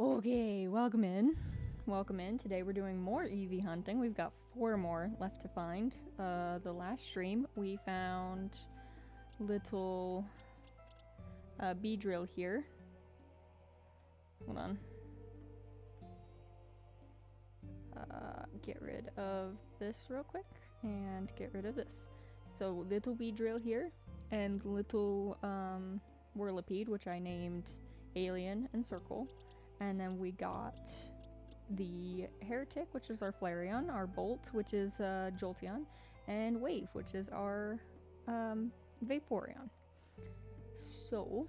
Okay, welcome in. Welcome in. Today we're doing more eevee hunting. We've got 4 more left to find. The last stream we found little bee drill here. Hold on. Get rid of this real quick and get rid of this. So little bee drill here and little whirlipede, which I named Alien and Circle. And then we got the Heretic, which is our Flareon, our Bolt, which is Jolteon, and Wave, which is our Vaporeon. So,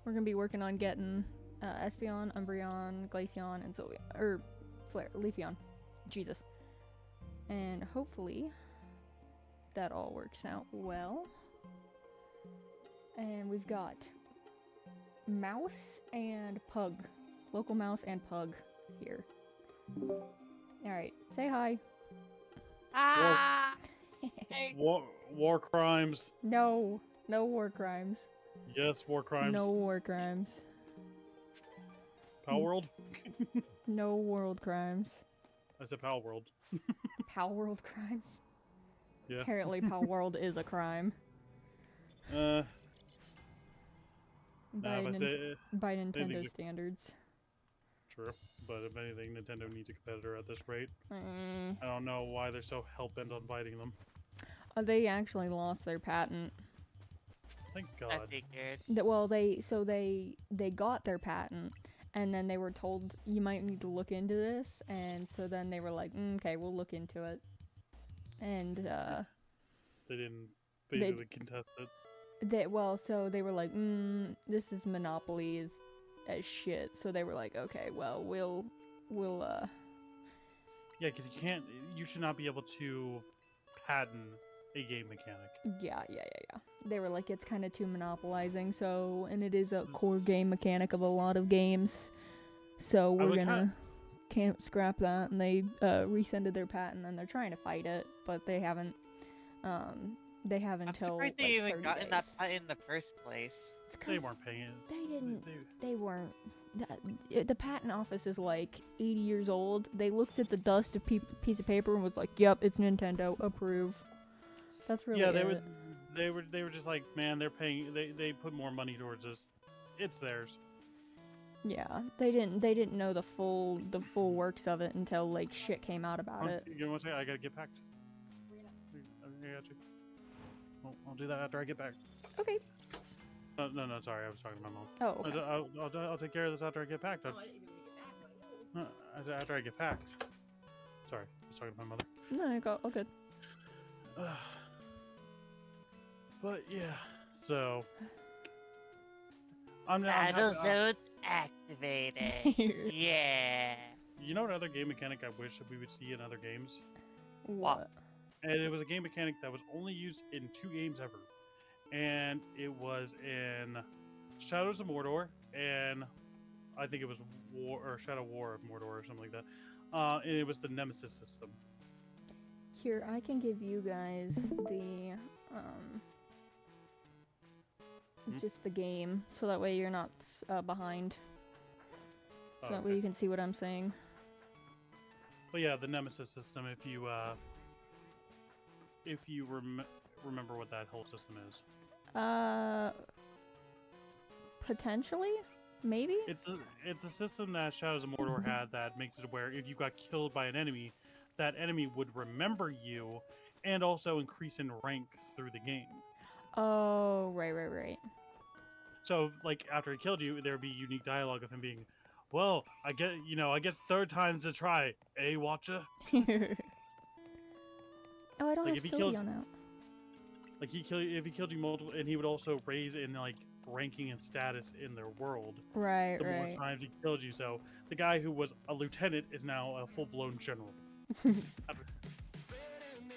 we're going to be working on getting Espeon, Umbreon, Glaceon, and Sylveon, Leafeon. Jesus. And hopefully, that all works out well. And we've got Mouse and Pug. Local Mouse and Pug here. Alright, say hi. Ah! War crimes. No war crimes. Yes, war crimes. No war crimes. Pal World? No world crimes. I said Pal World. Pal World crimes? Yeah. Apparently Pal World is a crime. If By I say Nintendo anything's standards. true, but if anything, Nintendo needs a competitor at this rate. Mm. I don't know why they're so hell-bent on fighting them. They actually lost their patent. Thank I God. figured. Well, they got their patent, and then they were told you might need to look into this, and so then they were like, okay, we'll look into it, and They didn't basically contest it. So they were like, this is monopoly as shit. So they were like, okay, well, we'll Yeah, because you should not be able to patent a game mechanic. Yeah. They were like, it's kind of too monopolizing. So, and it is a core game mechanic of a lot of games. So we're gonna can't scrap that. And they rescinded their patent, and they're trying to fight it, but they haven't. They have I'm until surprised they like, even 30 got days. in that fight in the first place. They weren't paying it. They didn't. They weren't. The patent office is like 80 years old. They looked at the dust of piece of paper and was like, "Yep, it's Nintendo. Approve." That's really it. They were just like, man, they're paying. They put more money towards this. It's theirs. Yeah, they didn't know the full works of it until like shit came out about it. You know what? I gotta get packed. I got you. I'll do that after I get back. Okay. No, sorry, I was talking to my mom. Oh, okay. I'll take care of this after I get packed. After I get packed. Sorry, I was talking to my mother. No, you got all good. But yeah, so Battle zone activated. Yeah. You know another game mechanic I wish that we would see in other games? What? And it was a game mechanic that was only used in 2 games ever. And it was in Shadows of Mordor, and I think it was Shadow War of Mordor or something like that. And it was the Nemesis system. Here, I can give you guys the just the game, so that way you're not behind. So that way you can see what I'm saying. But yeah, the Nemesis system. If you remember what that whole system is. Potentially, maybe. It's a system that Shadows of Mordor had that makes it where if you got killed by an enemy, that enemy would remember you, and also increase in rank through the game. Oh, right. So, like, after he killed you, there would be unique dialogue of him being, well, I guess third time's a try, eh, Watcha? Oh, I don't Like, have Sylveon out. Like, if he killed you multiple, and he would also raise in, like, ranking and status in their world. Right, the more times he killed you. So, the guy who was a lieutenant is now a full-blown general.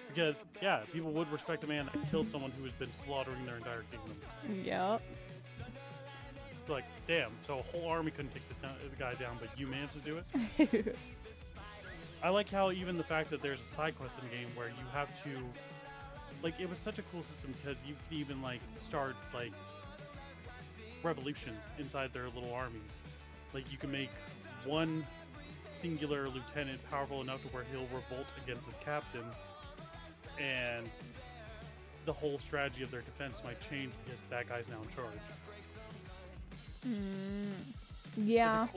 Because, yeah, people would respect a man that killed someone who has been slaughtering their entire kingdom. Yep. Like, damn, so a whole army couldn't take the guy down, but you managed to do it? I like how even the fact that there's a side quest in the game where you have to... Like, it was such a cool system because you could even, like, start, like, revolutions inside their little armies. Like you can make one singular lieutenant powerful enough to where he'll revolt against his captain, and the whole strategy of their defense might change because that guy's now in charge. Yeah.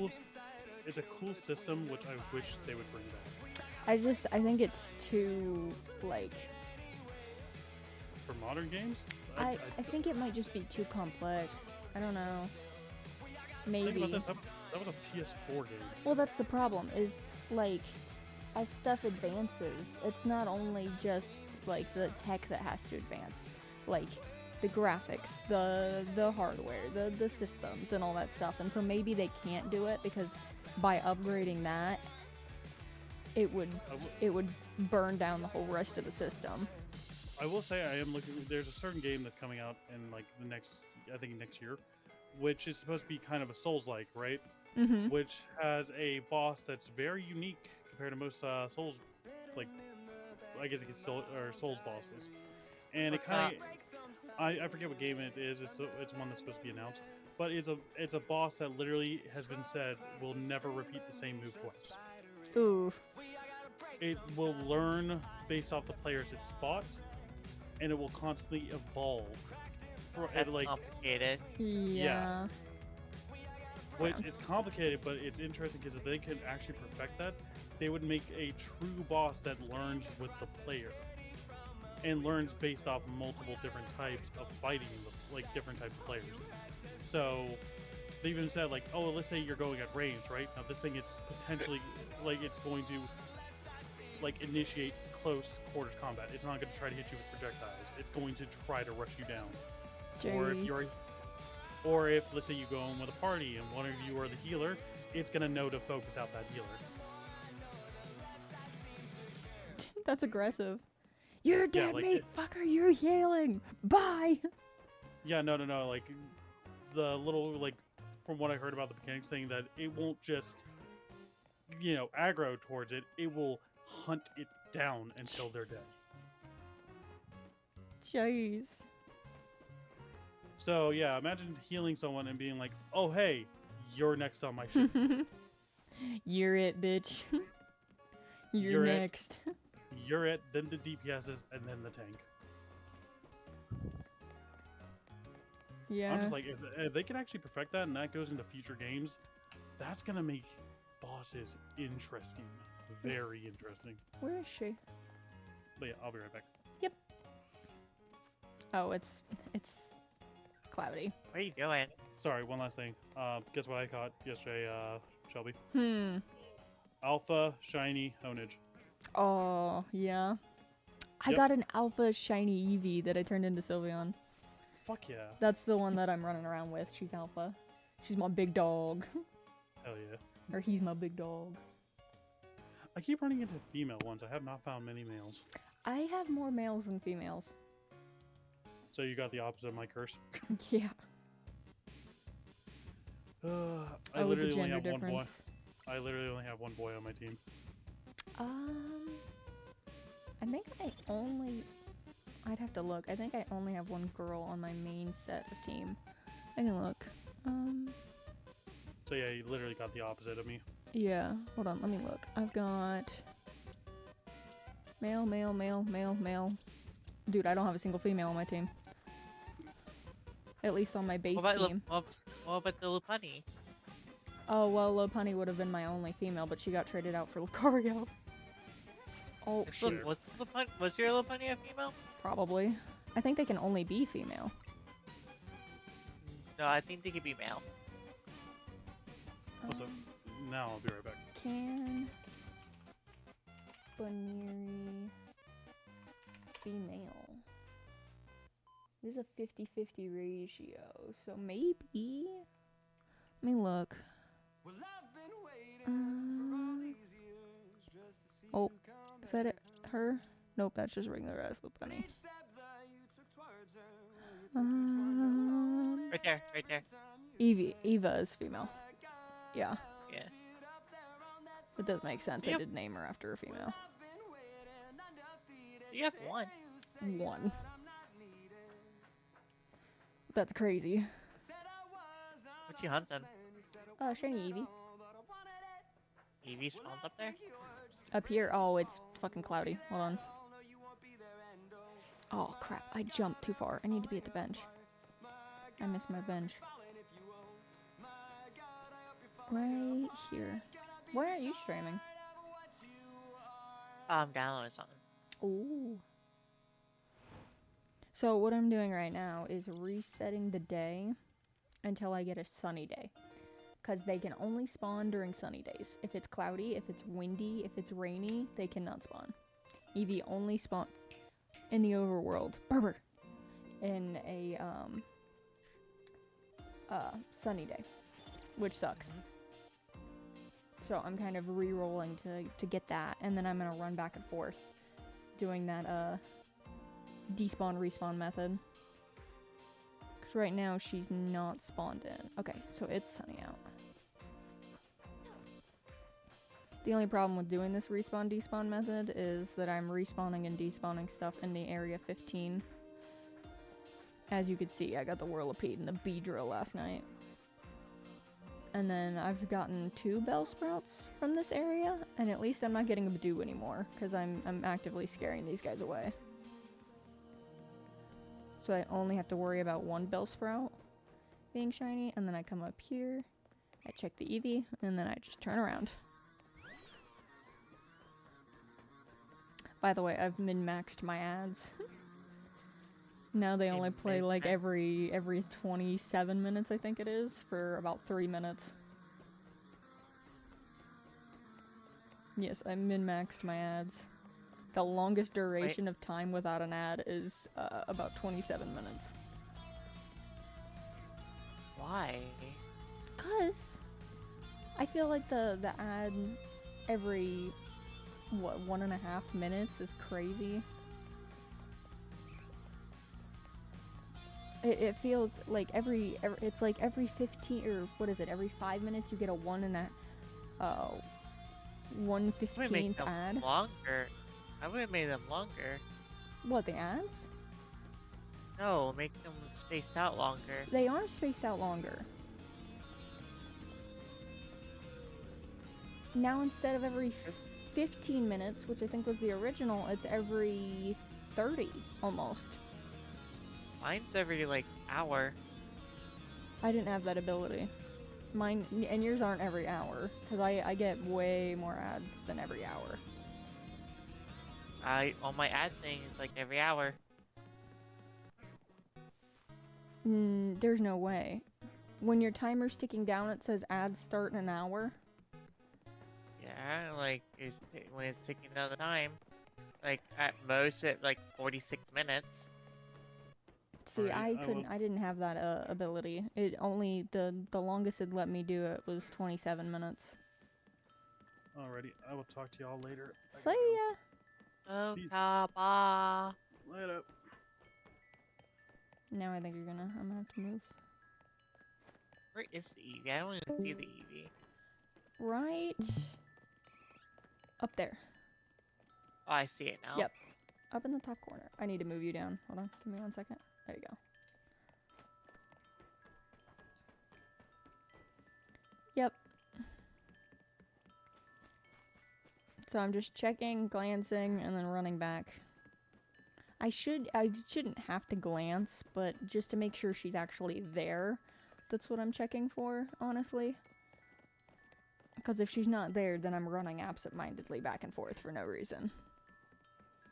It's a cool system, which I wish they would bring back. I think it's too, like... For modern games? I think it might just be too complex. I don't know. Maybe. Think about this, that was a PS4 game. Well, that's the problem, is, like, as stuff advances, it's not only just, like, the tech that has to advance. Like, the graphics, the hardware, the systems, and all that stuff. And so maybe they can't do it because by upgrading that, it would burn down the whole rest of the system. I will say I am looking. There's a certain game that's coming out in like the next, I think next year, which is supposed to be kind of a Souls-like, right? Mm-hmm. Which has a boss that's very unique compared to most Souls, like I guess it's Souls bosses. And it kind of, I forget what game it is. It's one that's supposed to be announced, but it's a boss that literally has been said will never repeat the same move twice. Ooh. It will learn based off the players it's fought, and it will constantly evolve. That's complicated. Yeah. Which it's complicated, but it's interesting because if they could actually perfect that, they would make a true boss that learns with the player and learns based off multiple different types of fighting, like different types of players. So they even said like, oh, let's say you're going at range, right? Now this thing is potentially like it's going to like initiate close quarters combat. It's not going to try to hit you with projectiles. It's going to try to rush you down. Jeez. Or if let's say you go in with a party and one of you are the healer, it's going to know to focus out that healer. That's aggressive. You're dead, like mate, fucker. You're healing. Bye. Yeah, no. Like the little like from what I heard about the mechanics, saying that it won't just aggro towards it. It will hunt it down until they're dead. Jeez. So yeah, imagine healing someone and being like, "Oh hey, you're next on my ship." You're it, bitch. You're next. You're it. Then the DPSs, and then the tank. Yeah. I'm just like, if they can actually perfect that, and that goes into future games, that's gonna make bosses interesting, very interesting. Where is she? But yeah, I'll be right back. Yep. Oh, it's cloudy. What are you doing? Sorry, one last thing. Guess what I caught yesterday, Shelby? Alpha shiny honage. Oh, yeah. I Yep. got an alpha shiny eevee that I turned into Sylveon. Fuck yeah. That's the one that I'm running around with. She's alpha. She's my big dog. Hell yeah. Or he's my big dog. I keep running into female ones. I have not found many males. I have more males than females. So you got the opposite of my curse. Yeah. I Oh, with the literally only gender have one boy. difference. I literally only have one boy on my team. I think I'd have to look. I think I only have one girl on my main set of team. I can look. So yeah, you literally got the opposite of me. Yeah. Hold on, let me look. I've got male, male, male, male, male. Dude, I don't have a single female on my team. At least on my base team. What about the Lupani? Oh, well, Lopunny would have been my only female, but she got traded out for Lucario. Oh, shoot. Was your Lupani a female? Probably. I think they can only be female. No, I think they could be male. What's up? Now I'll be right back. Can Baneri be male? This is a 50-50 ratio, so maybe. Let me look. Oh, is that it? Her? Nope, that's just regular ass Lopunny. Right there, right there. Eva is female. Yeah. Yeah. It does make sense. I Yep. did name her after a female. You have one. One. That's crazy. What you hunting? Shiny Eevee. Eevee spawns up there? Up here, oh, it's fucking cloudy. Hold on. Oh, crap. I jumped too far. I need to be at the bench. I missed my bench. Right here. Why aren't you streaming? I'm downloading something. Ooh. So what I'm doing right now is resetting the day until I get a sunny day. Because they can only spawn during sunny days. If it's cloudy, if it's windy, if it's rainy, they cannot spawn. Eevee only spawns in the overworld. Barber! In a, sunny day. Which sucks. So I'm kind of re-rolling to get that. And then I'm going to run back and forth. Doing that, despawn, respawn method. Because right now she's not spawned in. Okay, so it's sunny out. The only problem with doing this respawn despawn method is that I'm respawning and despawning stuff in the area 15. As you can see, I got the Whirlipede and the Beedrill last night. And then I've gotten 2 Bellsprouts from this area, and at least I'm not getting a Badoo anymore, because I'm actively scaring these guys away. So I only have to worry about 1 Bellsprout being shiny, and then I come up here, I check the Eevee, and then I just turn around. By the way, I've min-maxed my ads. Now they only play like every 27 minutes, I think it is, for about 3 minutes. Yes, I min-maxed my ads. The longest duration of time without an ad is about 27 minutes. Why? 'Cause I feel like the ad every, what, 1.5 minutes is crazy. It feels like it's like every 15, or what is it, every 5 minutes you get a 1/15th ad. Longer. I would have made them longer. What, the ads? No, make them spaced out longer. They are spaced out longer. Now instead of every 15 minutes, which I think was the original, it's every 30 almost. Mine's every like hour. I didn't have that ability. Mine, and yours aren't every hour, because I get way more ads than every hour. On my ad thing, it's like every hour. There's no way. When your timer's ticking down, it says ads start in an hour. Yeah, like when it's ticking down the time, like at most at like 46 minutes. See, Right, I didn't have that ability. It only, the longest it let me do it was 27 minutes. Alrighty, I will talk to y'all later. See ya! Oh, Peace. Kaba. Later. Now I think I'm gonna have to move. Where is the Eevee? I don't even see the Eevee. Right up there. Oh, I see it now. Yep. Up in the top corner. I need to move you down. Hold on. Give me 1 second. There you go. Yep. So I'm just checking, glancing, and then running back. I shouldn't have to glance, but just to make sure she's actually there, that's what I'm checking for, honestly. Because if she's not there, then I'm running absent-mindedly back and forth for no reason.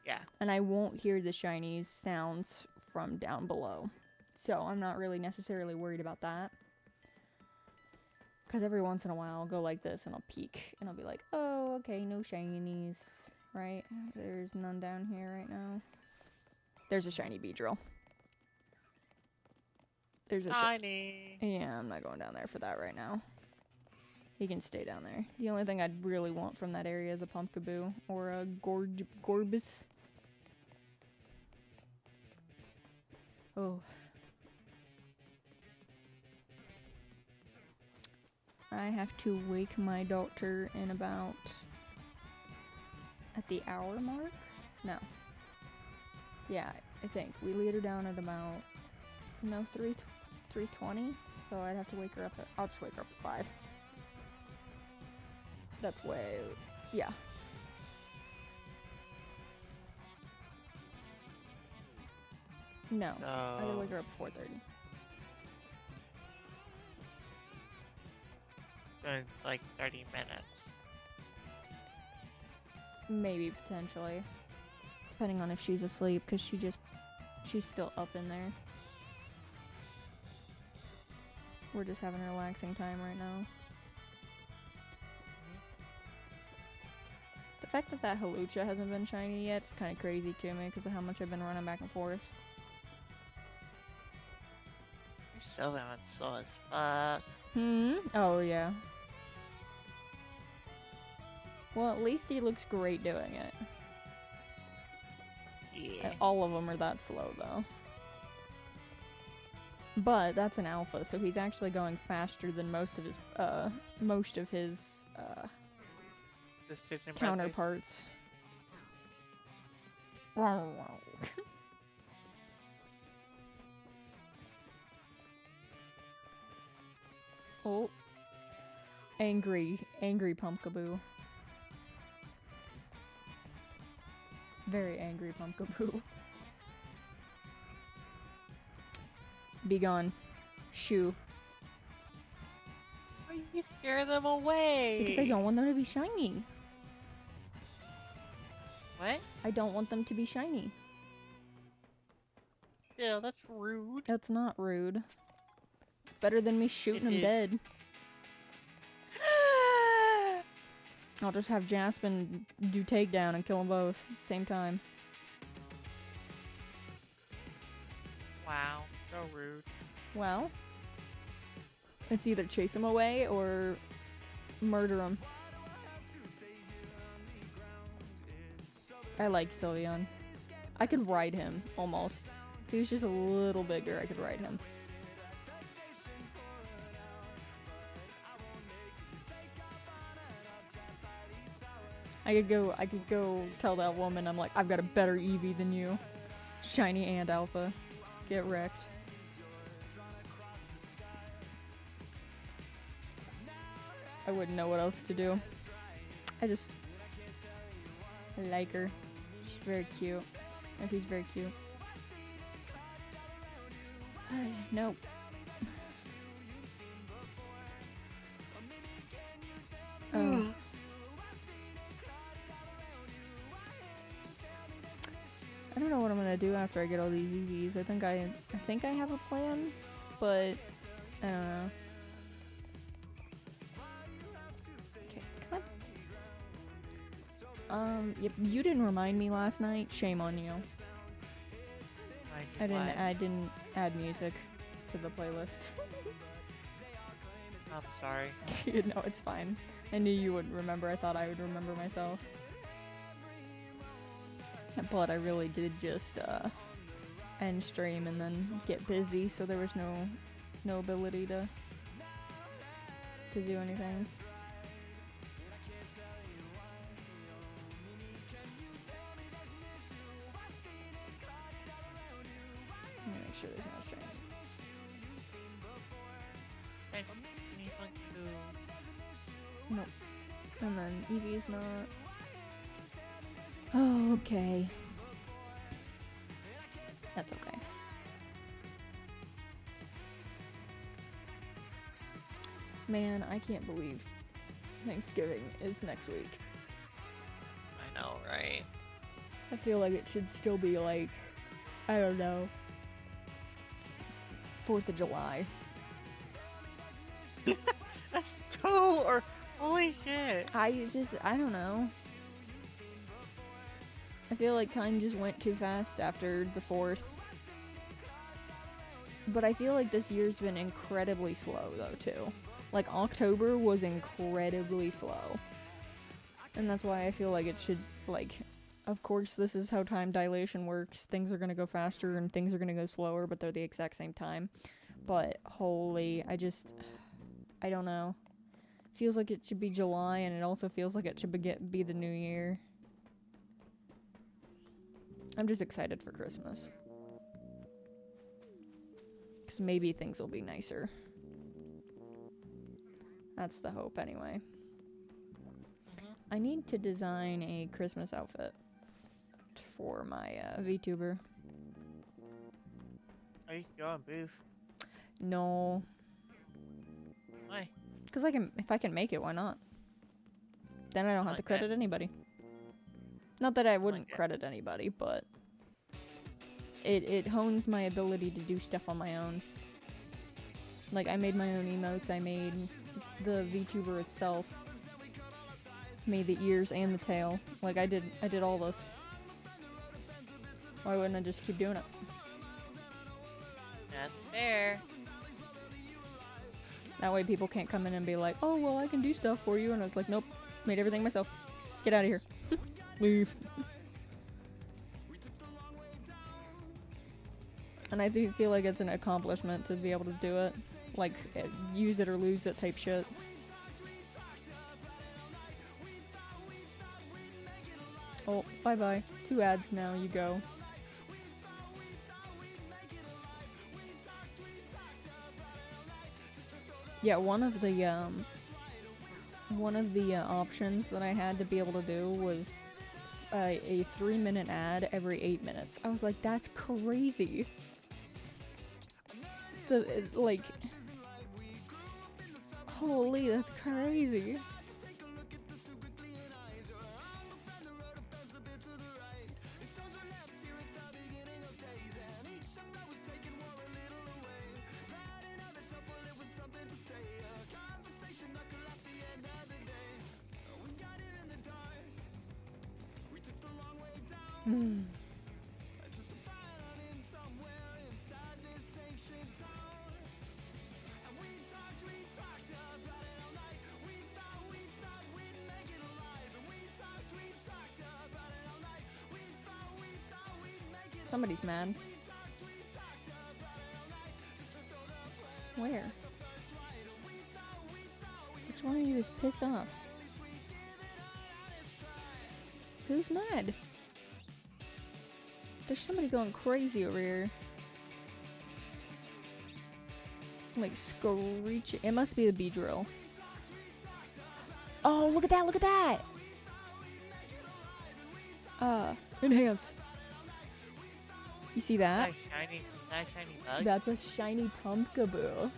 Yeah. And I won't hear the shinies sounds from down below. So I'm not really necessarily worried about that. Because every once in a while I'll go like this and I'll peek. And I'll be like, oh, okay, no shinies. Right? There's none down here right now. There's a shiny Beedrill. There's a Shiny. yeah, I'm not going down there for that right now. He can stay down there. The only thing I'd really want from that area is a Pumpkaboo or a Gorbis. Oh. I have to wake my daughter in about at the hour mark? No. Yeah, I think. We laid her down at about 3:20, so I'd have to wake her up at, I'll just wake her up at 5. That's way, yeah. No, I gotta wake her up at 4:30. In like 30 minutes. Maybe, potentially. Depending on if she's asleep, because she's still up in there. We're just having a relaxing time right now. The fact that that Halucha hasn't been shiny yet is kind of crazy to me because of how much I've been running back and forth. You're so slow as fuck. Oh, yeah. Well, at least he looks great doing it. Yeah. All of them are that slow, though. But that's an alpha, so he's actually going faster than most of his The Sisson counterparts. Oh. Angry Pumpkaboo. Very angry Pumpkaboo. Be gone. Shoo. Why you scare them away? Because I don't want them to be shiny. What? I don't want them to be shiny. Ew, that's rude. That's not rude. It's better than me shooting them is. dead. I'll just have Jaspin do takedown and kill them both at the same time. Wow, so rude. Well, it's either chase them away or murder them. I like Sylveon. I could ride him, almost. If he was just a little bigger, I could ride him. I could go tell that woman, I'm like, I've got a better Eevee than you. Shiny and alpha. Get wrecked. I wouldn't know what else to do. I like her. She's very cute. He's very cute. Nope. I don't know what I'm gonna do after I get all these EVs. I think I have a plan, but I don't know. Okay, come on. Yep, you didn't remind me last night. Shame on you. I didn't add music to the playlist. I'm sorry. No, it's fine. I knew you wouldn't remember. I thought I would remember myself. But I really did just end stream and then get busy, so there was no ability to do anything. Let me make sure there's no shiny. Nope. And then Eevee's not. Oh, okay. That's okay. Man, I can't believe Thanksgiving is next week. I know, right? I feel like it should still be like, I don't know, 4th of July. That's cool, or holy shit. I don't know. I feel like time just went too fast after the 4th. But I feel like this year's been incredibly slow, though, too. Like, October was incredibly slow. And that's why I feel like it should, like, of course, this is how time dilation works. Things are gonna go faster and things are gonna go slower, but they're the exact same time. But, holy, I don't know. Feels like it should be July, and it also feels like it should be the new year. I'm just excited for Christmas. Because maybe things will be nicer. That's the hope, anyway. Mhm. I need to design a Christmas outfit for my VTuber. Oh, you can go on Booth. No, Why? because if I can make it, why not? Then I don't have to Like that. credit anybody. Not that I wouldn't that. credit anybody, but it hones my ability to do stuff on my own. Like, I made my own emotes, I made the VTuber itself, made the ears and the tail. Like, I did all this. Why wouldn't I just keep doing it? That's fair. That way people can't come in and be like, oh, well, I can do stuff for you. And it's like, nope, made everything myself. Get out of here. Leave. And I do feel like it's an accomplishment to be able to do it. Like, use it or lose it type shit. Oh, bye-bye. 2 ads now, you go. Yeah, one of the options that I had to be able to do was a 3-minute ad every 8 minutes. I was like, that's crazy. Like, holy, that's crazy. Somebody's mad. Where? Which one of you is pissed off? Who's mad? There's somebody going crazy over here. Like screeching. It must be the bee drill. Oh, look at that, look at that! Enhance. You see that? Is that a shiny bug? That's a shiny pumpkaboo.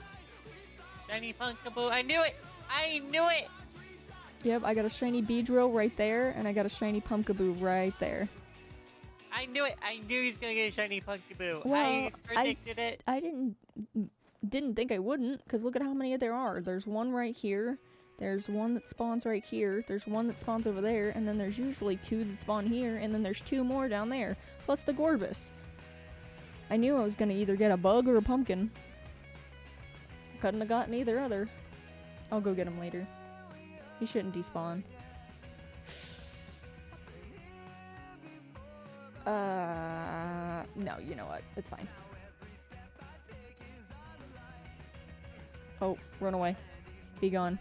Shiny Punkaboo. I knew it! I knew it! Yep, I got a shiny bee drill right there, and I got a shiny pumpkaboo right there. I knew it! I knew he's gonna get a shiny Punkaboo. Well, I predicted it. I didn't think I wouldn't, because look at how many there are. There's one right here, there's one that spawns right here, there's one that spawns over there, and then there's usually 2 that spawn here, and then there's 2 more down there, plus the Gorbis. I knew I was gonna either get a bug or a pumpkin. Couldn't have gotten either other. I'll go get him later. He shouldn't despawn. No, you know what? It's fine. Oh, run away. Be gone.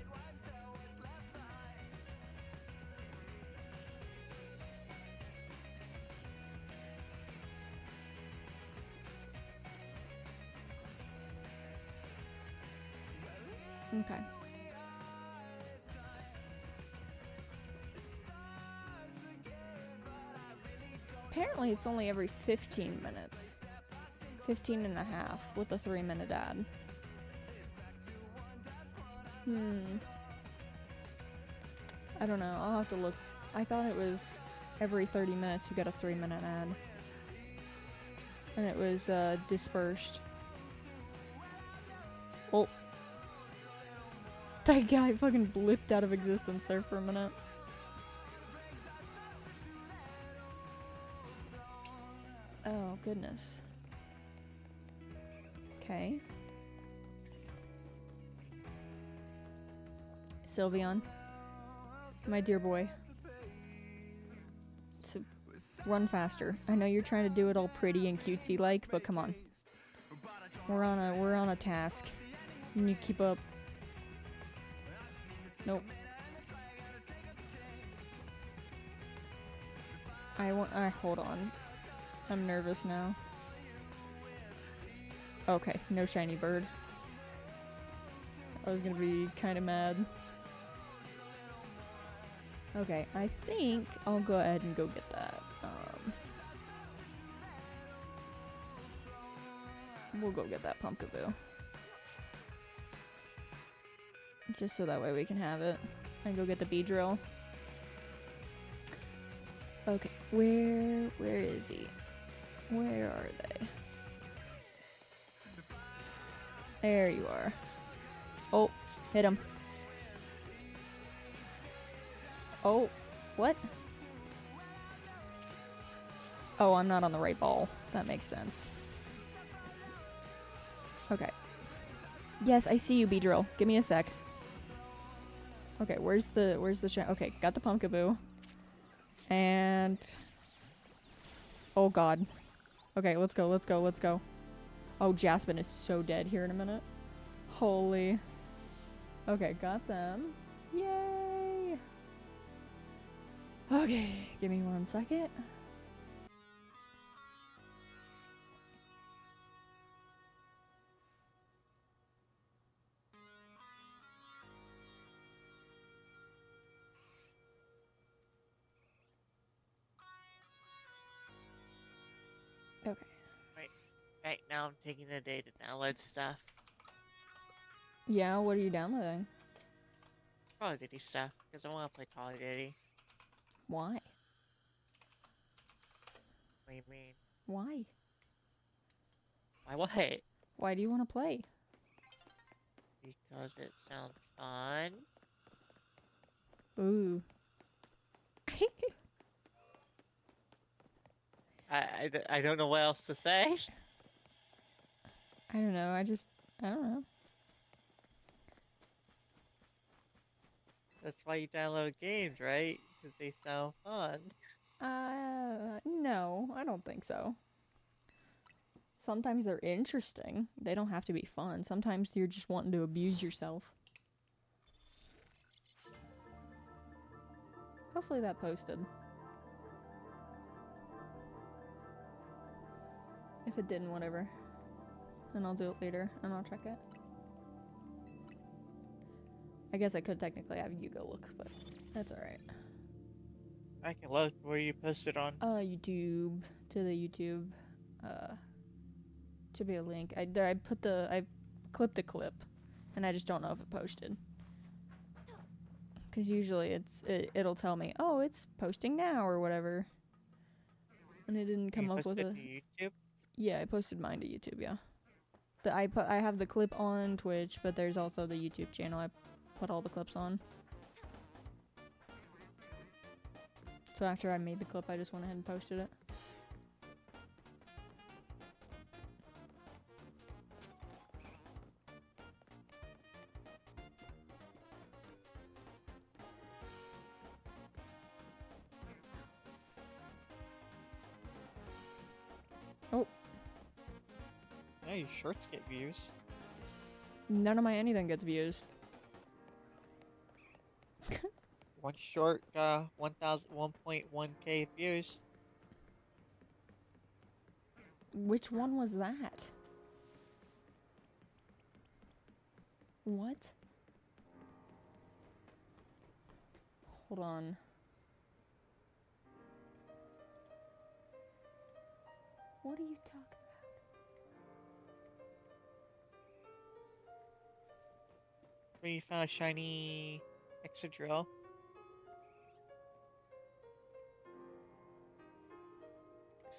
Okay. Apparently it's only every 15 minutes. 15 and a half with a 3-minute ad. I don't know. I'll have to look. I thought it was every 30 minutes you got a 3-minute ad. And it was dispersed. Oh. That guy fucking blipped out of existence there for a minute. Oh, goodness. Okay. Sylveon. My dear boy. So, run faster. I know you're trying to do it all pretty and cutesy like, but come on. We're on a task. You need to keep up. Nope. Hold on. I'm nervous now. Okay, no shiny bird. I was gonna be kind of mad. Okay, I think I'll go ahead and go get that. We'll go get that pumpkaboo. Just so that way we can have it. And go get the bee drill. Okay, where is he? Where are they? There you are. Oh, hit him. Oh, what? Oh, I'm not on the right ball. That makes sense. Okay. Yes, I see you, Beedrill. Give me a sec. Okay, where's the okay, got the pumpkaboo. And oh god. Okay, let's go, let's go, let's go. Oh, Jasmine is so dead here in a minute. Holy. Okay, got them. Yay! Okay, give me 1 second. Okay. Right now, I'm taking the day to download stuff. Yeah, what are you downloading? Call of Duty stuff, because I want to play Call of Duty. Why? What do you mean? Why? Why what? Why do you want to play? Because it sounds fun. Ooh. I don't know what else to say. I don't know, I don't know. That's why you download games, right? Because they sound fun. No, I don't think so. Sometimes they're interesting. They don't have to be fun. Sometimes you're just wanting to abuse yourself. Hopefully that posted. If it didn't, whatever. Then I'll do it later, and I'll check it. I guess I could technically have you go look, but that's alright. I can look where you posted on. YouTube. To the YouTube. Should be a link. I clipped a clip, and I just don't know if it posted. Because usually it'll tell me, oh, it's posting now, or whatever. And it didn't come up with a... YouTube? Yeah, I posted mine to YouTube, yeah. But I have the clip on Twitch, but there's also the YouTube channel I put all the clips on. So after I made the clip, I just went ahead and posted it. Oh. Yeah, your shorts get views. None of my anything gets views. One short got 1.1K views. Which one was that? What? Hold on. What are you talking about? When you found a shiny extra drill.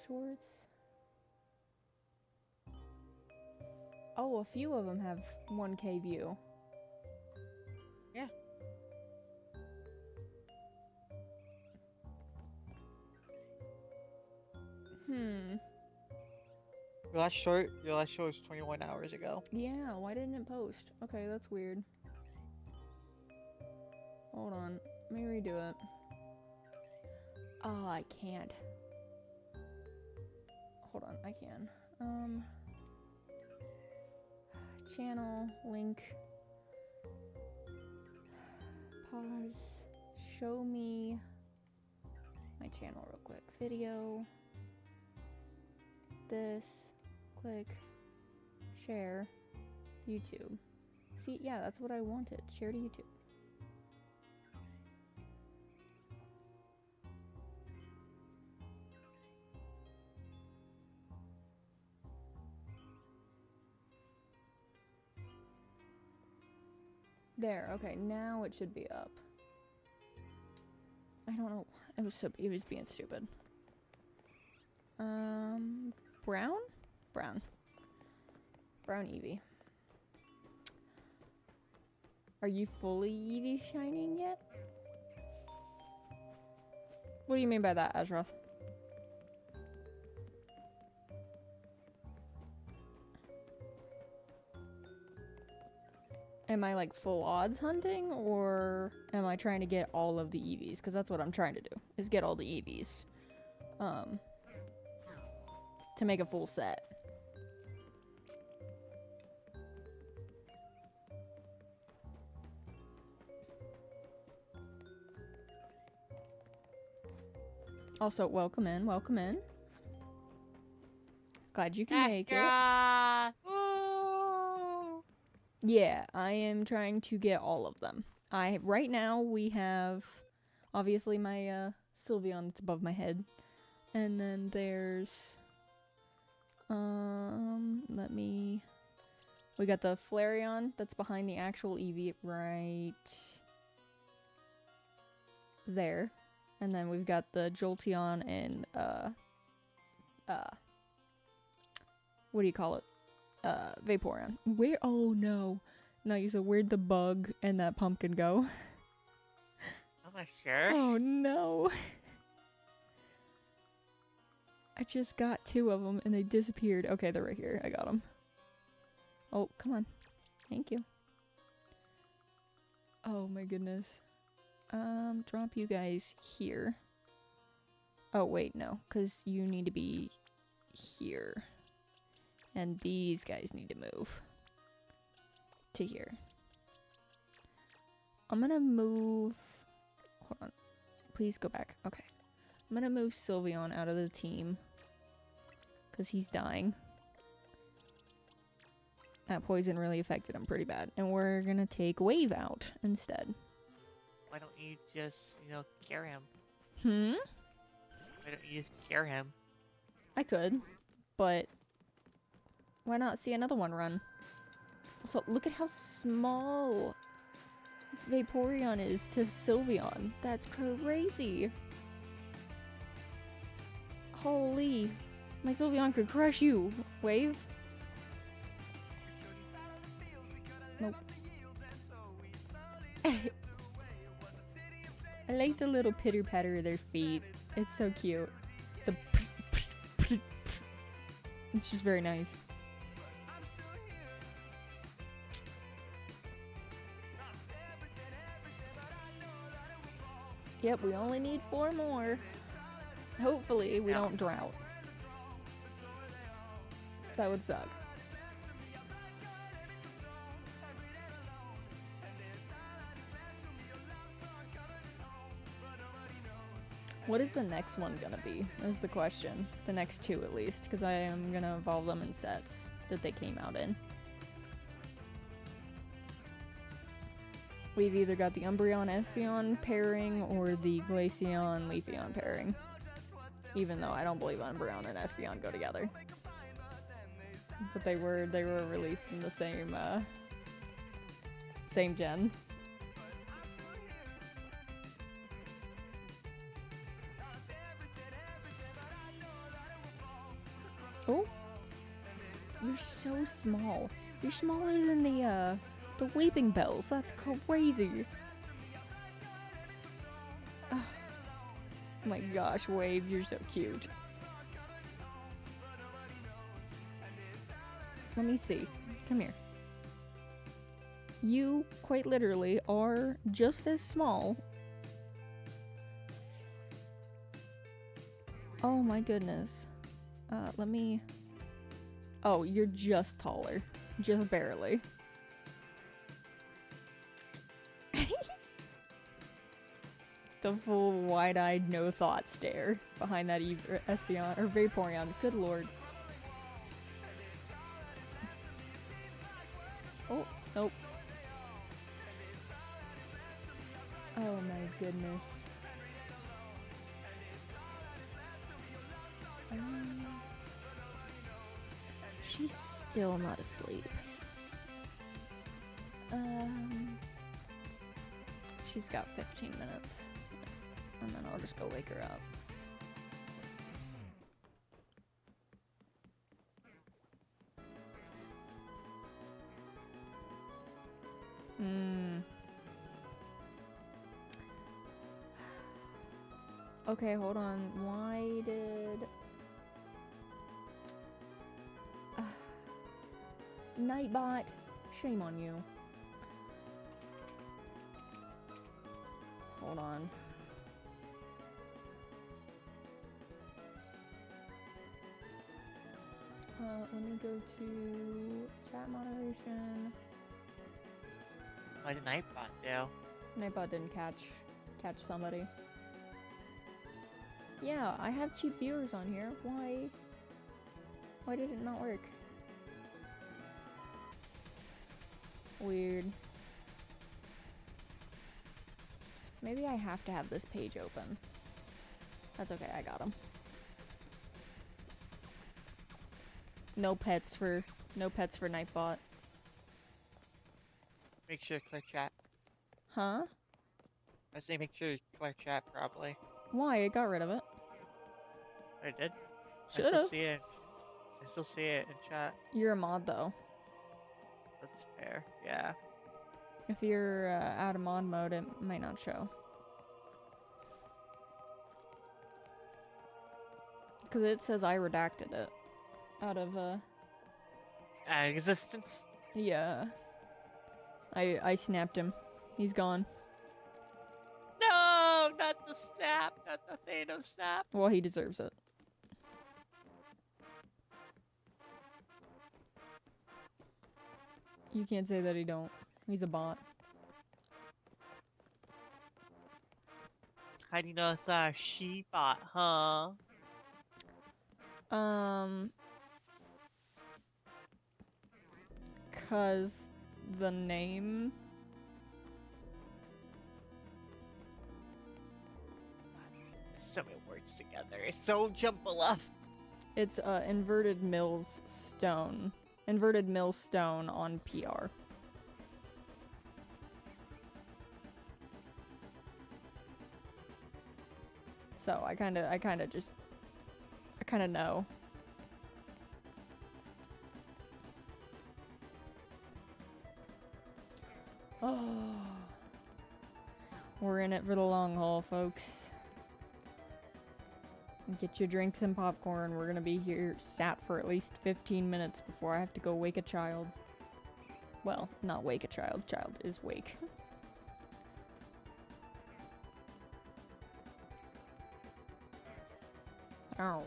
Shorts. Oh, a few of them have 1K view. Yeah. Your last short was 21 hours ago. Yeah, why didn't it post? Okay, that's weird. Hold on. Let me redo it. Oh, I can't. Hold on, I can. Channel, link. Pause. Show me my channel real quick. Video. This. Click. Share. YouTube. See, yeah, that's what I wanted. Share to YouTube. There, okay, now it should be up. I don't know. It was being stupid. Brown? Brown. Brown Eevee. Are you fully Eevee shining yet? What do you mean by that, Azroth? Am I like full odds hunting, or am I trying to get all of the Eevees? Because that's what I'm trying to do, is get all the Eevees. To make a full set. Also, welcome in, welcome in. Glad you can make it. Yeah, I am trying to get all of them. Right now we have obviously my Sylveon that's above my head. And then there's we got the Flareon that's behind the actual Eevee right there. And then we've got the Jolteon and what do you call it? Vaporeon. Where? Oh no. No, you said where'd the bug and that pumpkin go? I'm not sure. Oh no. I just got 2 of them and they disappeared. Okay, they're right here. I got them. Oh, come on. Thank you. Oh my goodness. Drop you guys here. Oh wait, no, because you need to be here. And these guys need to move to here. I'm gonna move... Hold on. Please go back. Okay. I'm gonna move Sylveon out of the team. Because he's dying. That poison really affected him pretty bad. And we're gonna take Wave out instead. Why don't you just, cure him? Hmm? Why don't you just cure him? I could. But... why not see another one run? Also, look at how small Vaporeon is to Sylveon. That's crazy. Holy. My Sylveon could crush you. Wave? Nope. I like the little pitter patter of their feet. It's so cute. It's just very nice. Yep, we only need 4 more. Hopefully we don't drought. That would suck. What is the next one gonna be? Is the question. The next 2 at least, because I am gonna evolve them in sets that they came out in. We've either got the Umbreon Espeon pairing or the Glaceon Leafeon pairing. Even though I don't believe Umbreon and Espeon go together. But they were released in the same gen. Oh, you're so small. You're smaller than the Weeping Bells. That's crazy. Oh my gosh, Wave, you're so cute. Let me see. Come here. You, quite literally, are just as small. Oh my goodness. Let me... Oh, you're just taller. Just barely. The full wide-eyed, no-thought stare behind that Espeon, or Vaporeon. Good lord. Oh, nope. Oh my goodness. She's still not asleep. She's got 15 minutes. And then I'll just go wake her up. Okay, hold on. Why did... Nightbot, shame on you. Hold on. Let me go to chat moderation. What did Nightbot do? Nightbot didn't catch somebody. Yeah, I have cheap viewers on here. Why did it not work? Weird. Maybe I have to have this page open. That's okay, I got him. No pets for Nightbot. Make sure to clear chat. Huh? I say make sure to clear chat probably. Why? I got rid of it. I did. Should've. I still see it in chat. You're a mod though. That's fair. Yeah. If you're out of mod mode, it might not show. Because it says I redacted it. Out of, Existence. yeah. I snapped him. He's gone. No, not the snap. Not the Thanos snap. Well, he deserves it. You can't say that he don't. He's a bot. How do you know it's a she-bot, huh? Cause the name. So many words together. It's so jumble up. It's inverted mills stone. Inverted mill stone on PR. So I kind of know. Oh, we're in it for the long haul, folks. Get your drinks and popcorn. We're gonna be here sat for at least 15 minutes before I have to go wake a child. Well, not wake a child. Child is wake. Ow.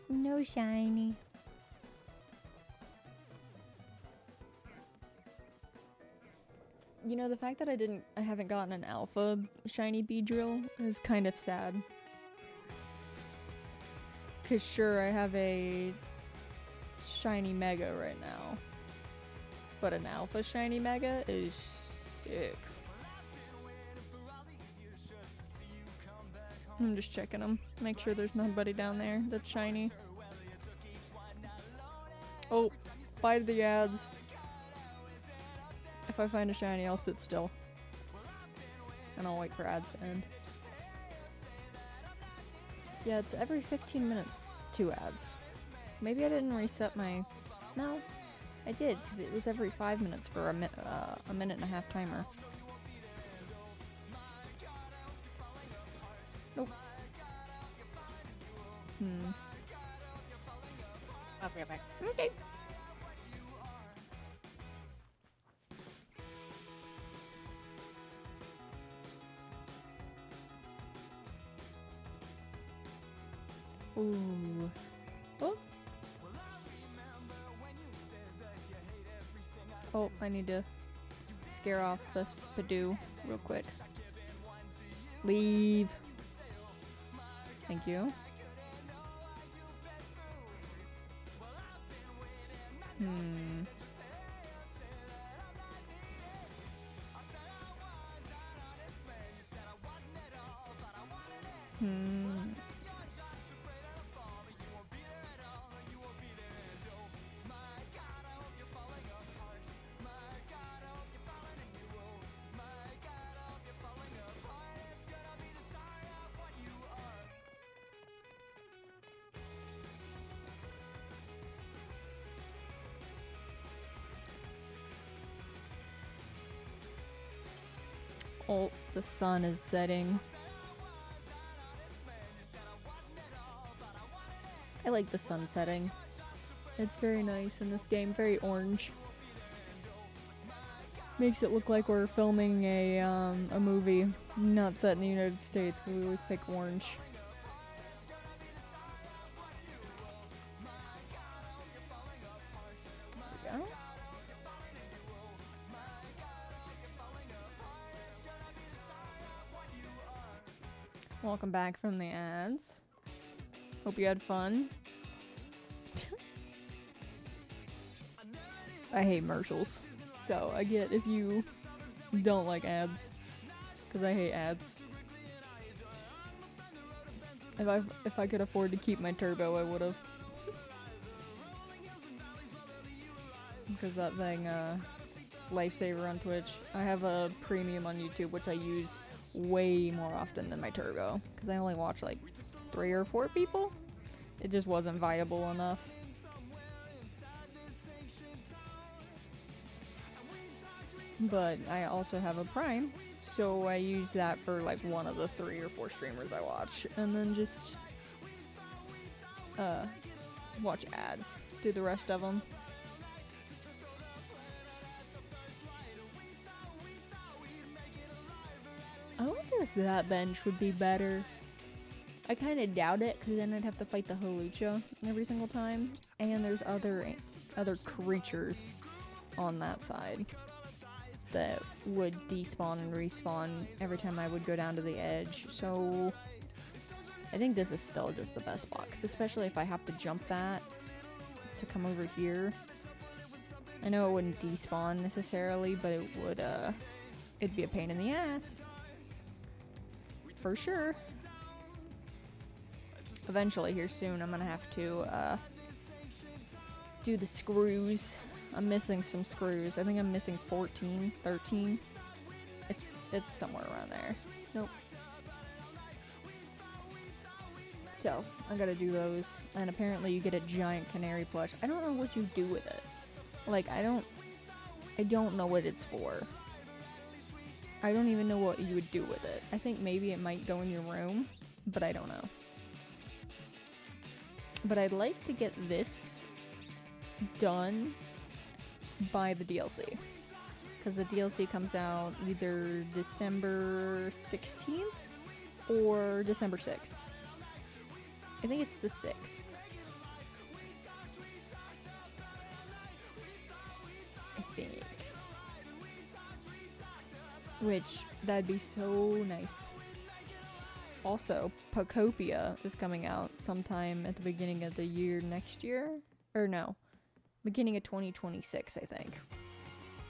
No shiny. You know, the fact that I haven't gotten an alpha shiny Beedrill is kind of sad. 'Cause sure, I have a shiny Mega right now. But an alpha shiny Mega is sick. I'm just checking them. Make sure there's nobody down there that's shiny. Oh, bye to the ads. If I find a shiny, I'll sit still. And I'll wait for ads to end. Yeah, it's every 15 minutes, 2 ads. Maybe I didn't reset my... No, I did, because it was every 5 minutes for a minute and a half timer. Nope. I'll be right back. Okay. Ooh. Oh. Oh, I need to scare off this Badoo real quick. Leave. Thank you. Hmm. Hmm. Oh, the sun is setting. I like the sun setting. It's very nice in this game, very orange. Makes it look like we're filming a movie not set in the United States, because we always pick orange. There we go. Welcome back from the ads. Hope you had fun. I hate commercials, so I get if you don't like ads, because I hate ads. If I could afford to keep my turbo, I would have. Because that thing, lifesaver on Twitch. I have a premium on YouTube, which I use way more often than my turbo, because I only watch like 3 or 4 people. It just wasn't viable enough. But I also have a Prime, so I use that for like one of the 3 or 4 streamers I watch, and then just watch ads through the rest of them. I wonder if that bench would be better. I kind of doubt it, because then I'd have to fight the Hawlucha every single time, and there's other creatures on that side that would despawn and respawn every time I would go down to the edge. So I think this is still just the best box, especially if I have to jump that to come over here. I know it wouldn't despawn necessarily, but it would it'd be a pain in the ass for sure. Eventually here soon I'm gonna have to do the screws. I'm missing some screws. I think I'm missing 14, 13. It's somewhere around there. Nope. So, I gotta do those. And apparently you get a giant canary plush. I don't know what you do with it. Like, I don't know what it's for. I don't even know what you would do with it. I think maybe it might go in your room, but I don't know. But I'd like to get this done by the DLC, because the DLC comes out either December 16th or December 6th. I think it's the 6th. I think. Which, that'd be so nice. Also, Pocopia is coming out sometime at the beginning of the year next year. Or no. Beginning of 2026, I think.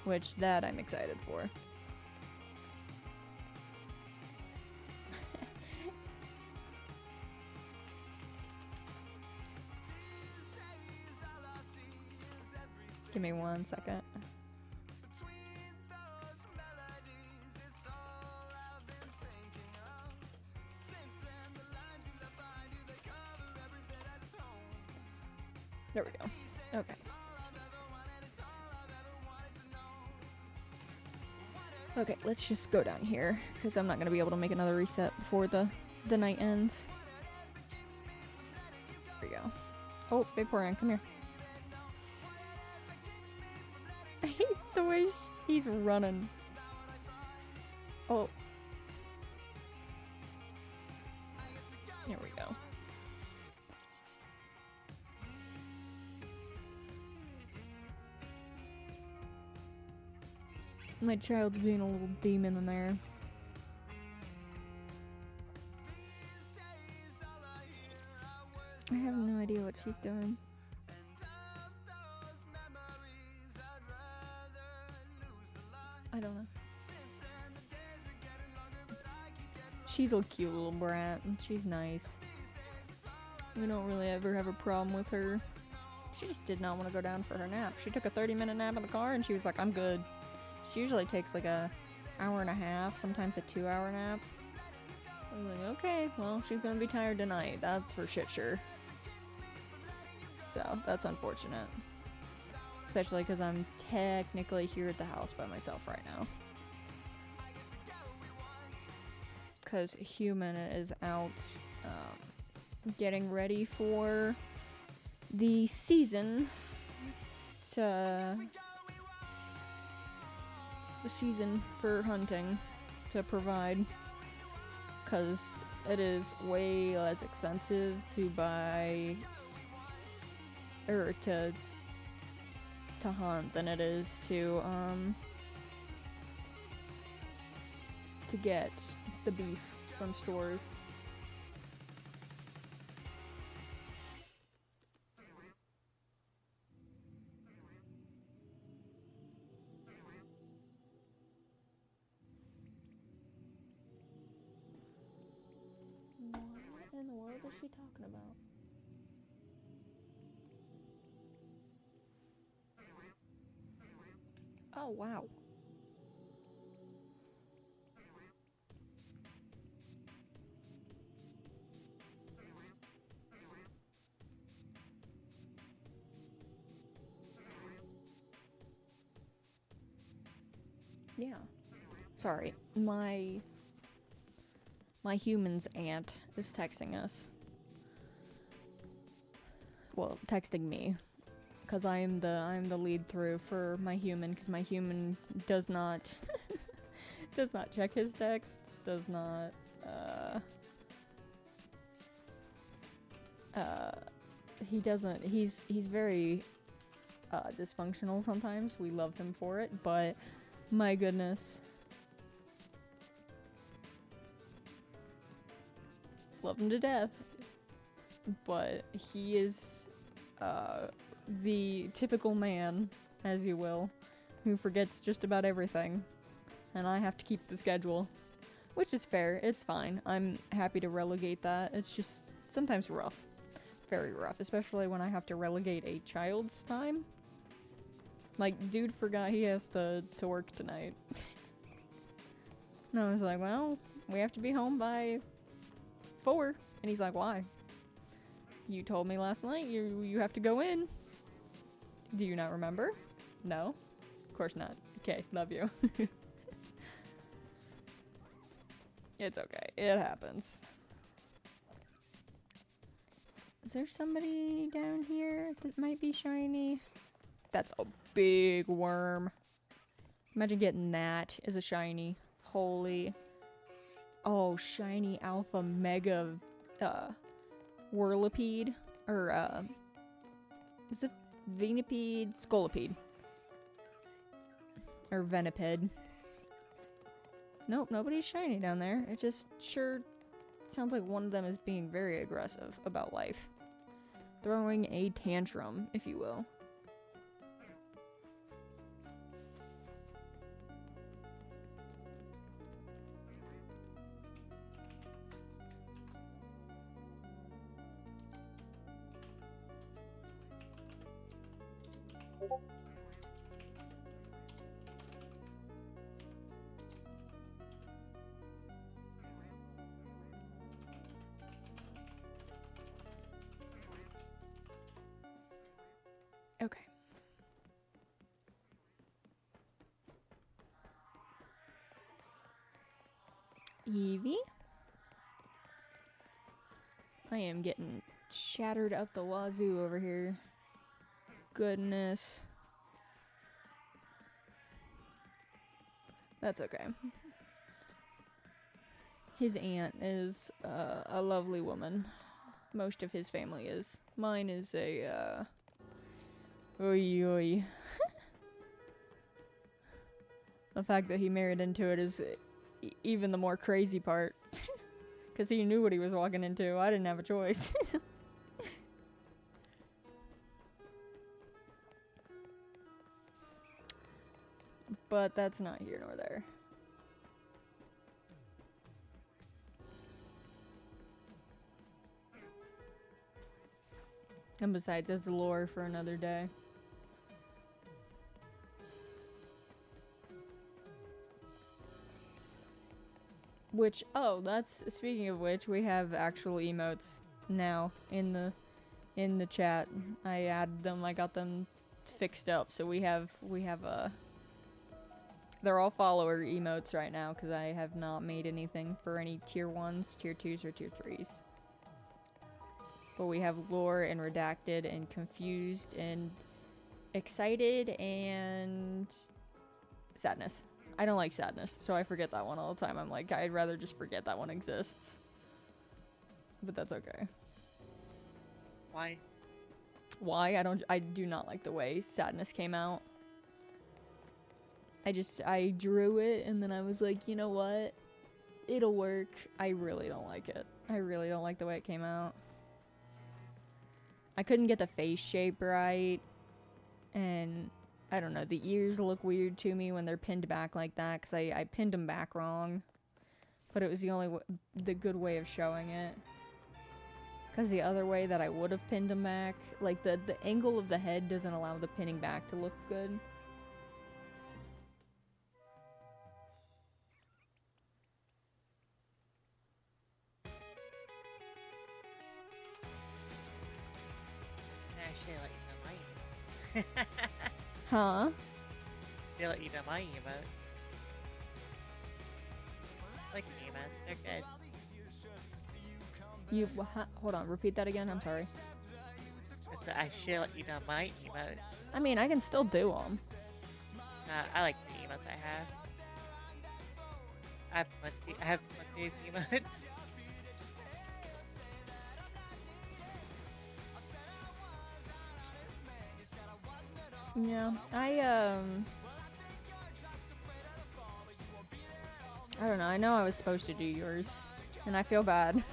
Which, that I'm excited for. Give me 1 second. There we go. Okay. Okay, let's just go down here, because I'm not going to be able to make another reset before the night ends. There we go. Oh, Vaporeon, come here. I hate the way he's running. Oh. Here we go. My child's being a little demon in there. I have no idea what she's doing. I don't know. She's a cute little brat, and she's nice. We don't really ever have a problem with her. She just did not want to go down for her nap. She took a 30-minute nap in the car, and she was like, I'm good. She usually takes like a hour and a half, sometimes a 2-hour nap. I was like, okay, well, she's gonna be tired tonight. That's for shit sure. So, that's unfortunate. Especially because I'm technically here at the house by myself right now. Because Human is out getting ready for the season the season for hunting to provide, because it is way less expensive to buy or to hunt than it is to get the beef from stores. What in the world is she talking about? Oh, wow. Yeah. Sorry. My Human's aunt is texting us. Well, texting me. Because I am the lead through for my Human, because my Human does not does not check his texts, does not he doesn't he's very dysfunctional sometimes. We love him for it, but my goodness. Love him to death. But he is the typical man, as you will, who forgets just about everything. And I have to keep the schedule. Which is fair, it's fine. I'm happy to relegate that. It's just sometimes rough. Very rough, especially when I have to relegate a child's time. Like, dude forgot he has to work tonight. And I was like, well, we have to be home by 4. And he's like, why? You told me last night you have to go in. Do you not remember? No? Of course not. Okay, love you. It's okay. It happens. Is there somebody down here that might be shiny? That's a big worm. Imagine getting that as a shiny. Holy. Oh, shiny alpha mega whirlipede. Or, is it venipede? Scolipede. Or venipede. Nope, nobody's shiny down there. It just sure sounds like one of them is being very aggressive about life. Throwing a tantrum, if you will. Okay. Eevee? I am getting shattered up the wazoo over here. Goodness. That's okay. His aunt is a lovely woman. Most of his family is. Mine is a Oy oy. The fact that he married into it is even the more crazy part. Because he knew what he was walking into. I didn't have a choice. But that's not here nor there. And besides, it's lore for another day. Which, oh, that's, speaking of which, we have actual emotes now in the chat. I added them, I got them fixed up, so we have they're all follower emotes right now, because I have not made anything for any tier 1s, tier 2s, or tier 3s. But we have lore and redacted and confused and excited and sadness. I don't like sadness, so I forget that one all the time. I'm like, I'd rather just forget that one exists. But that's okay. Why? Why? I do not like the way sadness came out. I drew it and then I was like, you know what? It'll work. I really don't like it. I really don't like the way it came out. I couldn't get the face shape right, and I don't know, the ears look weird to me when they're pinned back like that, because I pinned them back wrong, but it was the good way of showing it, because the other way that I would have pinned them back, like the angle of the head doesn't allow the pinning back to look good. Actually, let you know my emotes. Huh? They let you know my emotes. I like the emotes, they're good. Hold on, repeat that again, I'm sorry. I should let you know my emotes. I mean, I can still do them. I like the emotes I have. I have plenty of emotes. Yeah, I don't know, I know I was supposed to do yours, and I feel bad.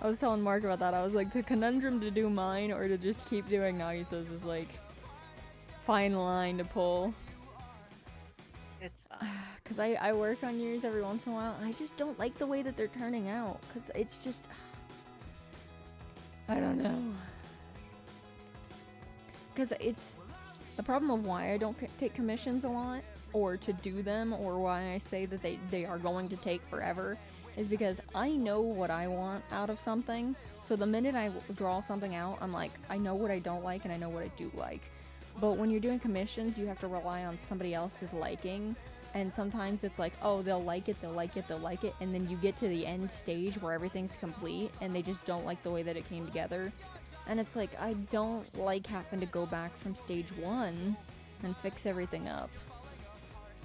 I was telling Mark about that, I was like, the conundrum to do mine or to just keep doing Nagisa's is like, fine line to pull. It's fine. Because I work on yours every once in a while, and I just don't like the way that they're turning out, because it's just, I don't know. Because it's, the problem of why I don't take commissions a lot, or to do them, or why I say that they are going to take forever, is because I know what I want out of something, so the minute I draw something out, I'm like, I know what I don't like, and I know what I do like. But when you're doing commissions, you have to rely on somebody else's liking, and sometimes it's like, oh, they'll like it, and then you get to the end stage where everything's complete, and they just don't like the way that it came together. And it's like, I don't like having to go back from stage 1 and fix everything up.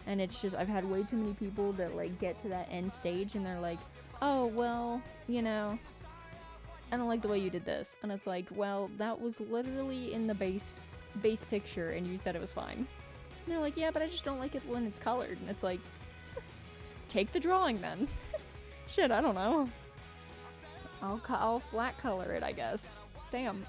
And it's just, I've had way too many people that like get to that end stage and they're like, oh, well, you know, I don't like the way you did this. And it's like, well, that was literally in the base picture and you said it was fine. And they're like, yeah, but I just don't like it when it's colored. And it's like, take the drawing then. Shit, I don't know. I'll flat color it, I guess. Damn.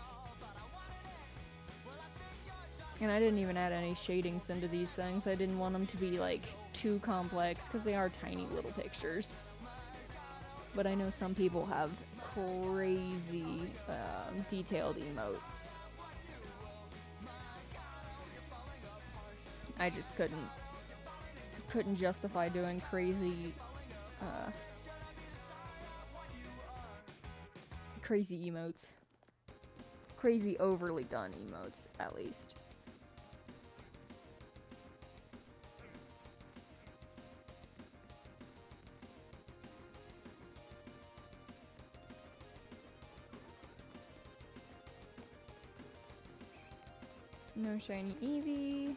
And I didn't even add any shadings into these things. I didn't want them to be like too complex because they are tiny little pictures. But I know some people have crazy detailed emotes. I just couldn't justify doing crazy emotes. Crazy overly done emotes, at least. No shiny Eevee.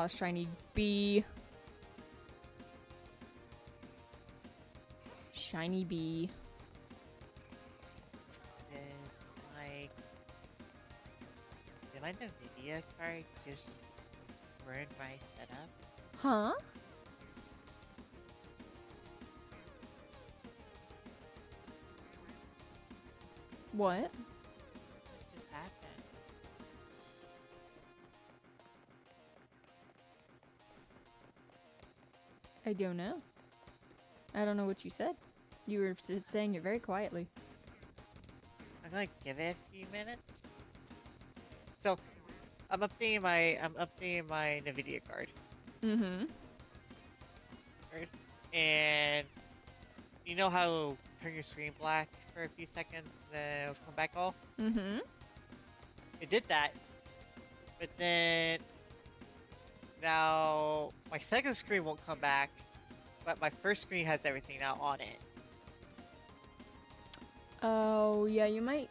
Shiny bee. Shiny bee. Did my NVIDIA card just ruined my setup? Huh? What? What just happened? I don't know. I don't know what you said. You were saying it very quietly. I'm gonna give it a few minutes. So, I'm updating my Nvidia card. Mm-hmm. And you know how it'll turn your screen black for a few seconds, then it'll come back all? Mm-hmm. It did that, but then now my second screen won't come back, but my first screen has everything now on it. Oh, yeah, you might...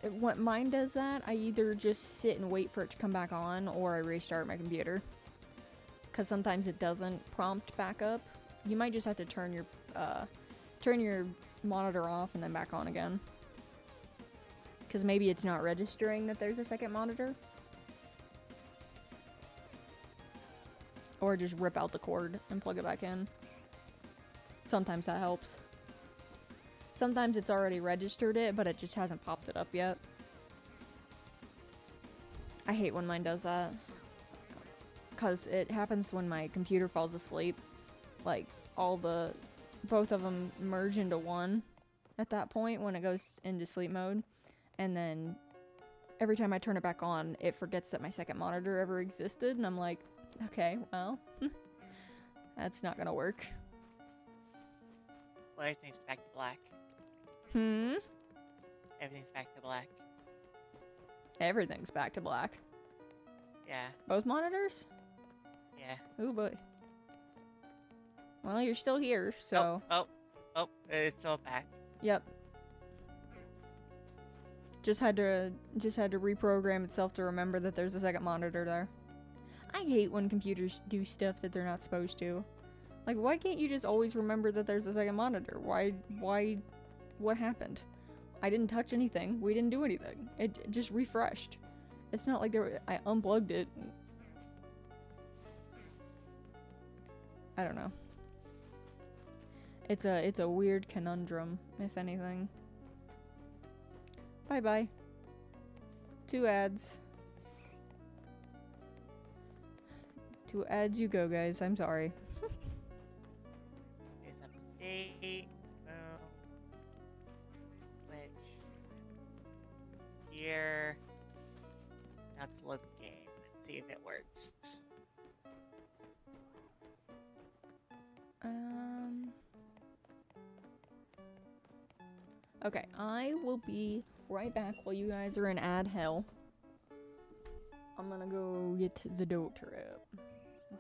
What mine does that, I either just sit and wait for it to come back on, or I restart my computer. Because sometimes it doesn't prompt back up. You might just have to turn your monitor off and then back on again. Because maybe it's not registering that there's a second monitor. Or just rip out the cord and plug it back in. Sometimes that helps. Sometimes it's already registered it, but it just hasn't popped it up yet. I hate when mine does that. Because it happens when my computer falls asleep. Like, both of them merge into one at that point when it goes into sleep mode. And then every time I turn it back on, it forgets that my second monitor ever existed. And I'm like, okay, well, that's not gonna work. Well, everything's back to black. Everything's back to black. Everything's back to black. Yeah. Both monitors? Yeah. Oh boy. Well, you're still here, so... Oh, it's all back. Yep. Just had to reprogram itself to remember that there's a second monitor there. I hate when computers do stuff that they're not supposed to. Like, why can't you just always remember that there's a second monitor? What happened? I didn't touch anything. We didn't do anything. It just refreshed. It's not like I unplugged it. I don't know. It's a weird conundrum, if anything. Bye-bye. 2 ads. 2 ads you go, guys. I'm sorry. There's update. Switch. Here. Now let's load the game and see if it works. Okay, I will be right back while you guys are in ad hell. I'm gonna go get the dough trip.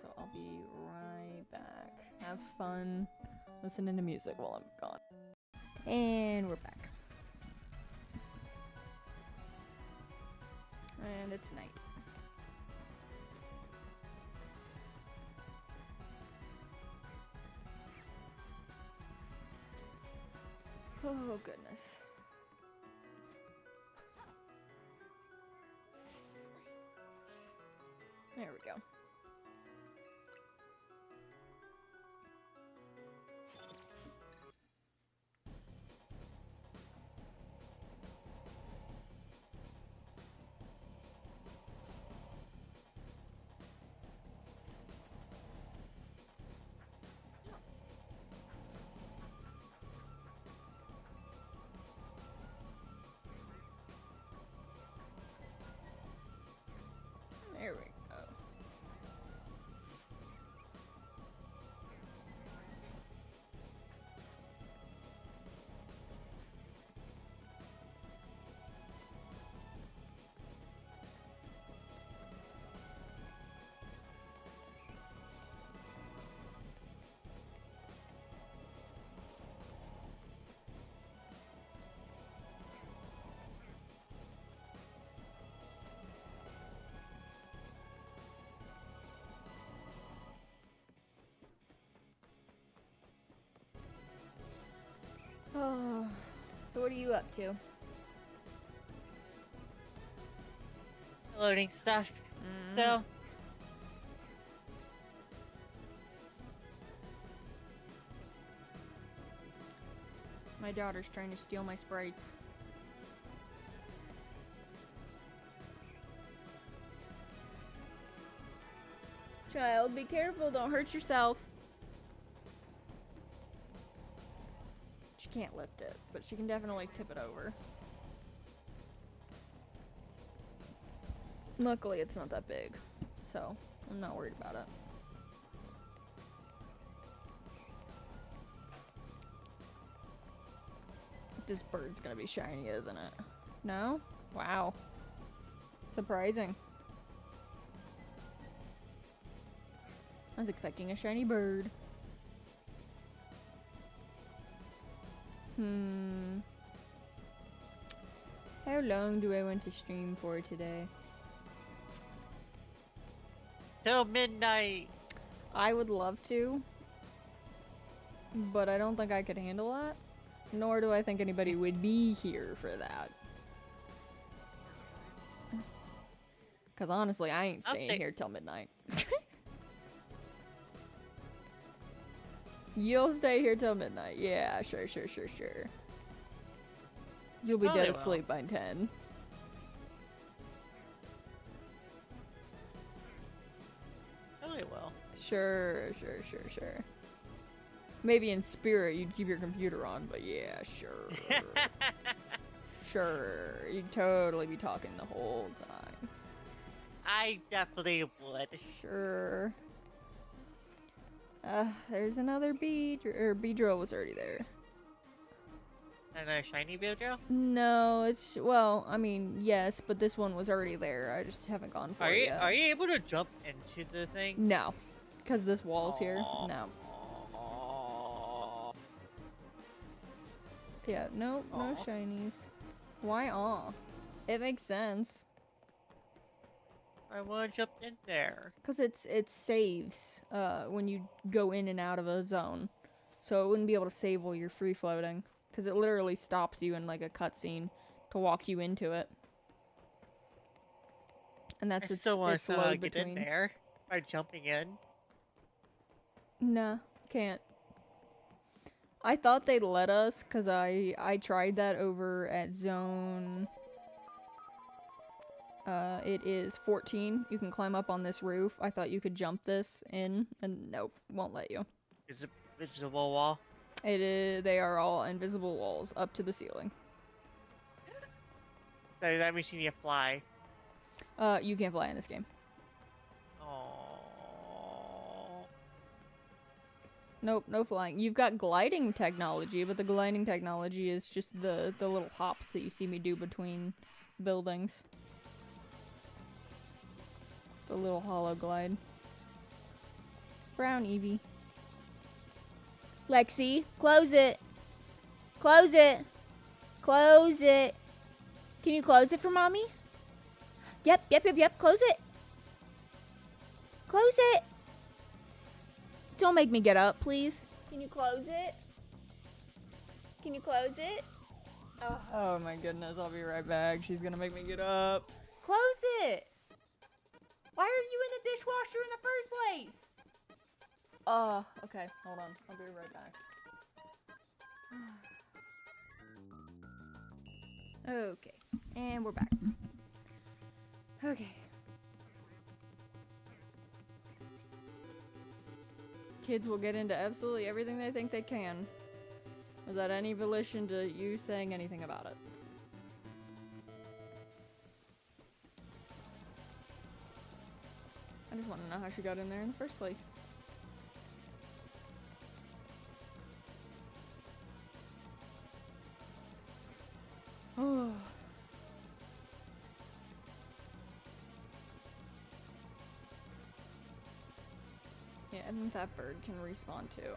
So I'll be right back. Have fun listening to music while I'm gone. And we're back. And it's night. Oh, goodness. There we go. There we go. Oh, so what are you up to? Loading stuff. Mm. So, My daughter's trying to steal my sprites. Child, be careful, don't hurt yourself. She can't lift it, but she can definitely tip it over. Luckily, it's not that big, so I'm not worried about it. This bird's gonna be shiny, isn't it? No? Wow. Surprising. I was expecting a shiny bird. How long do I want to stream for today? Till midnight. I would love to, but I don't think I could handle that. Nor do I think anybody would be here for that. Because honestly, I ain't staying here till midnight. You'll stay here till midnight. Yeah, sure. You'll be dead asleep by 10. Really will. Sure. Maybe in spirit you'd keep your computer on, but yeah, sure. Sure, you'd totally be talking the whole time. I definitely would. Sure. There's another Beedrill was already there. Another shiny Beedrill? No, it's, well, I mean, yes, but this one was already there. I just haven't gone for it yet. Are you able to jump into the thing? No. Because this wall's here? No. Yeah, no shinies. Why aw? It makes sense. I want to jump in there. Because it saves when you go in and out of a zone. So it wouldn't be able to save while you're free floating. Because it literally stops you in like a cutscene to walk you into it. And that's I still want to load somehow get between. in there by jumping in. Nah, can't. I thought they'd let us, because I tried that over at zone... it is 14. You can climb up on this roof. I thought you could jump this in, and nope, won't let you. Is it visible wall? It is, they are all invisible walls up to the ceiling. So that means you need to fly. You can't fly in this game. Oh. Nope, no flying. You've got gliding technology, but the gliding technology is just the little hops that you see me do between buildings. The little hollow glide. Brown Eevee. Lexi, close it. Close it. Close it. Can you close it for mommy? Yep. Close it. Close it. Don't make me get up, please. Can you close it? Can you close it? Oh my goodness, I'll be right back. She's gonna make me get up. Close it. Why are you in the dishwasher in the first place? Okay, hold on. I'll be right back. Okay, and we're back. Okay. Kids will get into absolutely everything they think they can, without any volition to you saying anything about it. I just want to know how she got in there in the first place. Oh. Yeah, I think that bird can respawn too.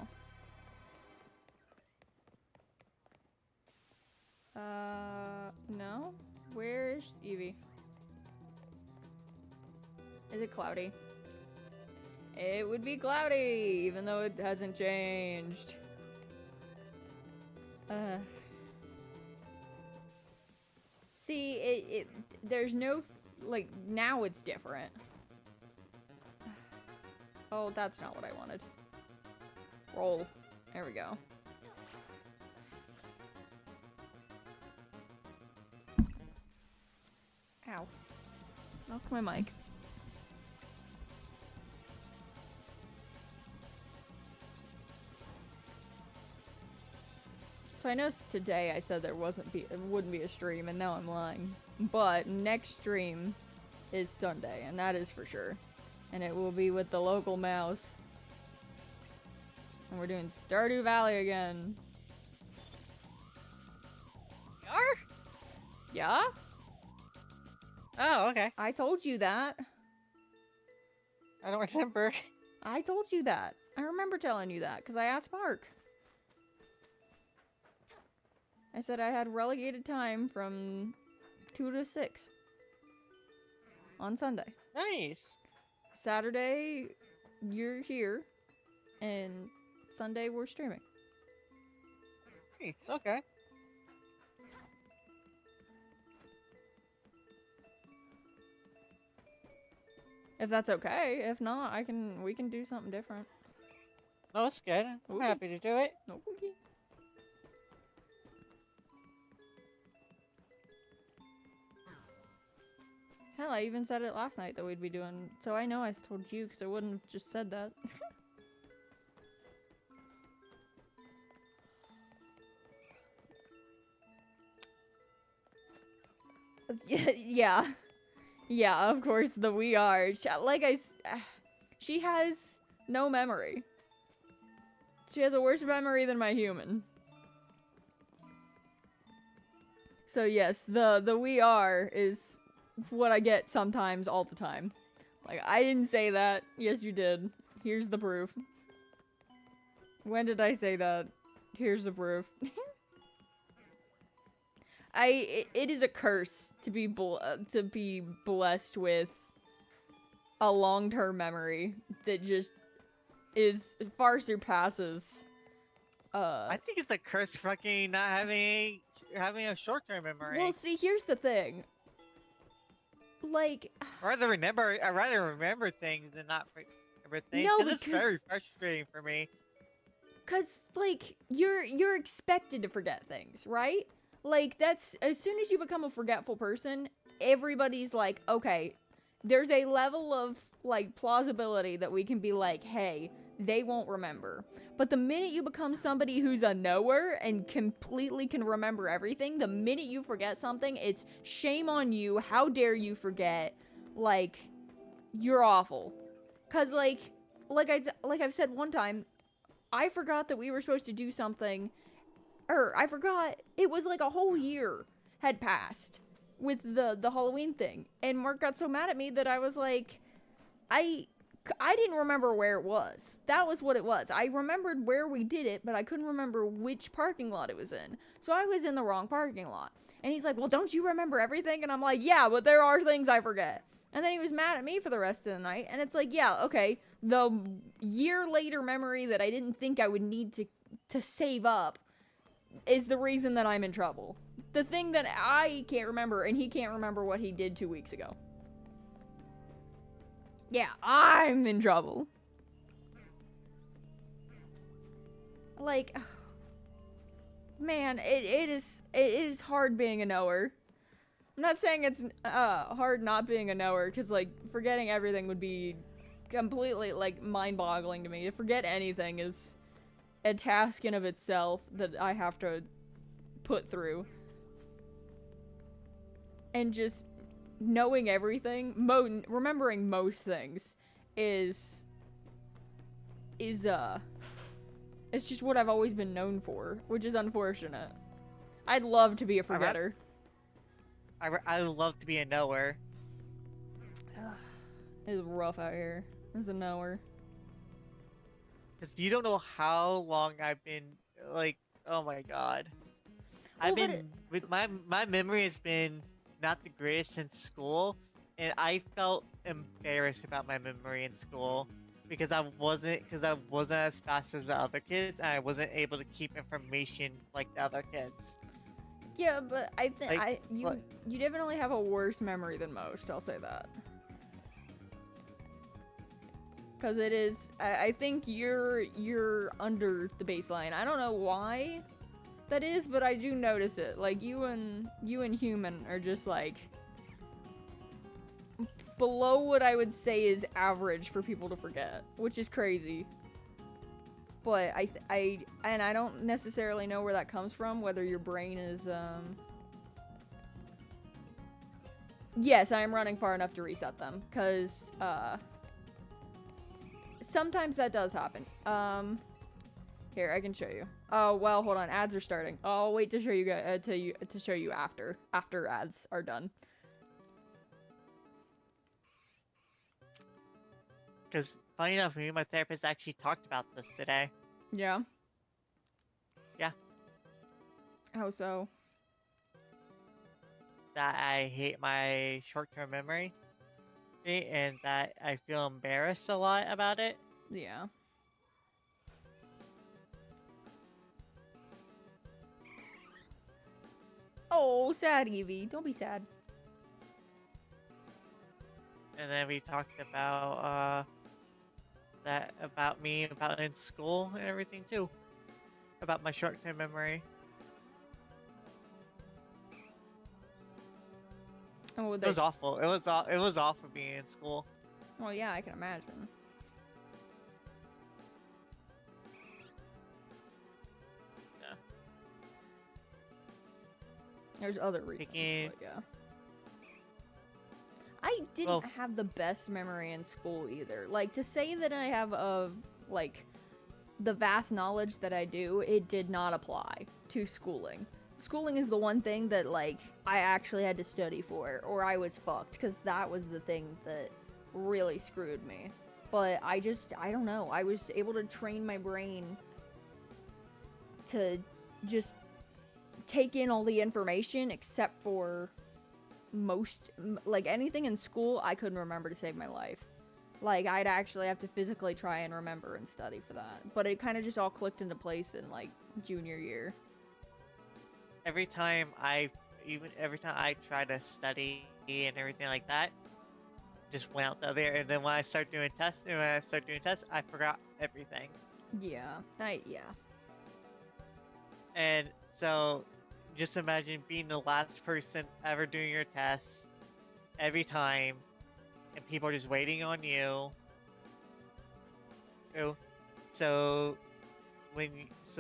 No? Where's Eevee? Is it cloudy? It would be cloudy, even though it hasn't changed. See, there's no, like, now it's different. Oh, that's not what I wanted. Roll. There we go. Ow. Knocked my mic. So I noticed today I said it wouldn't be a stream, and now I'm lying. But next stream is Sunday, and that is for sure. And it will be with the local mouse. And we're doing Stardew Valley again. You are? Yeah? Oh, okay. I told you that. I don't remember. I told you that. I remember telling you that, because I asked Mark. I said I had relegated time from 2 to 6 on Sunday. Nice. Saturday, you're here, and Sunday, we're streaming. Nice, okay. If that's okay. If not, we can do something different. No, it's good. I'm Okay. happy to do it. Okay. Hell, I even said it last night that we'd be doing. So I know I told you because I wouldn't have just said that. Yeah. Yeah, of course, the we are. She has no memory. She has a worse memory than my human. So yes, the we are is what I get sometimes all the time. Like, I didn't say that. Yes, you did. Here's the proof. When did I say that? Here's the proof. It is a curse to be blessed with a long-term memory that just far surpasses. I think it's a curse fucking not having a short-term memory. Well, see, here's the thing. Like, I'd rather remember things than not remember things. No, 'cause it's very frustrating for me. cause like you're expected to forget things, right? Like, that's as soon as you become a forgetful person, everybody's like, okay, there's a level of like plausibility that we can be like, hey, they won't remember. But the minute you become somebody who's a knower and completely can remember everything, the minute you forget something, it's shame on you. How dare you forget? Like, you're awful. Cause like I've said one time, I forgot that we were supposed to do something. I forgot it was like a whole year had passed with the Halloween thing. And Mark got so mad at me that I was like, I didn't remember where it was. That was what it was. I remembered where we did it, but I couldn't remember which parking lot it was in. So I was in the wrong parking lot. And he's like, well, don't you remember everything? And I'm like, yeah, but there are things I forget. And then he was mad at me for the rest of the night. And it's like, yeah, okay, the year later memory that I didn't think I would need to save up is the reason that I'm in trouble. The thing that I can't remember, and he can't remember what he did 2 weeks ago. Yeah, I'm in trouble. Like, man, it is hard being a knower. I'm not saying it's hard not being a knower, because like forgetting everything would be completely like mind-boggling to me. To forget anything is a task in of itself that I have to put through. And just knowing everything, remembering most things is it's just what I've always been known for, which is unfortunate. I'd love to be a forgetter. I would love to be a knower. It's rough out here. It's a knower. Because you don't know how long I've been, like, oh my god. I've been, with my memory has been not the greatest since school, and I felt embarrassed about my memory in school because I wasn't as fast as the other kids, and I wasn't able to keep information like the other kids. Yeah, but I think Like, you definitely have a worse memory than most. I'll say that. Because it is, I think you're under the baseline. I don't know why that is, but I do notice it. Like, you and Human are just like below what I would say is average for people to forget, which is crazy. But I don't necessarily know where that comes from, whether your brain is, Yes, I am running far enough to reset them, because, sometimes that does happen. Here, I can show you. Oh, well, hold on, ads are starting. I'll wait to show you guys, to show you after ads are done. Because, funny enough, me and my therapist actually talked about this today. Yeah? Yeah. How so? That I hate my short-term memory. And that I feel embarrassed a lot about it. Yeah. Oh, sad Evie. Don't be sad. And then we talked about, that about me, about in school and everything too. About my short-term memory. Oh, It was awful. It was awful being in school. Well, yeah, I can imagine. Yeah. There's other reasons, Picking- but yeah. I didn't have the best memory in school either. Like, to say that I have like, the vast knowledge that I do, it did not apply to schooling. Schooling is the one thing that, like, I actually had to study for, or I was fucked, because that was the thing that really screwed me. But I don't know, I was able to train my brain to just take in all the information, except for like, anything in school I couldn't remember to save my life. Like, I'd actually have to physically try and remember and study for that. But it kind of just all clicked into place in, like, junior year. Every time I try to study and everything like that, just went out there. And then when I start doing tests, I forgot everything. Yeah, yeah. And so, just imagine being the last person ever doing your tests every time, and people are just waiting on you. So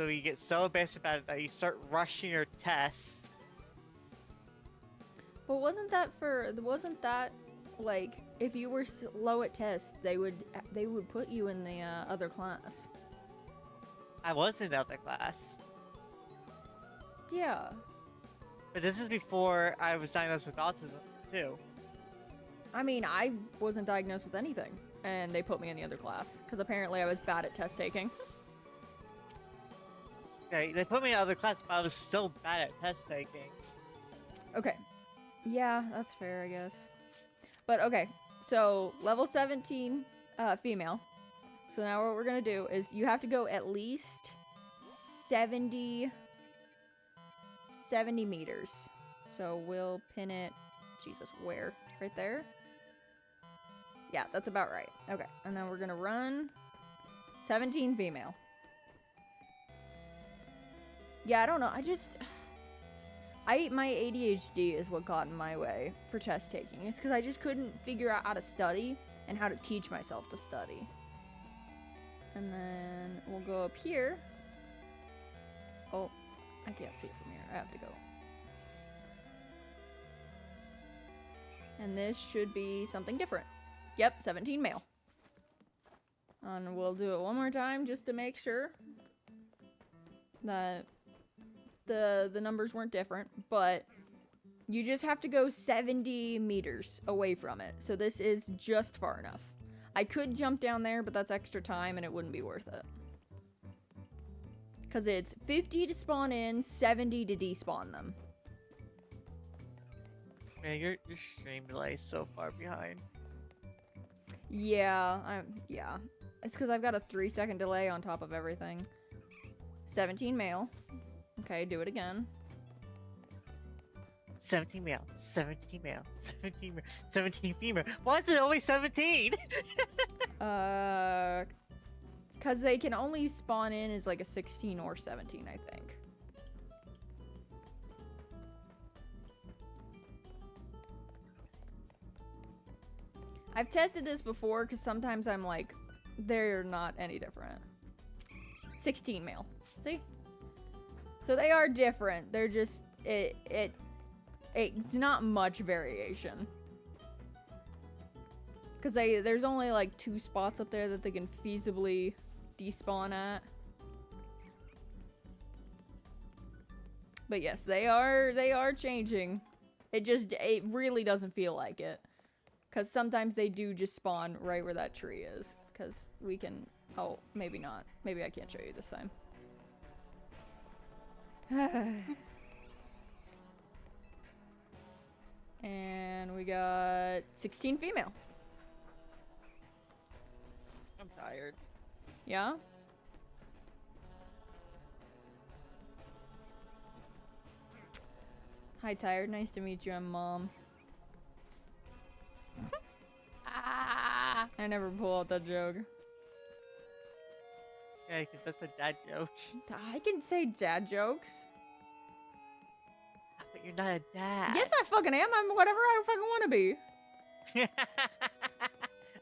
you get so embarrassed about it that you start rushing your tests. But wasn't that like, if you were low at tests, they would put you in the other class? I was in the other class. Yeah. But this is before I was diagnosed with autism, too. I mean, I wasn't diagnosed with anything, and they put me in the other class, because apparently I was bad at test taking. Okay, they put me in the other class, but I was still bad at test taking. Okay. Yeah, that's fair, I guess. But, okay, so, level 17, female. So now what we're gonna do is, you have to go at least 70 meters. So we'll pin it, Jesus, where? Right there? Yeah, that's about right. Okay, and then we're gonna run 17 female. Yeah, I don't know, my ADHD is what got in my way for test taking. It's because I just couldn't figure out how to study and how to teach myself to study. And then we'll go up here. Oh, I can't see it from here. I have to go. And this should be something different. Yep, 17 male. And we'll do it one more time just to make sure that the numbers weren't different. But you just have to go 70 meters away from it. So this is just far enough. I could jump down there, but that's extra time and it wouldn't be worth it. Because it's 50 to spawn in, 70 to despawn them. Man, your stream delay is so far behind. Yeah, yeah. It's because I've got a 3-second delay on top of everything. 17 male. Okay, do it again. 17 male, 17 male, 17 male, 17 female. Why is it always 17? Because they can only spawn in as like a 16 or 17, I think. I've tested this before because sometimes I'm like, they're not any different. 16 male. See? So they are different. They're just it's not much variation. Cause there's only like 2 spots up there that they can feasibly despawn at. But yes, they are changing. It really doesn't feel like it. Cause sometimes they do just spawn right where that tree is. Cause we can, oh, maybe not. Maybe I can't show you this time. And we got 16 female. I'm tired. Yeah? Hi, Tired. Nice to meet you. I'm Mom. Ah. I never pull out that joke. Yeah, because that's a dad joke. I can say dad jokes. But you're not a dad. Yes, I fucking am. I'm whatever I fucking want to be.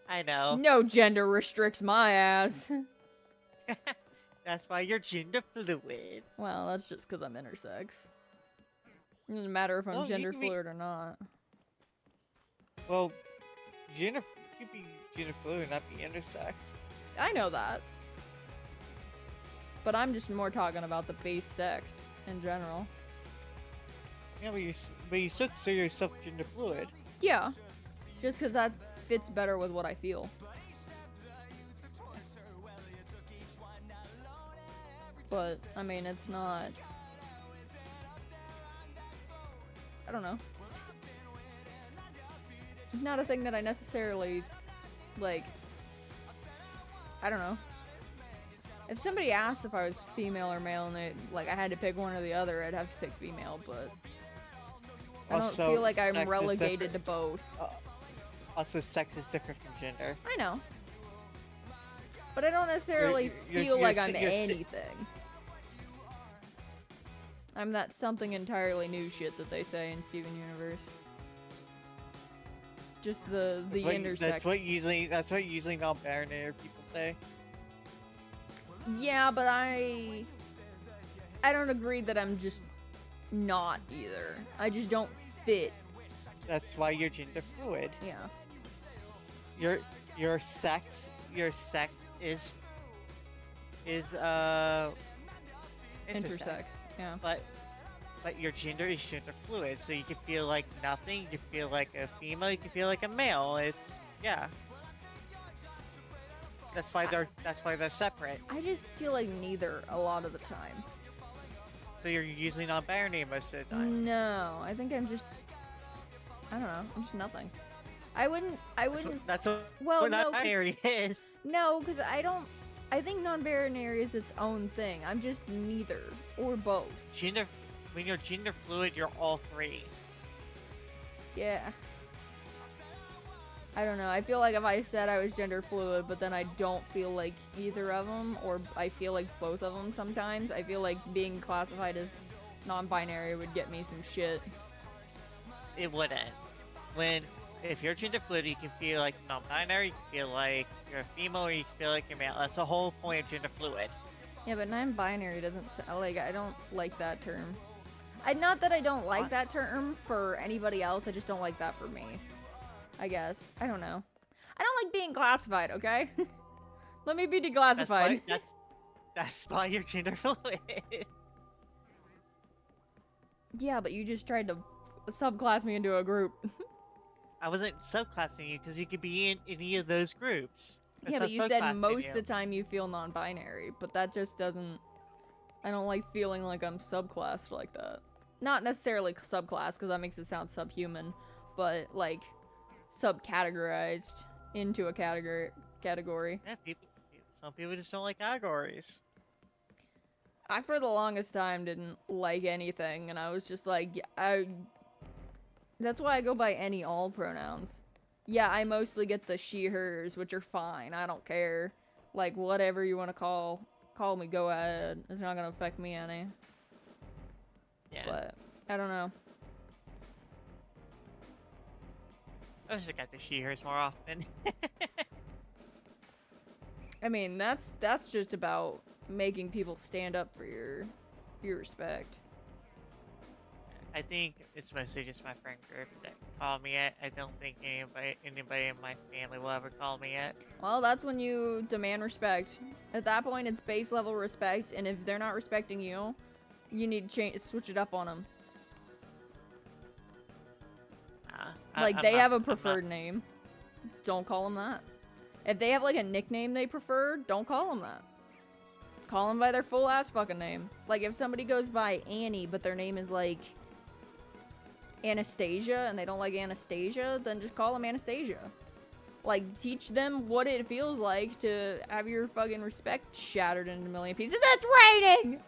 I know. No gender restricts my ass. That's why you're gender fluid. Well, that's just because I'm intersex. It doesn't matter if I'm No, you gender can be- fluid or not. Well, you could be gender fluid and not be intersex. I know that. But I'm just more talking about the base sex in general. Yeah, but you still consider yourself gender fluid. Yeah. Just because that fits better with what I feel. But, I mean, it's not... I don't know. It's not a thing that I necessarily, like... I don't know. If somebody asked if I was female or male and I had to pick one or the other, I'd have to pick female, but... I don't Also, feel like sex I'm is relegated to both. Also, sex is different from gender. I know. But I don't necessarily feel like I'm anything. I'm that something entirely new shit that they say in Steven Universe. Just the intersex. That's what usually non-binary people say. Yeah, but I don't agree that I'm just not either. I just don't fit. That's why you're gender fluid. Yeah. Your sex is Intersex. Yeah. But your gender is gender fluid, so you can feel like nothing. You can feel like a female. You can feel like a male. It's yeah. That's why they're separate. I just feel like neither a lot of the time. So you're usually non-binary most of the time. No, I think I'm just. I don't know. I'm just nothing. I wouldn't. That's what Well, no, non-binary is. No, because I don't. I think non-binary is its own thing. I'm just neither or both. When you're gender fluid, you're all three. Yeah. I don't know. I feel like if I said I was gender fluid, but then I don't feel like either of them, or I feel like both of them sometimes, I feel like being classified as non-binary would get me some shit. It wouldn't. If you're gender fluid, you can feel like non-binary, you can feel like you're a female, or you can feel like you're male. That's the whole point of gender fluid. Yeah, but non-binary doesn't like. I don't like that term. Not that I don't like What? that term for anybody else. I just don't like that for me. I guess. I don't know. I don't like being classified. Okay. Let me be declassified. That's why you're gender fluid. Yeah, but you just tried to subclass me into a group. I wasn't subclassing you because you could be in any of those groups. That's Yeah, not but you said subclassing most you. of the time you feel non-binary, but that just doesn't... I don't like feeling like I'm subclassed like that. Not necessarily subclass, because that makes it sound subhuman, but, like, subcategorized into a category. Yeah, some people just don't like categories. I, for the longest time, didn't like anything, and I was just like, that's why I go by any, all pronouns. Yeah, I mostly get the she, hers, which are fine. I don't care. Like, whatever you want to call me, go ahead. It's not gonna affect me any. Yeah. But, I don't know. I wish I got to see hers more often. I mean, that's just about making people stand up for your respect. I think it's mostly just my friend groups that call me it. I don't think anybody in my family will ever call me it. Well, that's when you demand respect. At that point, it's base level respect, and if they're not respecting you, you need to switch it up on them. Like, I'm they not- have a I'm not- preferred name. Don't call them that. If they have, like, a nickname they prefer, don't call them that. Call them by their full-ass fucking name. Like, if somebody goes by Annie, but their name is, like, Anastasia, and they don't like Anastasia, then just call them Anastasia. Like, teach them what it feels like to have your fucking respect shattered into a million pieces. It's raining!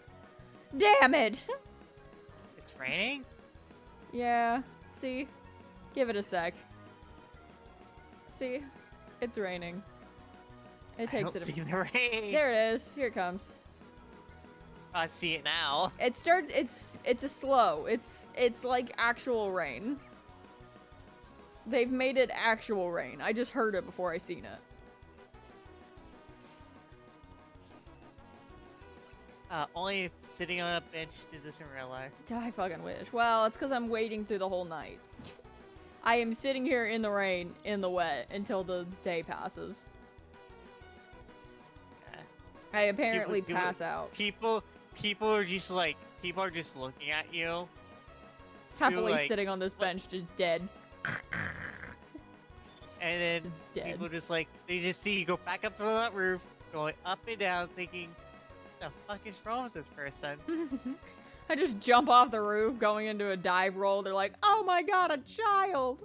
Damn it! It's raining? Yeah, see? Give it a sec. See? It's raining. It I takes don't it see the rain. There it is. Here it comes. I see it now. It starts. It's a slow. It's like actual rain. They've made it actual rain. I just heard it before I seen it. Only if sitting on a bench did this in real life. I fucking wish. Well, it's because I'm waiting through the whole night. I am sitting here in the rain, in the wet, until the day passes. I apparently pass out. People are just like, people are just looking at you. Happily like, sitting on this bench, just dead. And then Dead. people just like, they just see you go back up to that roof, going up and down, thinking, what the fuck is wrong with this person? I just jump off the roof, going into a dive roll. They're like, oh my god, a child!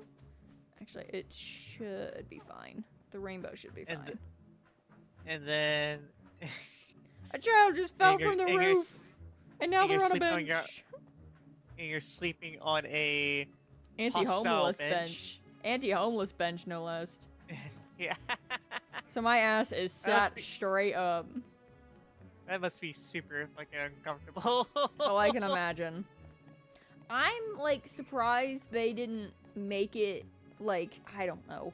Actually, it should be fine. The rainbow should be fine. And then... A child just fell And you're- from the and you're roof! And now and they're you're on a sleeping on bench! your- and you're sleeping on a... Anti-homeless hostile bench. Anti-homeless bench, no less. Yeah. So my ass is sat be- straight up. That must be super fucking uncomfortable. Oh, I can imagine. I'm, like, surprised they didn't make it, like, I don't know.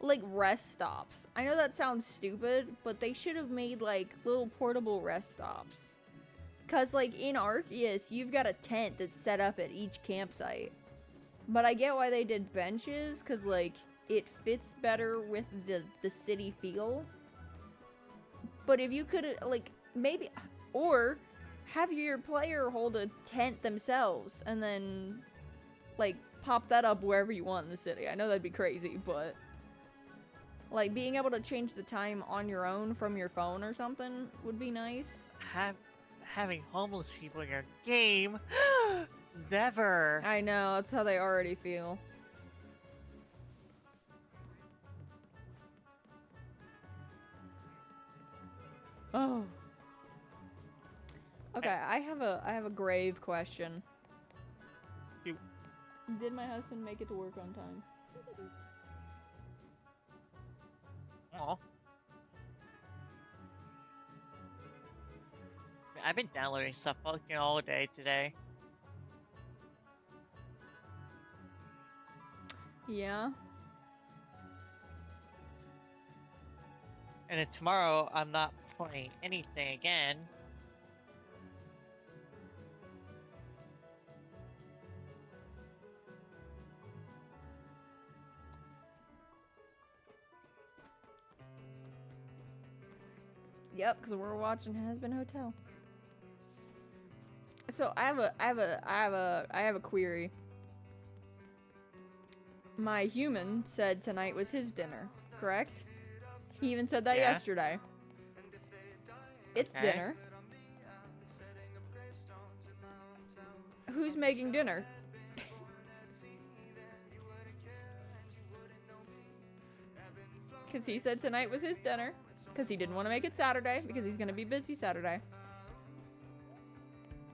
Like, rest stops. I know that sounds stupid, but they should have made, like, little portable rest stops. Because, like, in Arceus, you've got a tent that's set up at each campsite. But I get why they did benches, because, like, it fits better with the city feel. But if you could, like, maybe... Or have your player hold a tent themselves, and then, like, pop that up wherever you want in the city. I know that'd be crazy, but... Like, being able to change the time on your own from your phone or something would be nice. Having homeless people in your game? Never. I know, that's how they already feel. Oh. Okay, I have a grave question. You- Did my husband make it to work on time? Aw. I've been downloading stuff fucking all day today. Yeah. And then tomorrow, I'm not playing anything again. Yep, because we're watching Has-Been Hotel. So I have a query. My human said tonight was his dinner, correct? He even said that Yeah. yesterday. It's Okay. dinner. Who's making dinner? Because he said tonight was his dinner. Because he didn't want to make it Saturday, because he's going to be busy Saturday.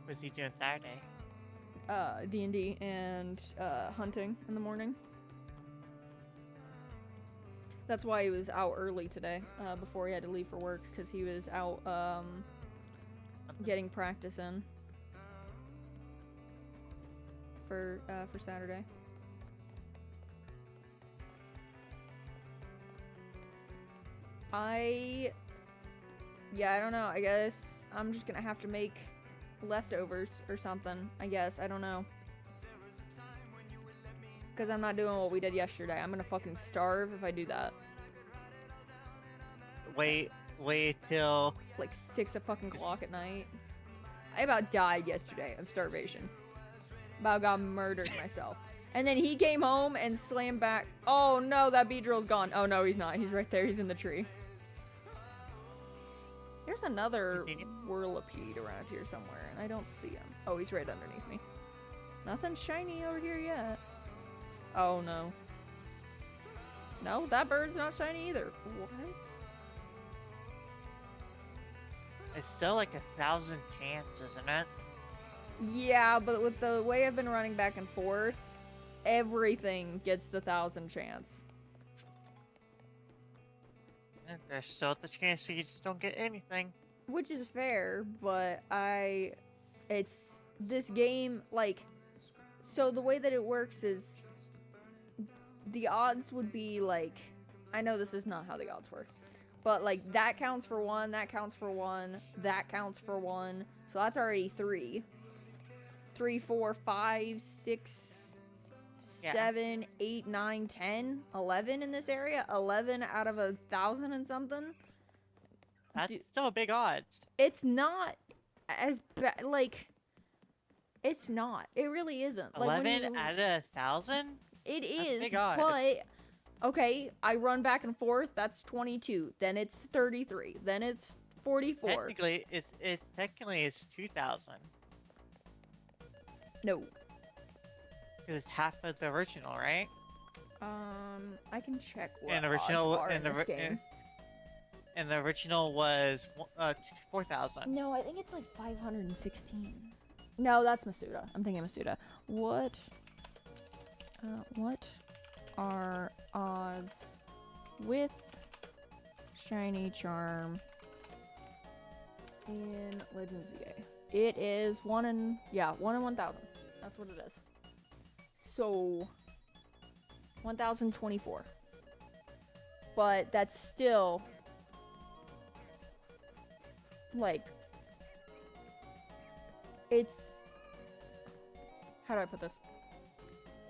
What's he doing Saturday? D&D and hunting in the morning. That's why he was out early today, before he had to leave for work, because he was out getting practice in for Saturday. I don't know. I guess I'm just gonna have to make leftovers or something. I guess. I don't know. Because I'm not doing what we did yesterday. I'm gonna fucking starve if I do that. Wait till Like 6 o'clock at night. I about died yesterday of starvation. About got murdered myself. And then he came home and slammed back. Oh no, that Beedrill's gone. Oh no, he's not. He's right there. He's in the tree. There's another whirlipede around here somewhere, and I don't see him. Oh, he's right underneath me. Nothing shiny over here yet. Oh no. No, that bird's not shiny either. What? it's still like 1,000 chance, isn't it? Yeah, but with the way I've been running back and forth, everything gets the 1,000 chance. There's still the chance that you just don't get anything. Which is fair, but it's this game, like, so the way that it works is the odds would be like, I know this is not how the odds work, but like that counts for 1, that counts for 1, that counts for 1, so that's already 3. 3, 4, 5, 6, Yeah. 7, 8, 9, 10, 11 in this area. 11 out of 1,000 and something. That's still a big odds. It's not as bad. Like, it's not. It really isn't. Like, 11 out of 1,000? It That's is, big odds. but okay. I run back and forth. That's 22. Then it's 33. Then it's 44. Technically, it's 2,000. No. Because it's half of the original, right? I can check what And the original odds are in this game. And the original was 4,000. No, I think it's like 516. No, that's Masuda. I'm thinking Masuda. What are odds with shiny charm in Legends ZA? It is 1 in 1,000. That's what it is. So 1,024. But that's still like, it's, how do I put this?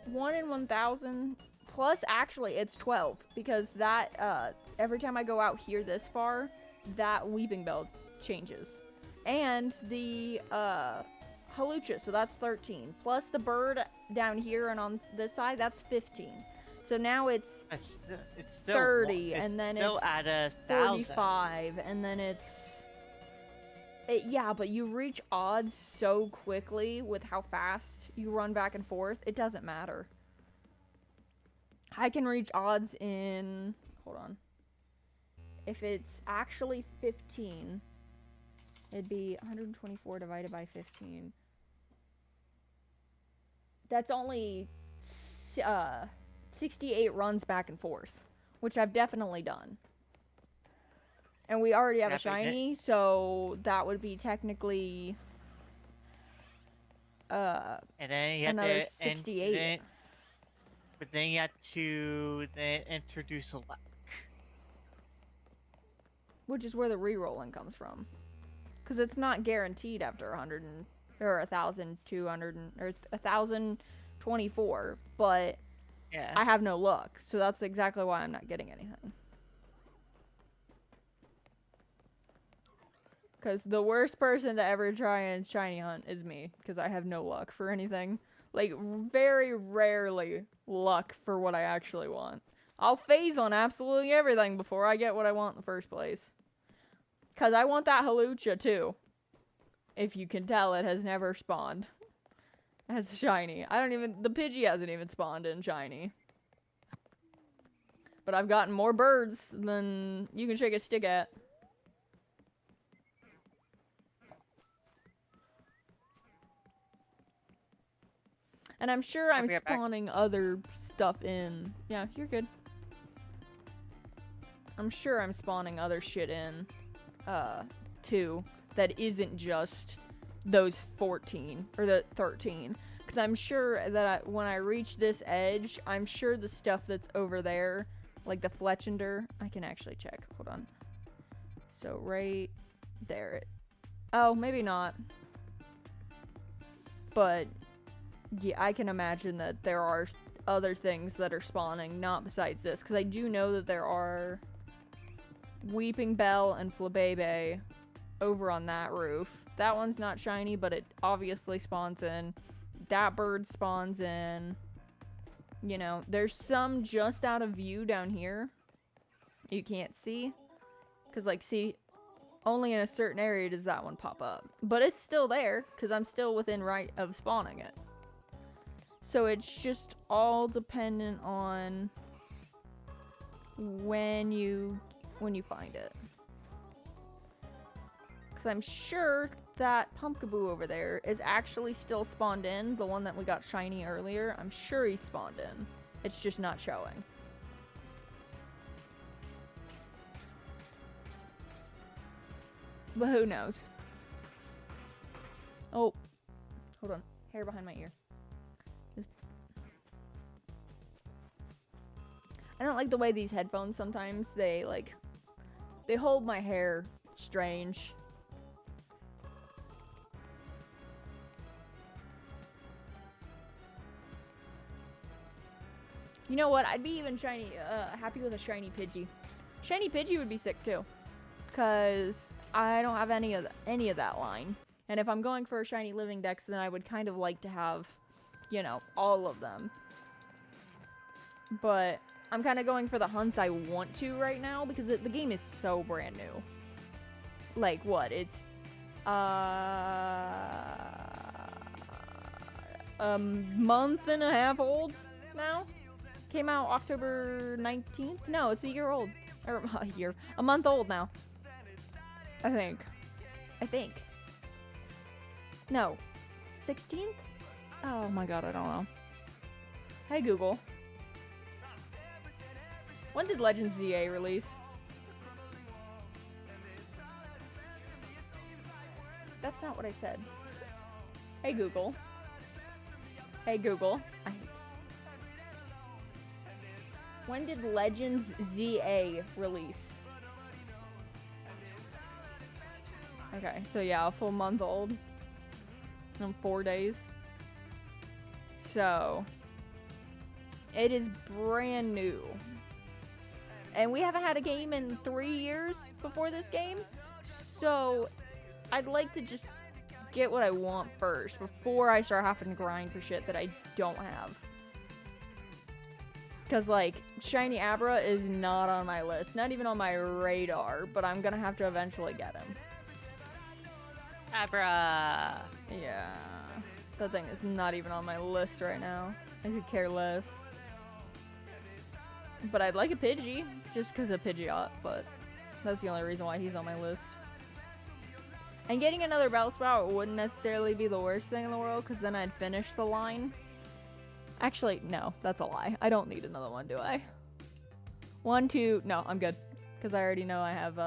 1 in 1,000 plus, actually it's 12, because that every time I go out here this far, that weeping bell changes. And the halucha, so that's 13, plus the bird down here and on this side, that's 15. So now it's still 30, and then still it's at 1,000. 45, and then it's yeah, but you reach odds so quickly with how fast you run back and forth. It doesn't matter. I can reach odds in, hold on. If it's actually 15, it'd be 124 divided by 15. That's only 68 runs back and forth, which I've definitely done. And we already have a shiny, so that would be technically and then you have another to, 68. but then you have to then introduce a luck. Which is where the re-rolling comes from. Because it's not guaranteed after 100 or 1,200 or 1,024, but Yeah. I have no luck, so that's exactly why I'm not getting anything. Because the worst person to ever try and shiny hunt is me, because I have no luck for anything. Like, very rarely luck for what I actually want. I'll phase on absolutely everything before I get what I want in the first place. Because I want that halucha, too. If you can tell, it has never spawned as shiny. The Pidgey hasn't even spawned in shiny. But I've gotten more birds than you can shake a stick at. And I'm sure I'm spawning other stuff in. Yeah, you're good. I'm sure I'm spawning other shit in, too, that isn't just those 14, or the 13. Because I'm sure that when I reach this edge, I'm sure the stuff that's over there, like the Fletchender, I can actually check. Hold on. So right there. Oh, maybe not. But yeah, I can imagine that there are other things that are spawning, not besides this. Because I do know that there are Weeping Bell and Flabebe over on that roof. That one's not shiny, but it obviously spawns in. That bird spawns in. You know, there's some just out of view down here. You can't see. Because, like, see, only in a certain area does that one pop up. But it's still there, because I'm still within right of spawning it. So it's just all dependent on when you find it. Because I'm sure that Pumpkaboo over there is actually still spawned in. The one that we got shiny earlier. I'm sure he's spawned in. It's just not showing. But who knows? Oh. Hold on. Hair behind my ear. I don't like the way these headphones sometimes, they hold my hair strange. You know what? I'd be even happy with a shiny Pidgey. Shiny Pidgey would be sick too, cause I don't have any of that line. And if I'm going for a shiny living dex, then I would kind of like to have, you know, all of them. But I'm kind of going for the hunts I want to right now because the game is so brand new. Like what? It's a month and a half old now. Came out October 19th. No, it's a year old. Or a month old now. I think. No, 16th? Oh my god, I don't know. Hey Google. When did Legends ZA release? That's not what I said. Hey Google. Hey Google. When did Legends ZA release? Okay, so yeah, a full month old. In 4 days. So, it is brand new. And we haven't had a game in 3 years before this game. So, I'd like to just get what I want first before I start having to grind for shit that I don't have. Because, like, Shiny Abra is not on my list. Not even on my radar. But I'm gonna have to eventually get him. Abra! Yeah. That thing is not even on my list right now. I could care less. But I'd like a Pidgey. Just because of Pidgeot. But that's the only reason why he's on my list. And getting another Bellsprout wouldn't necessarily be the worst thing in the world. Because then I'd finish the line. Actually, no, that's a lie. I don't need another one, do I? 1, 2, no, I'm good. Because I already know I have,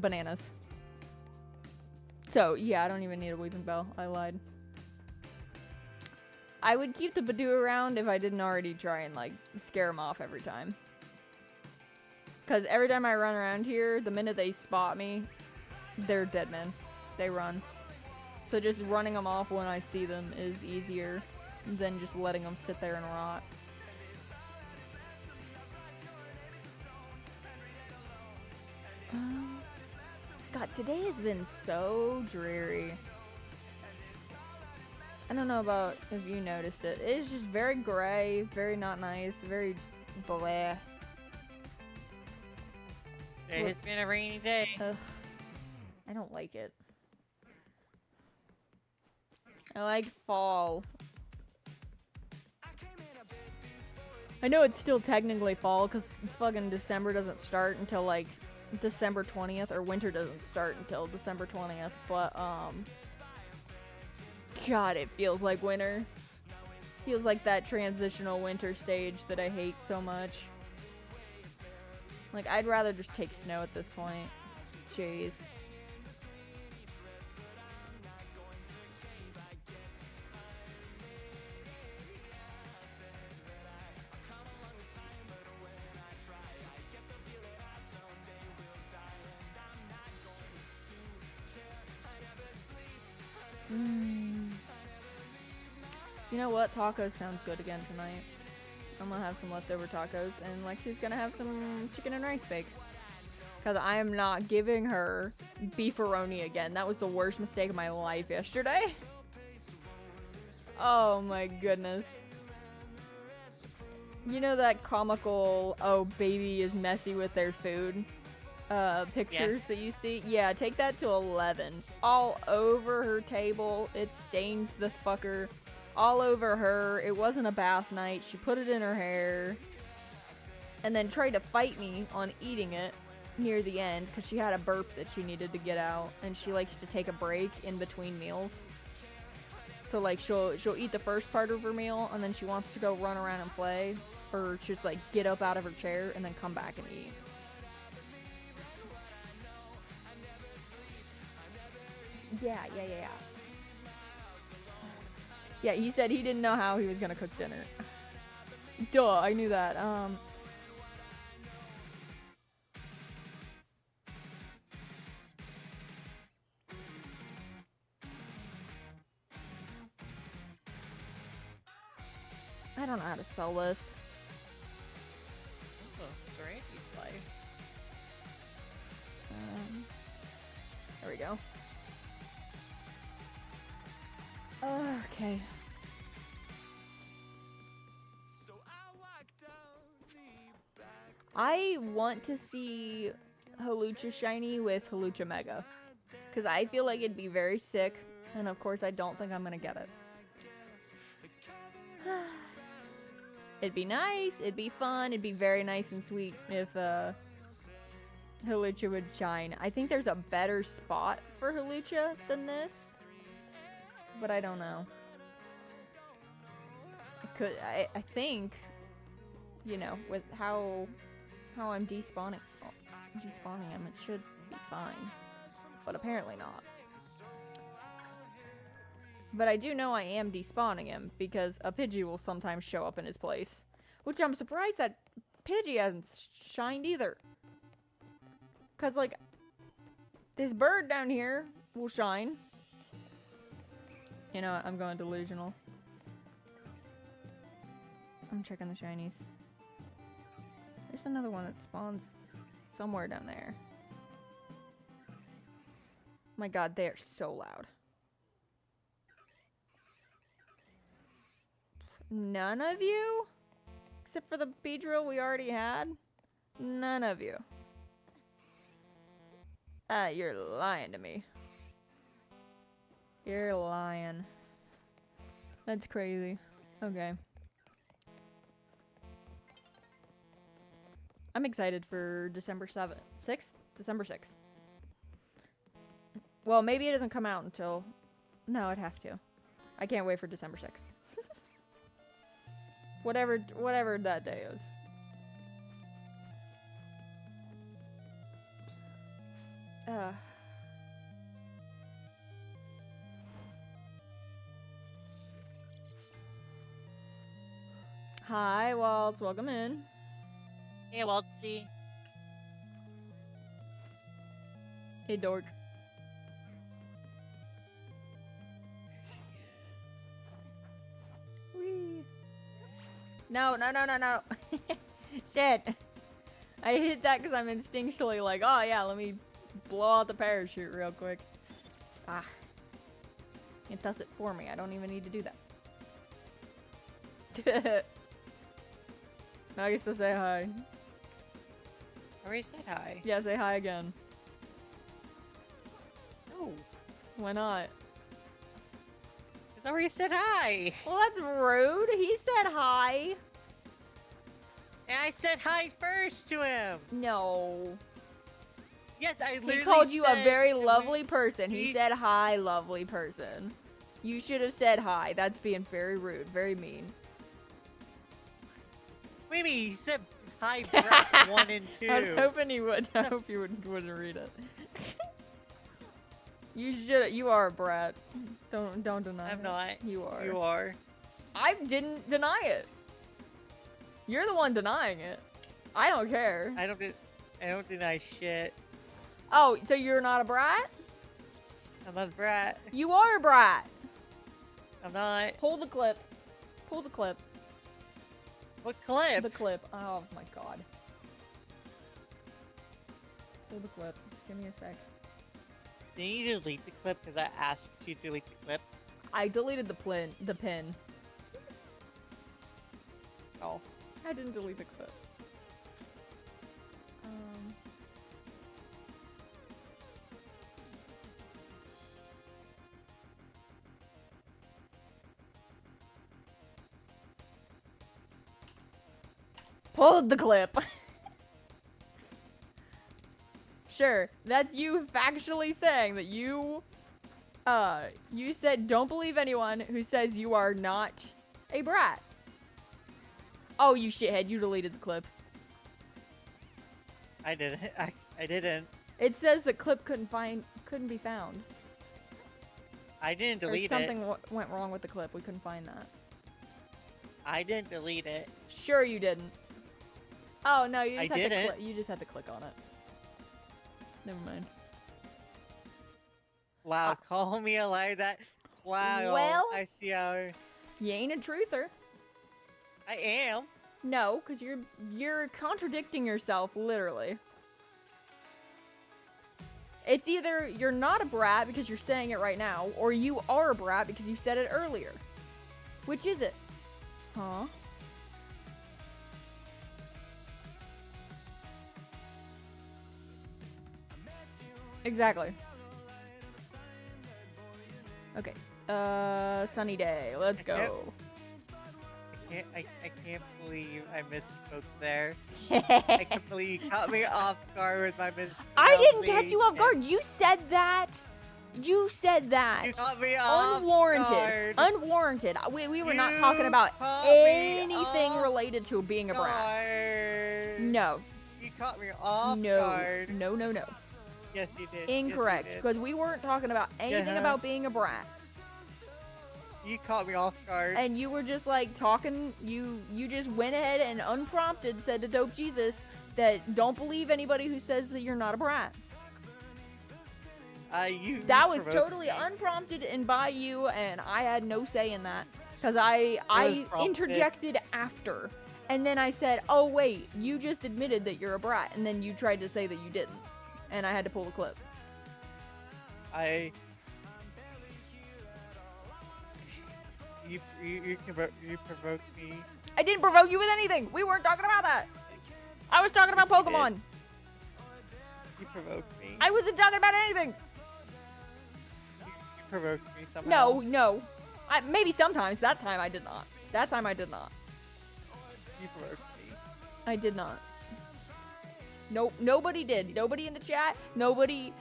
bananas. So, yeah, I don't even need a Weeping Bell. I lied. I would keep the Badoo around if I didn't already try and, like, scare him off every time. Because every time I run around here, the minute they spot me, they're dead men. They run. So just running them off when I see them is easier than just letting them sit there and rot. God, today has been so dreary. I don't know about if you noticed it. It is just very gray, very not nice, very bleh. It's been a rainy day. Ugh. I don't like it. I like fall. I know it's still technically fall because fucking December doesn't start until like December 20th, or winter doesn't start until December 20th, but God, it feels like winter. Feels like that transitional winter stage that I hate so much. Like, I'd rather just take snow at this point. Jeez. You know what? Tacos sounds good again tonight. I'm gonna have some leftover tacos, and Lexi's gonna have some chicken and rice bake. Because I am not giving her beefaroni again. That was the worst mistake of my life yesterday. Oh my goodness. You know that comical, oh, baby is messy with their food pictures that you see? Yeah, take that to 11. All over her table. It stained the fucker. All over her. It wasn't a bath night. She put it in her hair. And then tried to fight me on eating it near the end because she had a burp that she needed to get out. And she likes to take a break in between meals. So like she'll eat the first part of her meal and then she wants to go run around and play. Or just like get up out of her chair and then come back and eat. Yeah. Yeah, he said he didn't know how he was gonna cook dinner. Duh, I knew that. I don't know how to spell this. Oh, Serenity Slide. There we go. Okay. I want to see Hawlucha Shiny with Hawlucha Mega. Because I feel like it'd be very sick. And of course I don't think I'm going to get it. It'd be nice, it'd be fun, it'd be very nice and sweet if Hawlucha would shine. I think there's a better spot for Hawlucha than this. But I don't know. I think, you know, with how I'm despawning him, it should be fine. But apparently not. But I do know I am despawning him because a Pidgey will sometimes show up in his place. Which I'm surprised that Pidgey hasn't shined either. Because, like, this bird down here will shine. You know what? I'm going delusional. I'm checking the shinies. There's another one that spawns somewhere down there. My god, they are so loud. None of you? Except for the Beedrill we already had? None of you. You're lying to me. You're lying. That's crazy. Okay. I'm excited for December 7th. 6th? December 6th. Well, maybe it doesn't come out until... No, I'd have to. I can't wait for December 6th. Whatever that day is. Hi, Waltz. Welcome in. Hey, Waltzy. Hey, dork. Whee. No. Shit. I hit that because I'm instinctually like, oh yeah, let me blow out the parachute real quick. Ah. It does it for me. I don't even need to do that. Now I get to say hi. I already said hi. Yeah, say hi again. No. Why not? I already said hi. Well, that's rude. He said hi. And I said hi first to him. No. Yes, I literally He called you a said- very lovely person. He He- said hi, lovely person. You should have said hi. That's being very rude, very mean. Wait a minute, he said hi, Brett 1 and 2. I was hoping he would. I hope you wouldn't read it. You should. You are a brat. Don't deny I'm it. not. You are. You are. I didn't deny it. You're the one denying it. I don't care. I don't deny shit. Oh, so you're not a brat? I'm not a brat. You are a brat. I'm not. Hold the clip. Pull the clip. What clip? The clip. Oh my god. Pull the clip. Give me a sec. Didn't you delete the clip because I asked you to delete the clip? I deleted the pin. Oh. I didn't delete the clip. Pulled the clip. Sure, that's you factually saying that you said don't believe anyone who says you are not a brat. Oh, you shithead, you deleted the clip. I didn't. I didn't. It says the clip couldn't be found. I didn't Or delete something it. went wrong with the clip. We couldn't find that. I didn't delete it. Sure you didn't. Oh no, you I just had to didn't. you just had to click on it. Never mind. Wow, call me a liar. That. Wow. Well- I see how. You ain't a truther. I am. No, because you're contradicting yourself, literally. It's either you're not a brat because you're saying it right now, or you are a brat because you said it earlier. Which is it? Huh? Exactly. Okay. Sunny day. Let's go. I can't believe I misspoke there. I can't believe you caught me off guard with my misspoke. I didn't catch you off guard. You said that. You said that. You caught me off Unwarranted. guard. Unwarranted. We were not You talking about caught me anything off related to being a brat. guard. No. You caught me off No. guard. No, no, no. Yes, you did. Incorrect. Yes, you did. Because we weren't talking about anything Yeah. about being a brat. You caught me off guard. And you were just like talking, you just went ahead and unprompted said to Dope Jesus that don't believe anybody who says that you're not a brat. That was provoked totally me. unprompted and by you, and I had no say in that. Because I prompted. interjected after. And then I said, oh wait, you just admitted that you're a brat. And then you tried to say that you didn't. And I had to pull the clip. You provoked me. I didn't provoke you with anything. We weren't talking about that. I was talking about Yes, you Pokemon. did. You provoked me. I wasn't talking about anything. You provoked me somehow. No. Maybe sometimes. That time I did not. That time I did not. You provoked me. I did not. Nope. Nobody did. Nobody in the chat. Nobody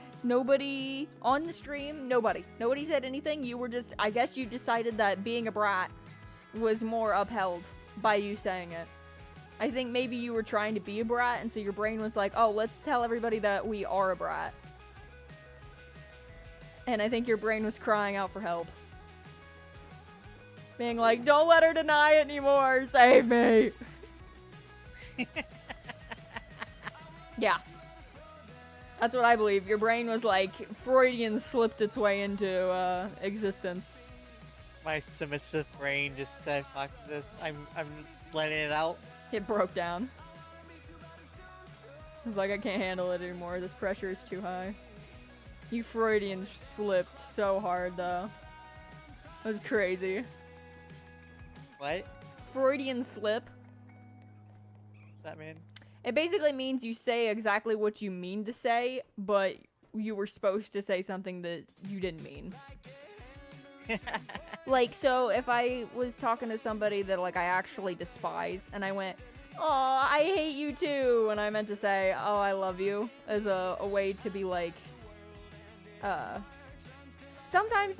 on the stream. Nobody said anything. You were just, I guess you decided that being a brat was more upheld by you saying it. I think maybe you were trying to be a brat, and so your brain was like, oh, let's tell everybody that we are a brat. And I think your brain was crying out for help. Being like, don't let her deny it anymore. Save me. Yeah. That's what I believe. Your brain was like, Freudian slipped its way into existence. My submissive brain just said, "Fuck this! I'm letting it out." It broke down. It's like, I can't handle it anymore. This pressure is too high. You Freudian slipped so hard, though. It was crazy. What? Freudian slip. What's that mean? It basically means you say exactly what you mean to say, but you were supposed to say something that you didn't mean. Like, so if I was talking to somebody that, like, I actually despise, and I went, oh, I hate you too, and I meant to say, oh, I love you, as a way to be like, sometimes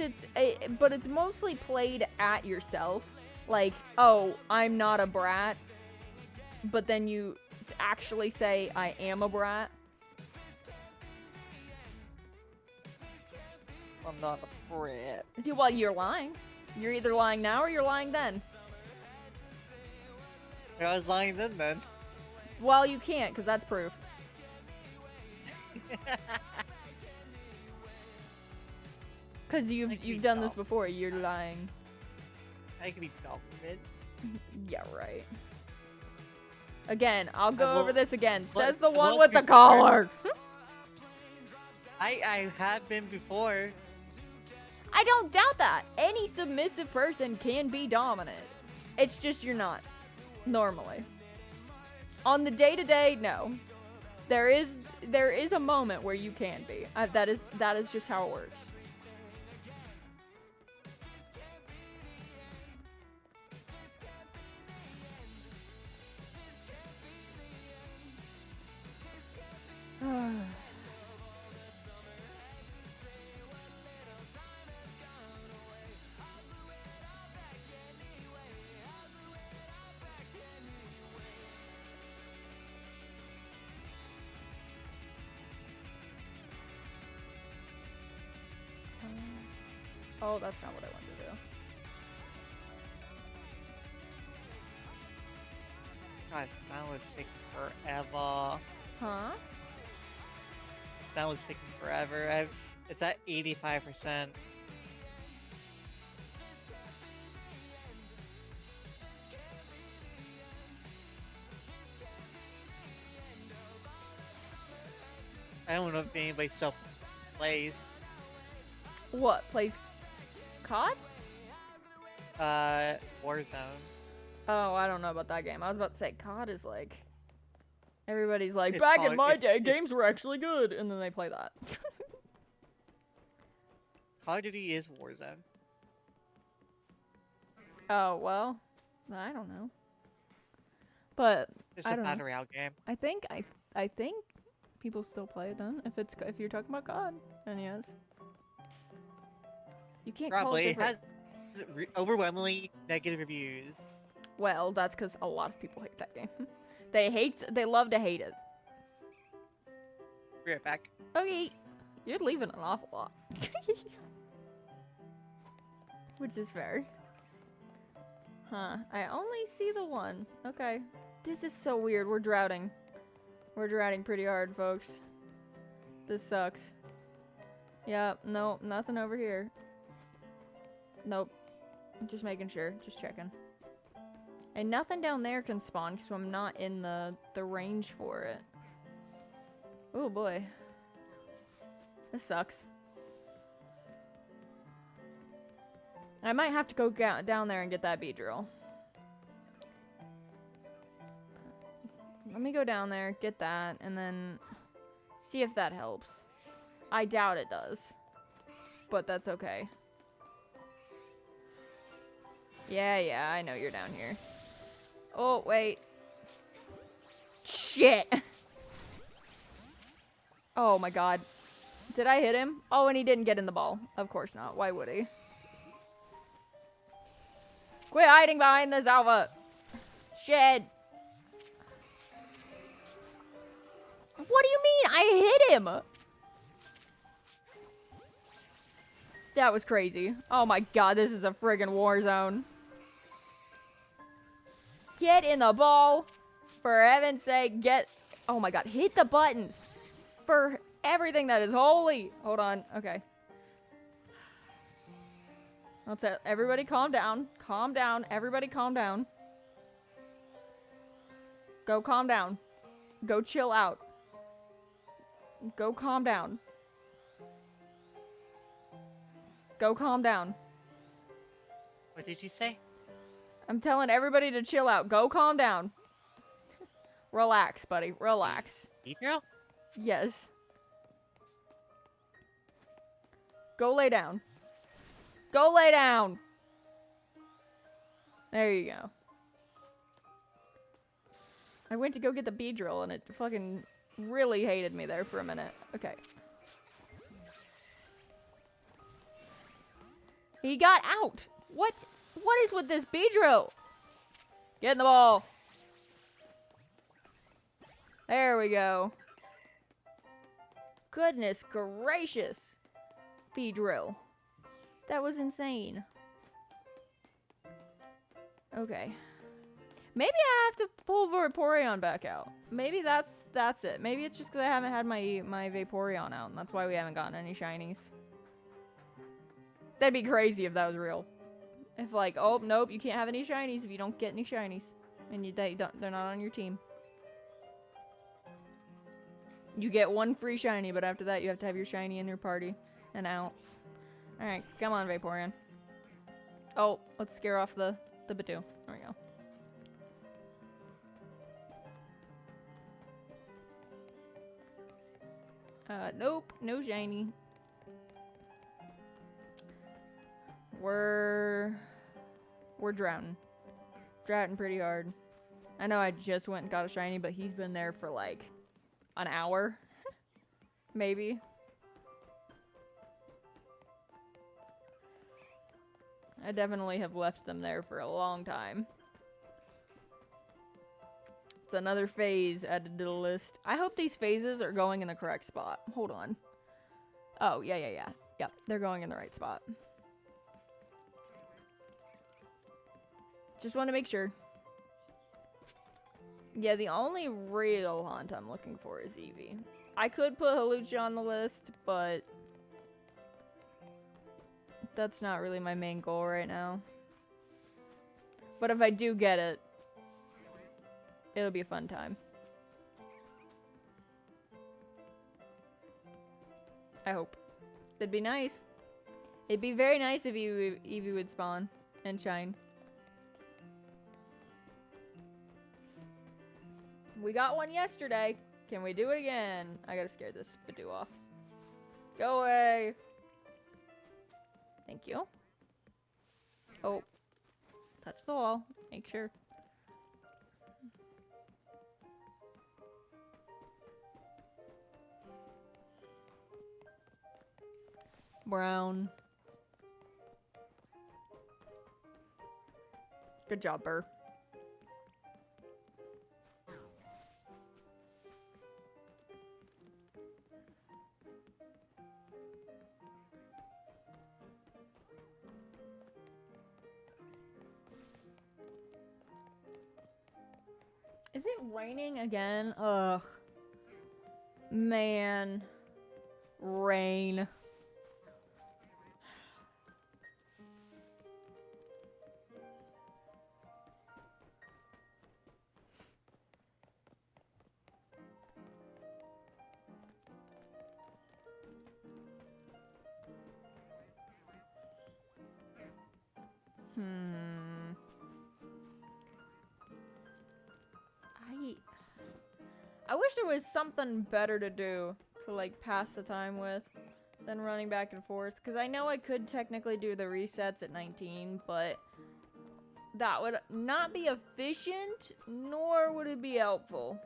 but it's mostly played at yourself. Like, oh, I'm not a brat, but then you actually say, I am a brat. I'm not a brat. Well, you're lying. You're either lying now or you're lying then. I was lying then. Well, you can't, because that's proof. Because you've done this before. You're lying. I can be dominant. Yeah, right. Again, I'll go will- over this again. but Says the I one was with the before. collar. I have been before. I don't doubt that. Any submissive person can be dominant. It's just you're not. Normally. On the day-to-day, no. There is a moment where you can be. That is just how it works. Oh, that's not what I wanted to do. God, Stan was taking forever. Huh? Stan was taking forever. It's at 85%. I don't know if anybody still plays. What? Plays COD? Warzone. Oh, I don't know about that game. I was about to say COD is like everybody's like It's back in called- my it's- day it's- games were actually good, and then they play that. Call of Duty is Warzone. Oh, well, I don't know. But It's I a don't know. battle royale game. I think people still play it then. If you're talking about COD, then yes. You can't call Probably. it It different. has overwhelmingly negative reviews. Well, that's because a lot of people hate that game. They love to hate it. Be right back. Okay, you're leaving an awful lot. Which is fair. Huh, I only see the one. Okay. This is so weird. We're drowning. We're drowning pretty hard, folks. This sucks. Yep, nope, nothing over here. Nope. Just making sure, just checking. And nothing down there can spawn, so I'm not in the range for it. Oh boy. This sucks. I might have to go down there and get that bee drill. Let me go down there, get that, and then see if that helps. I doubt it does. But that's okay. Yeah, I know you're down here. Oh, wait. Shit! Oh my god. Did I hit him? Oh, and he didn't get in the ball. Of course not. Why would he? Quit hiding behind this alpha! Shit! What do you mean? I hit him! That was crazy. Oh my god, this is a friggin' war zone. Get in the ball! For heaven's sake, get... Oh my god, hit the buttons! For everything that is holy! Hold on, okay. That's it. Everybody calm down. Calm down. Everybody calm down. Go calm down. Go chill out. Go calm down. Go calm down. What did you say? I'm telling everybody to chill out. Go calm down. Relax, buddy. Relax. E-girl? Yes. Go lay down. Go lay down! There you go. I went to go get the bee drill and it fucking really hated me there for a minute. Okay. He got out! What? What is with this bee drill? Get in the ball! There we go. Goodness gracious. Bee drill. That was insane. Okay. Maybe I have to pull Vaporeon back out. Maybe that's it. Maybe it's just because I haven't had my Vaporeon out, and that's why we haven't gotten any shinies. That'd be crazy if that was real. If like, oh nope, you can't have any shinies if you don't get any shinies, and they're not on your team. You get one free shiny, but after that you have to have your shiny in your party and out. All right, come on, Vaporeon. Oh, let's scare off the Batu. There we go. Nope, no shiny. We're drowning. Drowning pretty hard. I know I just went and got a shiny, but he's been there for like an hour. Maybe. I definitely have left them there for a long time. It's another phase added to the list. I hope these phases are going in the correct spot. Hold on. Oh, yeah. Yep, they're going in the right spot. Just want to make sure. Yeah, the only real hunt I'm looking for is Eevee. I could put Hawlucha on the list, but that's not really my main goal right now. But if I do get it, it'll be a fun time. I hope. It'd be nice. It'd be very nice if Eevee would spawn and shine. We got one yesterday. Can we do it again? I gotta scare this Badu off. Go away. Thank you. Oh. Touch the wall. Make sure. Brown. Good job, Burr. Is it raining again? Ugh. Man. Rain. I wish there was something better to do to like pass the time with than running back and forth, because I know I could technically do the resets at 19, but that would not be efficient, nor would it be helpful.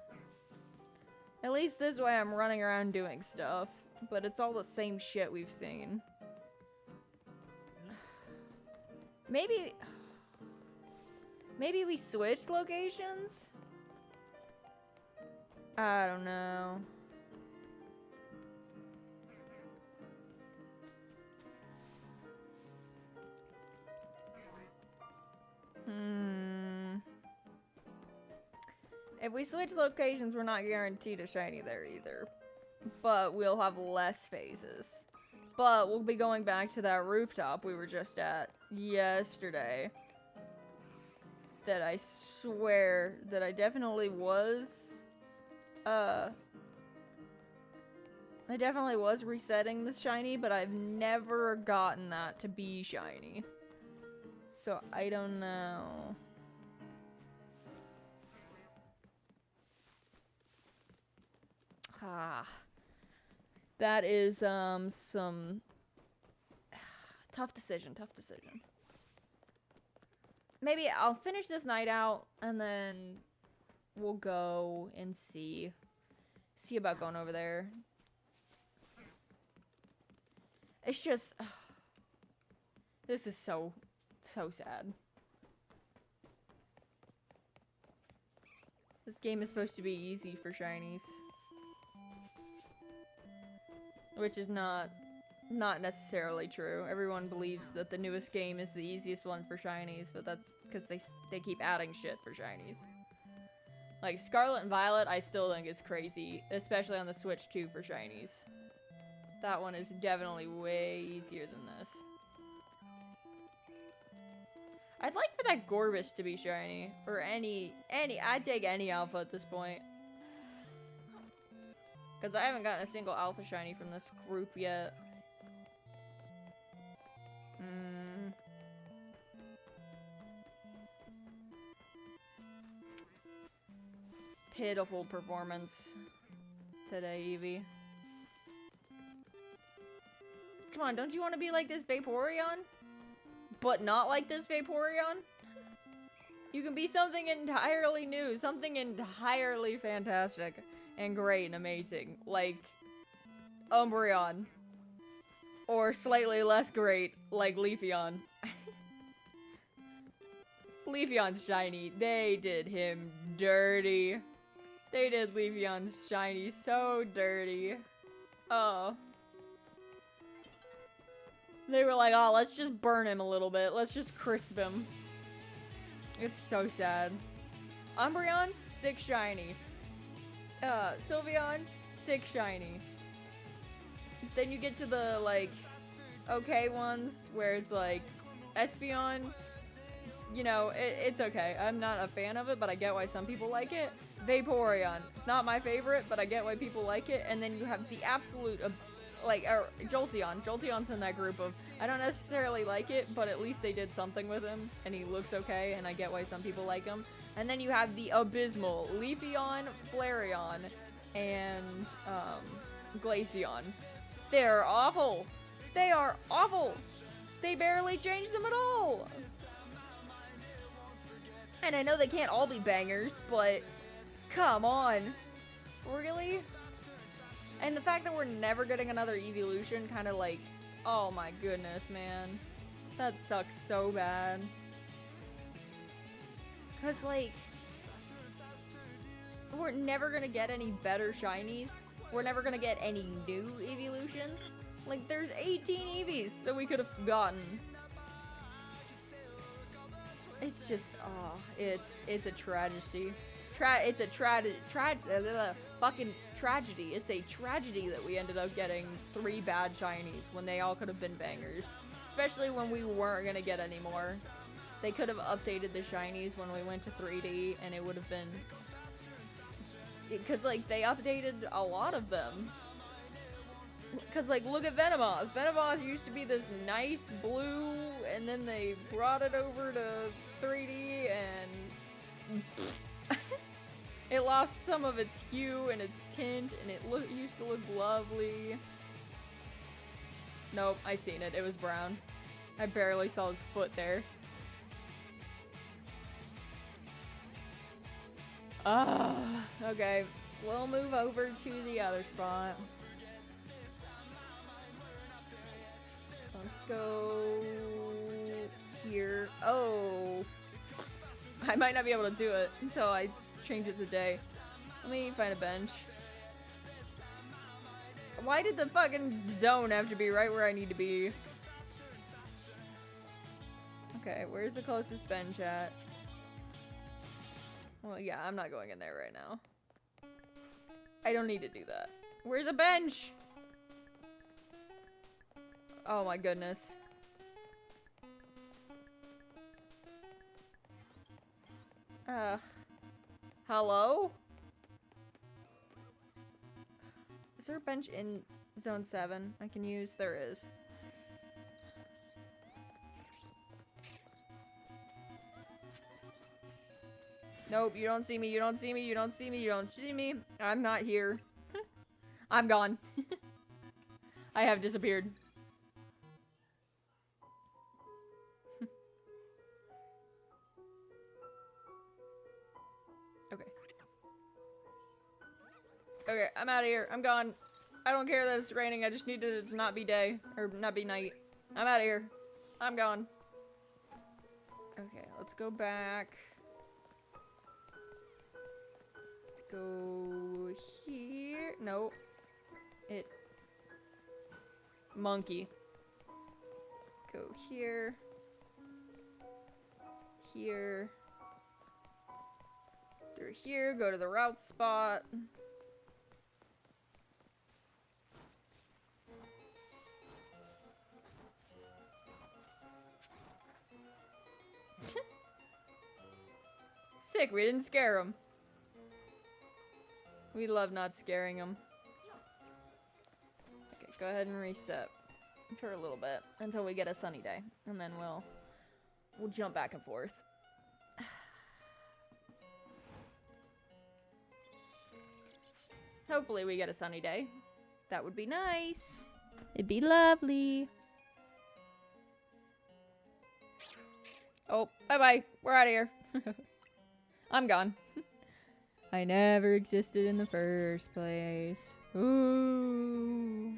At least this way I'm running around doing stuff, but it's all the same shit we've seen. Maybe we switch locations? I don't know. If we switch locations, we're not guaranteed a shiny there either. But we'll have less phases. But we'll be going back to that rooftop we were just at yesterday. That I swear that I definitely was I definitely was resetting the shiny, but I've never gotten that to be shiny. So I don't know. That is some tough decision. Maybe I'll finish this night out and then we'll go and see about going over there. It's just this is so sad. This game is supposed to be easy for shinies, which is not necessarily true. Everyone believes that the newest game is the easiest one for shinies, but that's because they keep adding shit for shinies. Like Scarlet and Violet, I still think is crazy, especially on the Switch 2 for shinies. That one is definitely way easier than this. I'd like for that Gorbis to be shiny. Or I'd take any alpha at this point. Because I haven't gotten a single alpha shiny from this group yet. Pitiful performance today, Eevee. Come on, don't you want to be like this Vaporeon? But not like this Vaporeon? You can be something entirely new, something entirely fantastic and great and amazing, like Umbreon. Or slightly less great, like Leafeon. Leafeon's shiny, they did him dirty. They did Leafeon's shiny so dirty. Oh. They were like, oh, let's just burn him a little bit. Let's just crisp him. It's so sad. Umbreon, 6 shiny. Sylveon, 6 shiny. Then you get to the, like, okay ones where it's like, Espeon, you know, it's okay. I'm not a fan of it, but I get why some people like it. Vaporeon, not my favorite, but I get why people like it. And then you have the absolute, Jolteon. Jolteon's in that group of, I don't necessarily like it, but at least they did something with him, and he looks okay, and I get why some people like him. And then you have the abysmal Leafeon, Flareon, and, Glaceon. They're awful. They are awful. They barely changed them at all. And I know they can't all be bangers, but come on. Really? And the fact that we're never getting another eeveelution kind of like, oh my goodness, man. That sucks so bad. Cause like, we're never gonna get any better shinies. We're never gonna get any new eeveelutions. Like, there's 18 Eevees that we could have gotten. It's just, oh, it's a tragedy. It's a fucking tragedy. It's a tragedy that we ended up getting 3 bad shinies when they all could have been bangers. Especially when we weren't gonna get any more. They could have updated the shinies when we went to 3D, and it would have been... Because, like, they updated a lot of them. Because, like, look at Venomoth. Venomoth used to be this nice blue, and then they brought it over to 3D, and... it lost some of its hue and its tint, and it used to look lovely. Nope, I seen it. It was brown. I barely saw his foot there. Okay. We'll move over to the other spot. Let's go here. Oh. I might not be able to do it until I change it to day. Let me find a bench. Why did the fucking zone have to be right where I need to be? Okay, where's the closest bench at? Well, yeah, I'm not going in there right now. I don't need to do that. Where's a bench? Oh my goodness. Hello? Is there a bench in zone 7 I can use? There is. Nope, you don't see me, you don't see me, you don't see me, you don't see me. I'm not here. I'm gone. I have disappeared. Okay. Okay, I'm out of here. I'm gone. I don't care that it's raining, I just need it to not be day. Or not be night. I'm out of here. I'm gone. Okay, let's go back. Go here. Nope. Monkey. Go here. Here. Through here. Go to the route spot. sick. We didn't scare him. We love not scaring him. Okay, go ahead and reset for a little bit until we get a sunny day, and then we'll jump back and forth. Hopefully we get a sunny day. That would be nice. It'd be lovely. Oh, bye-bye. We're out of here. I'm gone. I never existed in the first place. Ooh.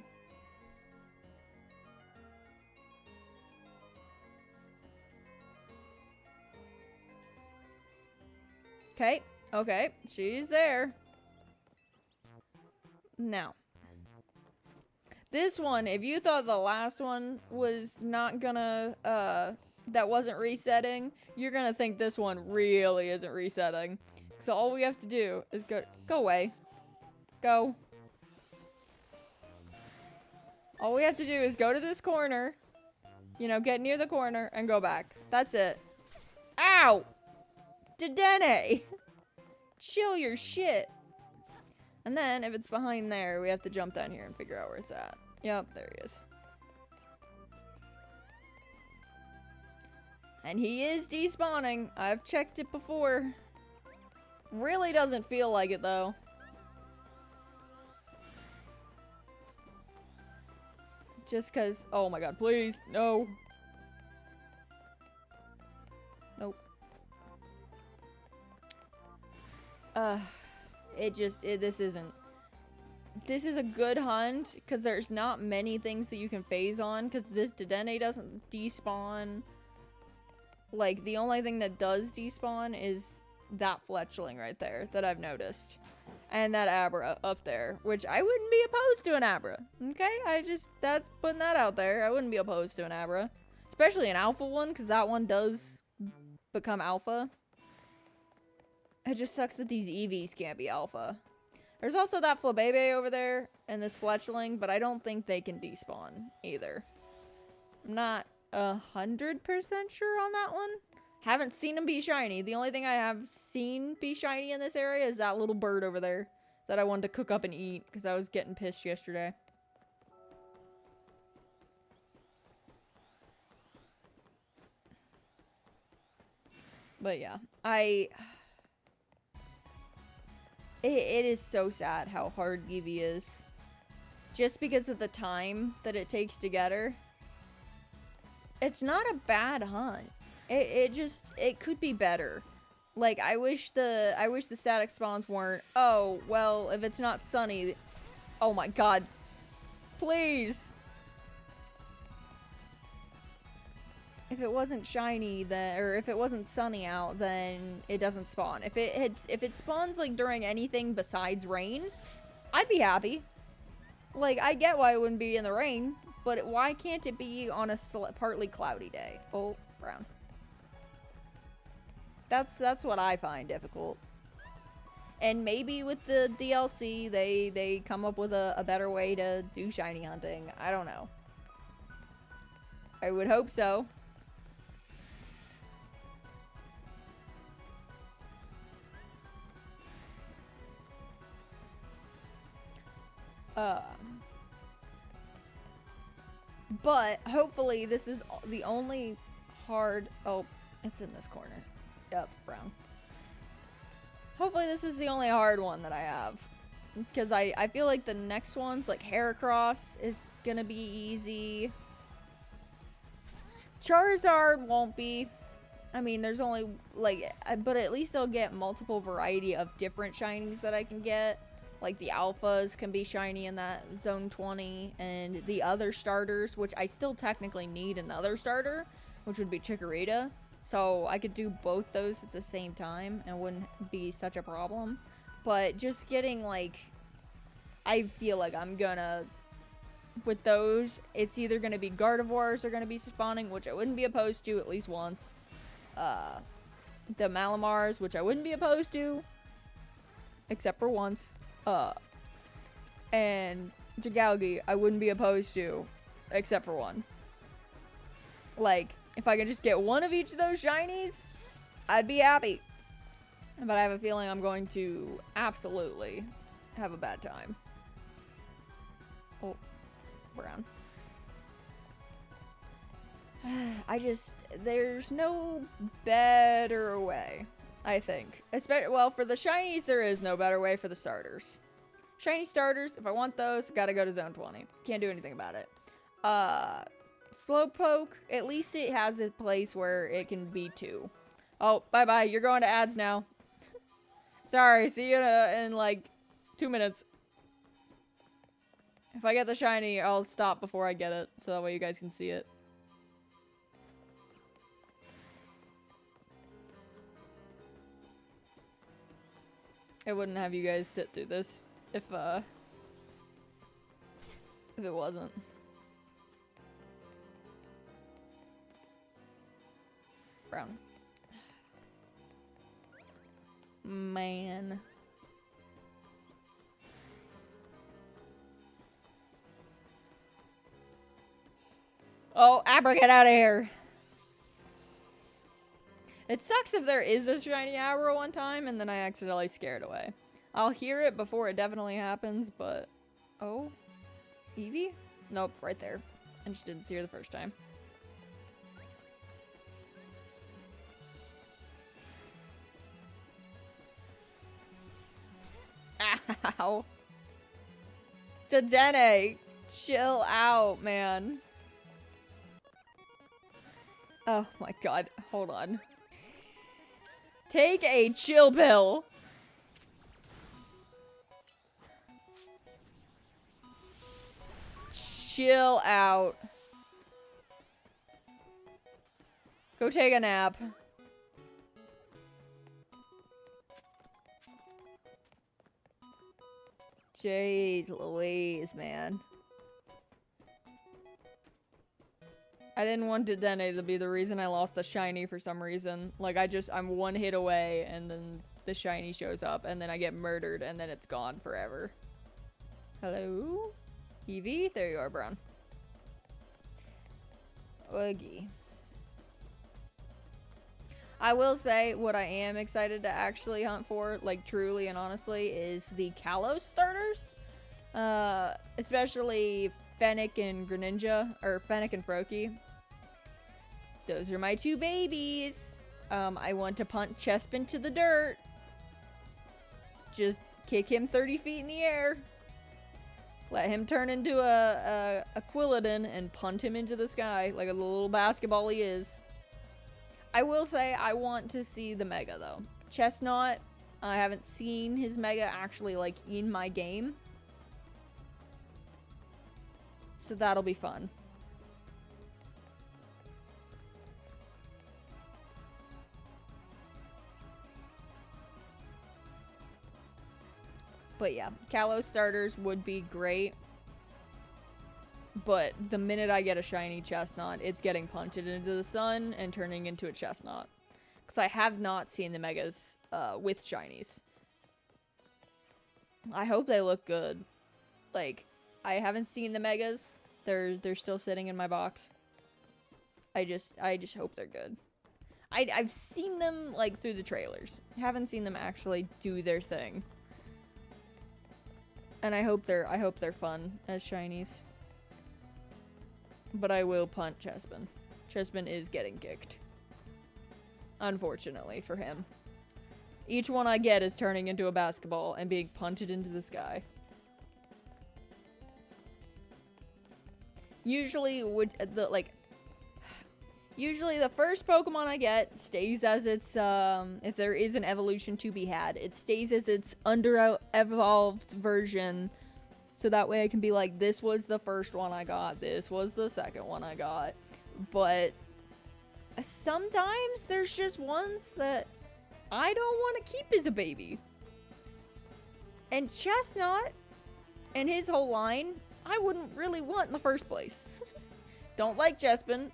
Okay, okay, she's there. Now, this one, if you thought the last one was not gonna, that wasn't resetting, you're gonna think this one really isn't resetting. So all we have to do is go away. Go. All we have to do is go to this corner, you know, get near the corner and go back. That's it. Ow! Dedenne! Chill your shit. And then, if it's behind there, we have to jump down here and figure out where it's at. Yep, there he is. And he is despawning. I've checked it before. Really doesn't feel like it, though. Just because... Oh my god, please. No. Nope. This isn't. This is a good hunt, because there's not many things that you can phase on, because this Dedenne doesn't despawn. Like, the only thing that does despawn is that fletchling right there that I've noticed. And that Abra up there, which I wouldn't be opposed to an Abra. Okay? That's putting that out there. I wouldn't be opposed to an Abra. Especially an alpha one, because that one does become alpha. It just sucks that these eevees can't be alpha. There's also that Flabebe over there and this fletchling, but I don't think they can despawn either. I'm not 100% sure on that one. Haven't seen them be shiny. The only thing I have seen be shiny in this area is that little bird over there that I wanted to cook up and eat because I was getting pissed yesterday. But yeah, It is so sad how hard eevee is. Just because of the time that it takes to get her. It's not a bad hunt. It could be better. Like, I wish the static spawns weren't, oh, well, if it's not sunny, oh my god. Please. If it wasn't shiny, then, or if it wasn't sunny out, then it doesn't spawn. If it spawns like during anything besides rain, I'd be happy. Like, I get why it wouldn't be in the rain, but why can't it be on a partly cloudy day? Oh, brown. That's what I find difficult. And maybe with the DLC, they come up with a better way to do shiny hunting. I don't know. I would hope so. But hopefully this is the only hard... Oh, it's in this corner. Yep, brown. Hopefully this is the only hard one that I have. Because I feel like the next ones, like Heracross, is gonna be easy. Charizard won't be. I mean, there's only, like... But at least I'll get multiple variety of different shinies that I can get. Like, the alphas can be shiny in that Zone 20, and the other starters, which I still technically need another starter, which would be Chikorita. So I could do both those at the same time, and it wouldn't be such a problem. But just getting, like, I feel like I'm gonna, with those, it's either gonna be Gardevoirs are gonna be spawning, which I wouldn't be opposed to at least once. The Malamars, which I wouldn't be opposed to, except for once. And Jagalgi, I wouldn't be opposed to, except for one. Like, if I could just get one of each of those shinies, I'd be happy. But I have a feeling I'm going to absolutely have a bad time. Oh, brown. There's no better way, I think. Well, for the shinies, there is no better way for the starters. Shiny starters, if I want those, gotta go to Zone 20. Can't do anything about it. Slowpoke, at least it has a place where it can be 2. Oh, bye-bye. You're going to ads now. Sorry, see you in like 2 minutes. If I get the shiny, I'll stop before I get it, so that way you guys can see it. I wouldn't have you guys sit through this if it wasn't. Brown. Man. Oh, Abra, get out of here. It sucks if there is a shiny Abra one time and then I accidentally scare it away. I'll hear it before it definitely happens, but... Oh? Eevee? Nope, right there. I just didn't see her the first time. Ow. Dedenne, chill out, man. Oh my god, hold on. Take a chill pill. Chill out. Go take a nap. Jeez Louise, man. I didn't want Dedenne to be the reason I lost the shiny for some reason. Like, I'm one hit away, and then the shiny shows up, and then I get murdered, and then it's gone forever. Hello? Eevee? There you are, Brown. Oogie. I will say, what I am excited to actually hunt for, like, truly and honestly, is the Kalos starters. Especially Fennec and Greninja, or Fennec and Froakie. Those are my 2 babies. I want to punt Chespin to the dirt. Just kick him 30 feet in the air. Let him turn into a Quilladin and punt him into the sky like a little basketball he is. I will say I want to see the Mega though. Chestnut, I haven't seen his Mega actually like in my game. So that'll be fun. But yeah, Kalos starters would be great. But the minute I get a shiny Chestnut, it's getting punted into the sun and turning into a Chestnut. Because I have not seen the Megas with shinies. I hope they look good. Like, I haven't seen the Megas. They're still sitting in my box. I just hope they're good. I've seen them, like, through the trailers. Haven't seen them actually do their thing. And I hope they're fun as shinies. But I will punt Chespin. Chespin is getting kicked. Unfortunately for him. Each one I get is turning into a basketball and being punted into the sky. Usually the first Pokemon I get stays as its, if there is an evolution to be had, it stays as its under-evolved version. So that way I can be like, this was the first one I got, this was the second one I got. But sometimes there's just ones that I don't want to keep as a baby. And Chestnut and his whole line, I wouldn't really want in the first place. Don't like Chespin.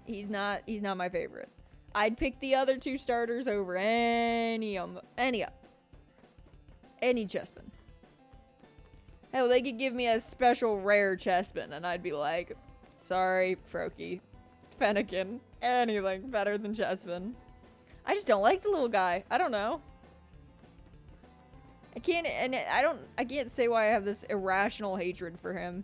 He's not my favorite. I'd pick the other 2 starters over any Chespin. Hell, they could give me a special rare Chespin, and I'd be like, sorry, Froakie, Fennekin, anything better than Chespin. I just don't like the little guy. I don't know. I can't say why I have this irrational hatred for him.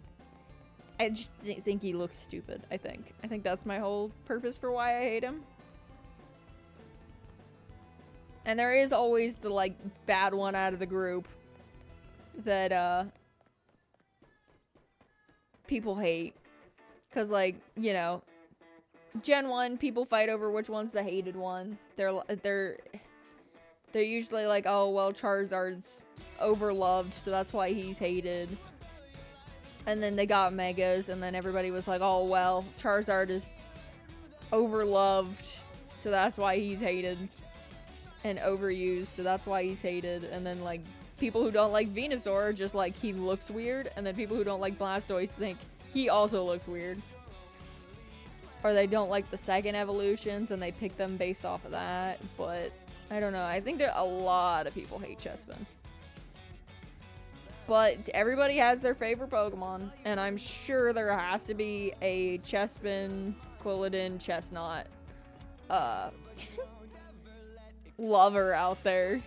I just think he looks stupid, I think that's my whole purpose for why I hate him. And there is always the, like, bad one out of the group that, people hate. Cause, like, you know, Gen 1, people fight over which one's the hated one. They're usually like, oh, well, Charizard's overloved, so that's why he's hated. And then they got Megas, and then everybody was like, oh, well, Charizard is overloved, so that's why he's hated. And overused, so that's why he's hated. And then, like, people who don't like Venusaur are just like, he looks weird. And then people who don't like Blastoise think he also looks weird. Or they don't like the second evolutions, and they pick them based off of that. But, I don't know. I think there a lot of people hate Chespin. But everybody has their favorite Pokemon. And I'm sure there has to be a Chespin, Quilladin, Chestnut, lover out there.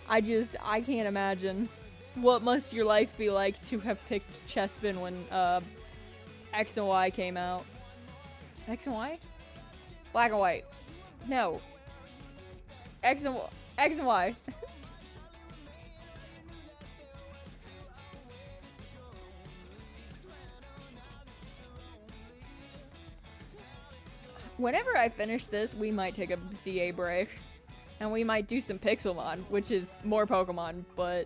I can't imagine. What must your life be like to have picked Chespin when X and Y came out? X and Y? Black and White. No. X and Y. Whenever I finish this, we might take a CA break. And we might do some Pixelmon, which is more Pokemon, but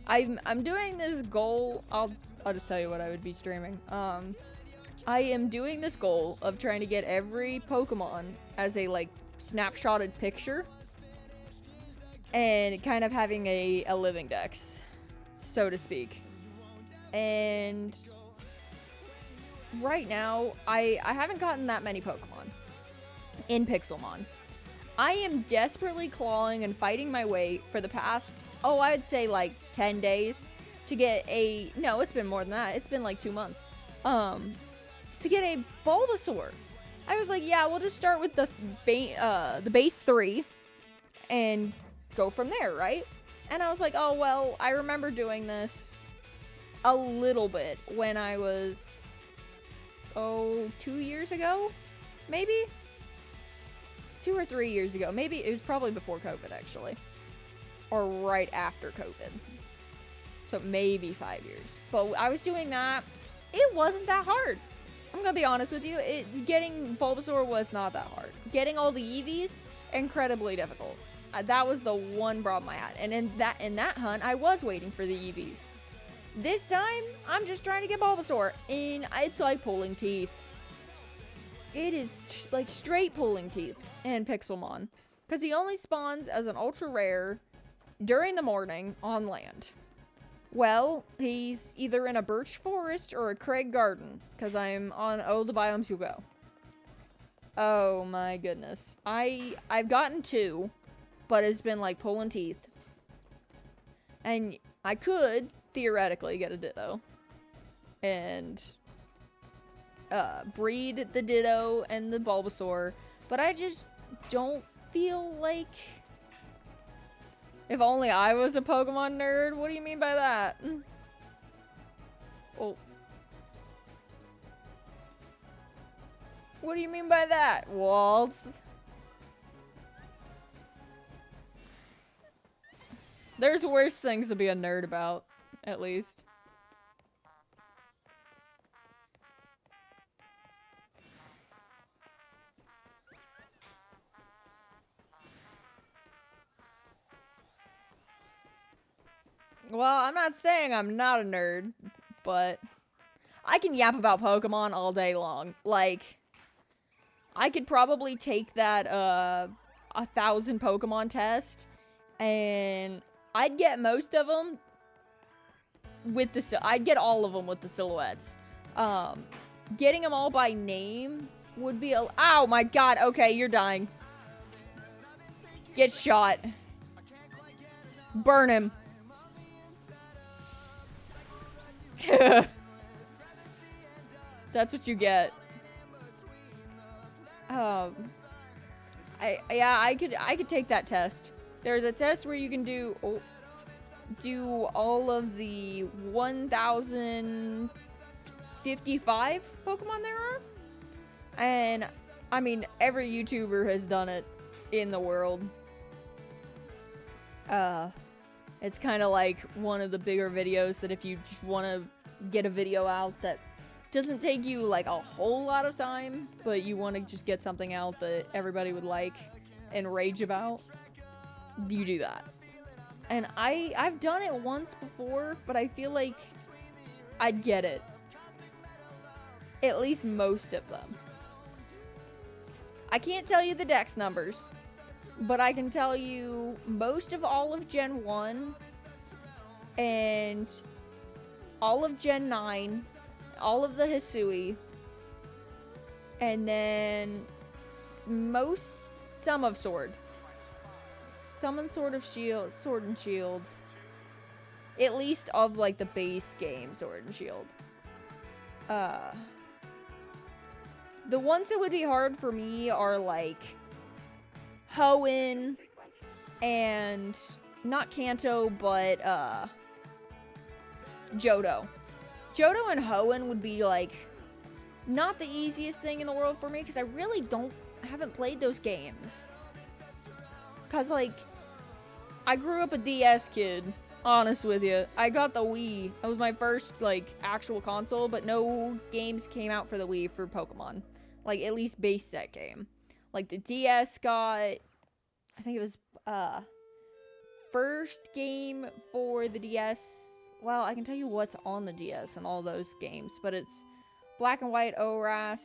I'm doing this goal. I'll just tell you what I would be streaming. I am doing this goal of trying to get every Pokemon as a, like, snapshotted picture. And kind of having a living dex, so to speak. And right now, I haven't gotten that many Pokemon in Pixelmon. I am desperately clawing and fighting my way for the past, I'd say like 10 days to get no, it's been more than that. It's been like 2 months. To get a Bulbasaur. I was like, yeah, we'll just start with the base 3 and go from there, right? And I was like, oh, well, I remember doing this a little bit when I was, 2 years ago? Maybe? 2 or 3 years ago. Maybe it was probably before COVID, actually. Or right after COVID. So maybe 5 years. But I was doing that. It wasn't that hard. I'm gonna be honest with you. Getting Bulbasaur was not that hard. Getting all the Eevees, incredibly difficult. That was the one problem I had. And in that hunt, I was waiting for the Eevees. This time, I'm just trying to get Bulbasaur. And it's like pulling teeth. It is like straight pulling teeth in Pixelmon. Because he only spawns as an ultra rare during the morning on land. Well, he's either in a birch forest or a Craig garden. Because I'm on the biomes you go. Oh my goodness. I've gotten 2. But it's been like pulling teeth. And I could theoretically get a Ditto. And breed the Ditto and the Bulbasaur, but I just don't feel like... If only I was a Pokemon nerd. What do you mean by that? Oh. What do you mean by that, Waltz? There's worse things to be a nerd about, at least. Well, I'm not saying I'm not a nerd, but I can yap about Pokemon all day long. Like, I could probably take that 1,000 Pokemon test, and I'd get most of them with I'd get all of them with the silhouettes. Getting them all by name would be ow my god, okay, you're dying. Get shot. Burn him. That's what you get. I could take that test. There's a test where you can do all of the 1,055 Pokemon there are. And, I mean, every YouTuber has done it in the world. It's kind of like one of the bigger videos that if you just want to get a video out that doesn't take you like a whole lot of time, but you want to just get something out that everybody would like and rage about, you do that. And I've done it once before, but I feel like I'd get it. At least most of them. I can't tell you the dex numbers, but I can tell you most of all of Gen 1 and all of Gen 9, all of the Hisui, and then some of Sword. Summon Sword and Shield. At least of like the base game Sword and Shield. The ones that would be hard for me are like Hoenn and not Kanto, but Johto. Johto and Hoenn would be like not the easiest thing in the world for me because I really haven't played those games. Cause like I grew up a DS kid, honest with you. I got the Wii. That was my first like actual console, but no games came out for the Wii for Pokemon. Like at least base set game. Like the DS got, I think it was first game for the DS. Well, I can tell you what's on the DS and all those games, but it's Black and White ORAS,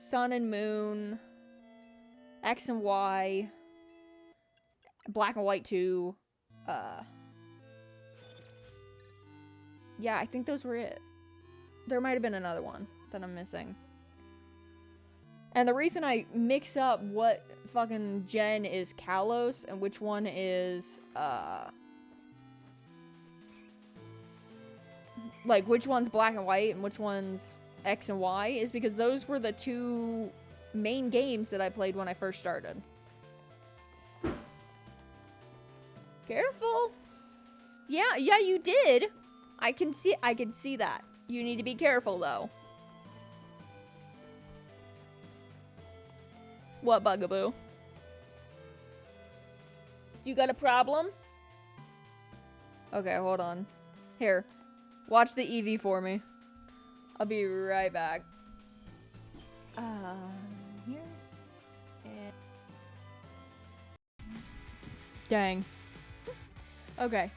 Sun and Moon, X and Y, Black and White 2, yeah, I think those were it. There might have been another one that I'm missing. And the reason I mix up what fucking gen is Kalos and which one is, like, which one's Black and White and which one's X and Y is because those were the two main games that I played when I first started. Careful! Yeah, you did! I can see that. You need to be careful, though. What, Bugaboo? You got a problem? Okay, hold on. Here. Watch the Eevee for me. I'll be right back. Here. And... Dang. Okay.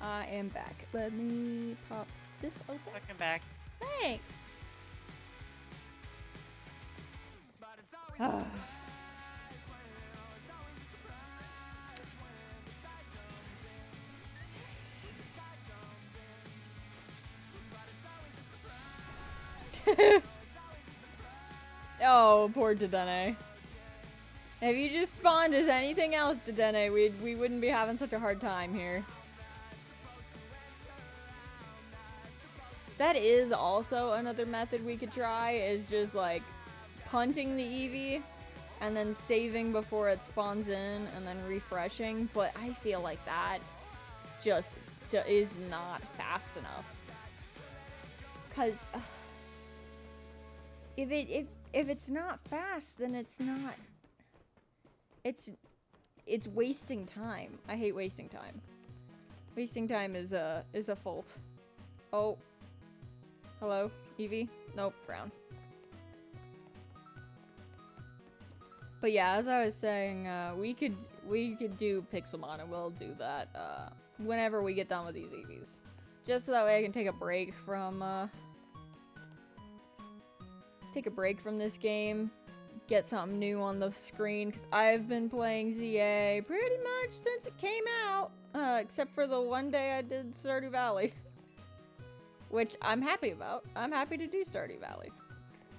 I am back. Let me pop this open. Welcome back. Thanks. Ah. Oh, poor Dedenne. If you just spawned as anything else, Dedenne, we wouldn't be having such a hard time here. That is also another method we could try, is just like punting the Eevee and then saving before it spawns in and then refreshing, but I feel like that just is not fast enough. Cause if it's not fast, then it's not. It's wasting time. I hate wasting time. Wasting time is a fault. Oh. Hello, Eevee? Nope, brown. But yeah, as I was saying, we could do Pixelmon, and we'll do that whenever we get done with these Eevees. Just so that way I can take a break from this game, get something new on the screen, because I've been playing ZA pretty much since it came out, except for the one day I did Stardew Valley. Which I'm happy about. I'm happy to do Stardew Valley.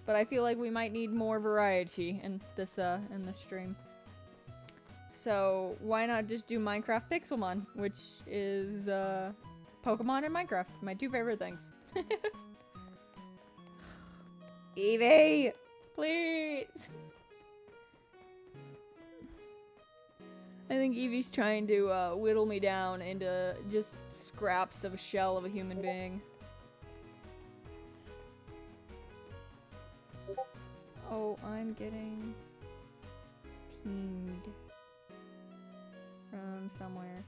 But I feel like we might need more variety in this stream. So why not just do Minecraft Pixelmon, which is Pokemon and Minecraft, my two favorite things. Eevee, please. I think Evie's trying to whittle me down into just scraps of a shell of a human being. Oh, I'm getting pinged from somewhere.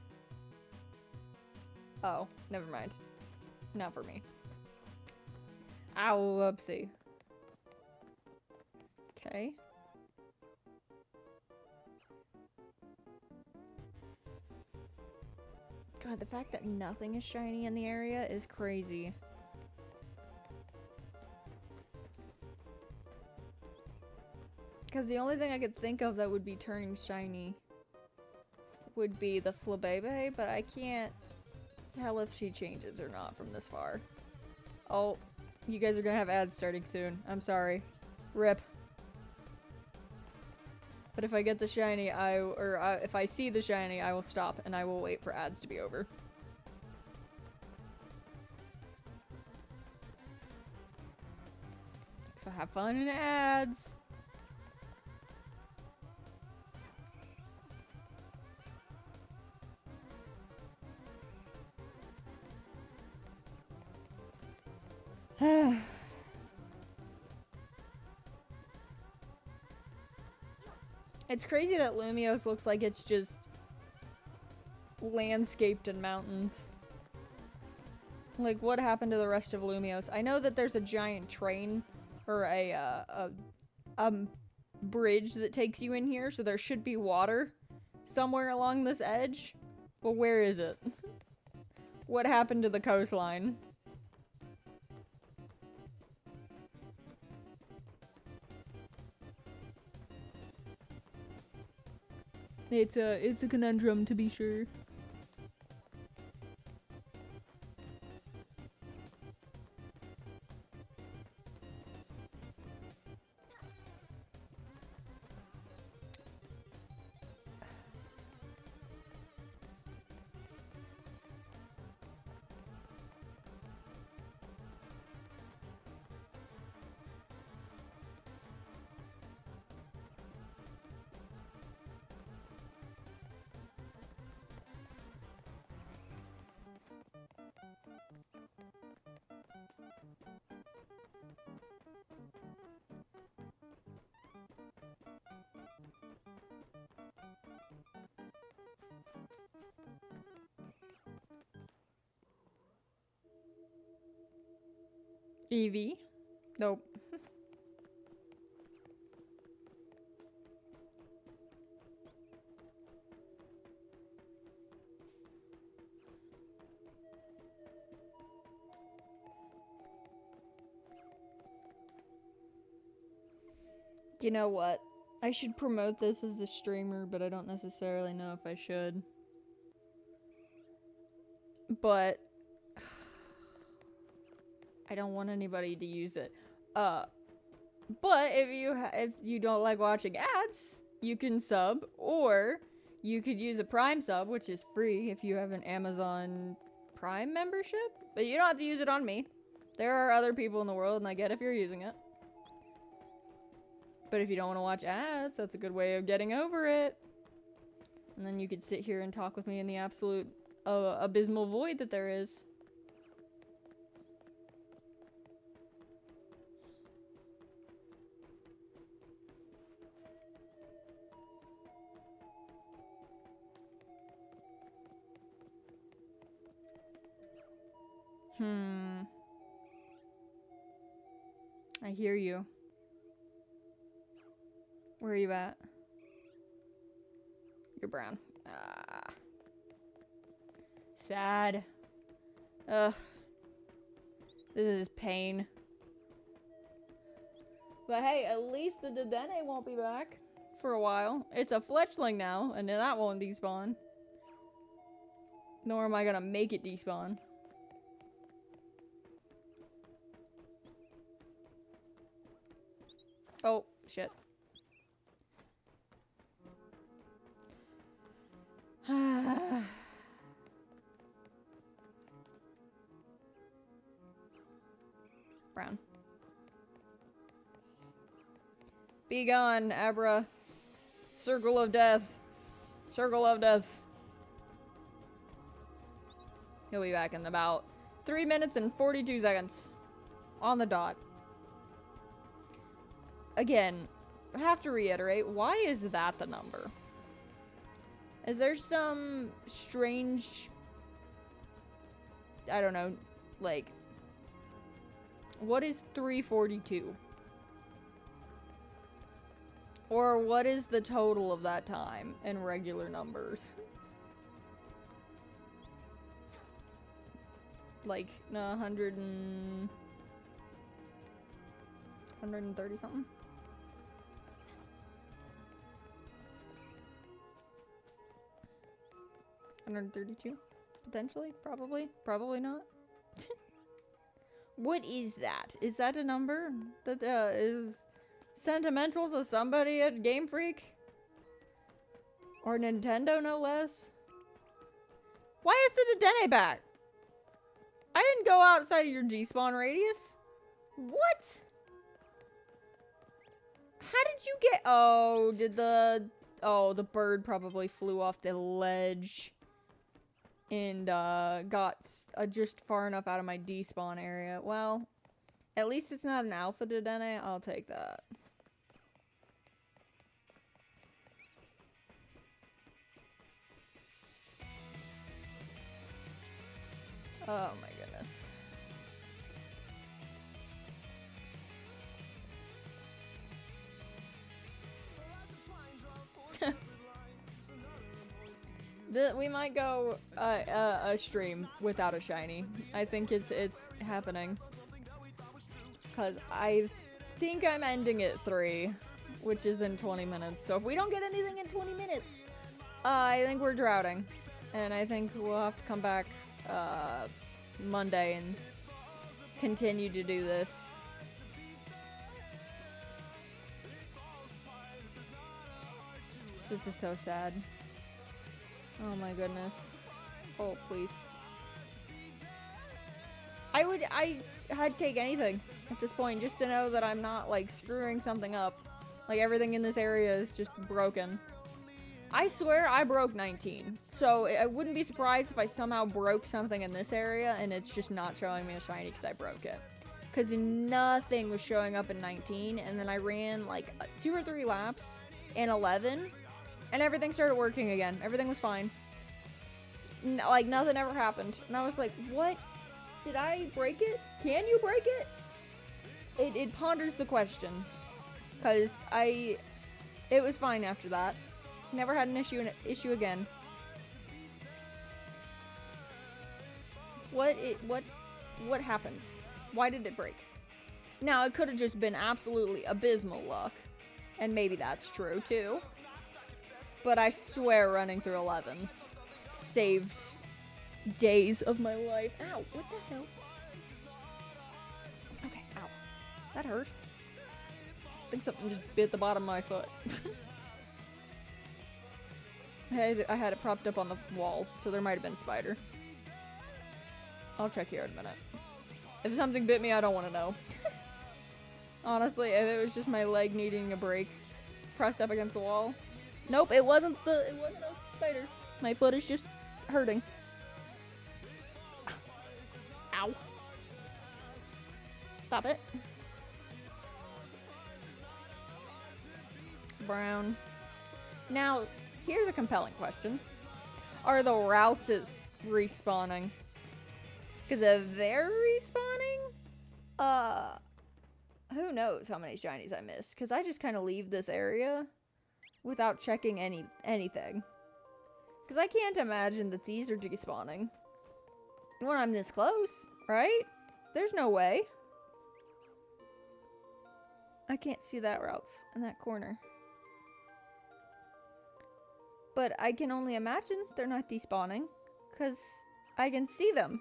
Oh, never mind. Not for me. Ow, whoopsie. Okay. God, the fact that nothing is shiny in the area is crazy. Because the only thing I could think of that would be turning shiny would be the Flabébé, but I can't tell if she changes or not from this far. Oh, you guys are gonna have ads starting soon. I'm sorry. Rip. But if I get the shiny, if I see the shiny, I will stop and I will wait for ads to be over. So have fun in ads. It's crazy that Lumios looks like it's just landscaped in mountains. Like, what happened to the rest of Lumios? I know that there's a giant train or a bridge that takes you in here, so there should be water somewhere along this edge. But where is it? What happened to the coastline? It's a conundrum, to be sure. Eevee? Nope. You know what? I should promote this as a streamer, but I don't necessarily know if I should. But I don't want anybody to use it. But if you don't like watching ads, you can sub, or you could use a Prime sub, which is free if you have an Amazon Prime membership. But you don't have to use it on me. There are other people in the world, and I get if you're using it. But if you don't want to watch ads, that's a good way of getting over it. And then you could sit here and talk with me in the absolute abysmal void that there is. I hear you. Where are you at? You're brown. Ah. Sad. Ugh. This is pain. But hey, at least the Dedenne won't be back for a while. It's a fletchling now, and then that won't despawn. Nor am I gonna make it despawn. Oh, shit. Brown. Be gone, Abra. Circle of death. Circle of Death. He'll be back in about 3 minutes and 42 seconds. On the dot. Again, I have to reiterate, why is that the number? Is there some strange... I don't know, like... What is 342? Or what is the total of that time in regular numbers? Like, no, 130 something? $132? Potentially? Probably not. What is that? Is that a number that is sentimental to somebody at Game Freak? Or Nintendo, no less? Why is the Dedenne back? I didn't go outside of your despawn radius. What? How did you get... Oh, the bird probably flew off the ledge. And, got just far enough out of my despawn area. Well, at least it's not an alpha Dedenne. I'll take that. Oh my goodness. We might go a stream without a shiny. I think it's happening. Cause I think I'm ending at 3, which is in 20 minutes. So if we don't get anything in 20 minutes, I think we're droughting. And I think we'll have to come back Monday and continue to do this. This is so sad. Oh my goodness. Oh, please. I'd take anything at this point just to know that I'm not, like, screwing something up. Like, everything in this area is just broken. I swear I broke 19. So I wouldn't be surprised if I somehow broke something in this area and it's just not showing me a shiny because I broke it. Because nothing was showing up in 19, and then I ran, like, 2 or 3 laps in 11. And everything started working again. Everything was fine. Like, nothing ever happened. And I was like, what? Did I break it? Can you break it? It ponders the question. Because it was fine after that. Never had an issue again. What happens? Why did it break? Now, it could have just been absolutely abysmal luck. And maybe that's true, too. But I swear running through 11 saved days of my life. Ow, what the hell? Okay, ow. That hurt. I think something just bit the bottom of my foot. I had it propped up on the wall, so there might have been a spider. I'll check here in a minute. If something bit me, I don't want to know. Honestly, if it was just my leg needing a break, pressed up against the wall. Nope, it wasn't a spider. My foot is just hurting. Ow. Stop it. Brown. Now, here's a compelling question. Are the routes respawning? Because if they're respawning, who knows how many shinies I missed. Because I just kind of leave this area without checking anything. Because I can't imagine that these are despawning when I'm this close, right? There's no way. I can't see that routes in that corner. But I can only imagine they're not despawning because I can see them.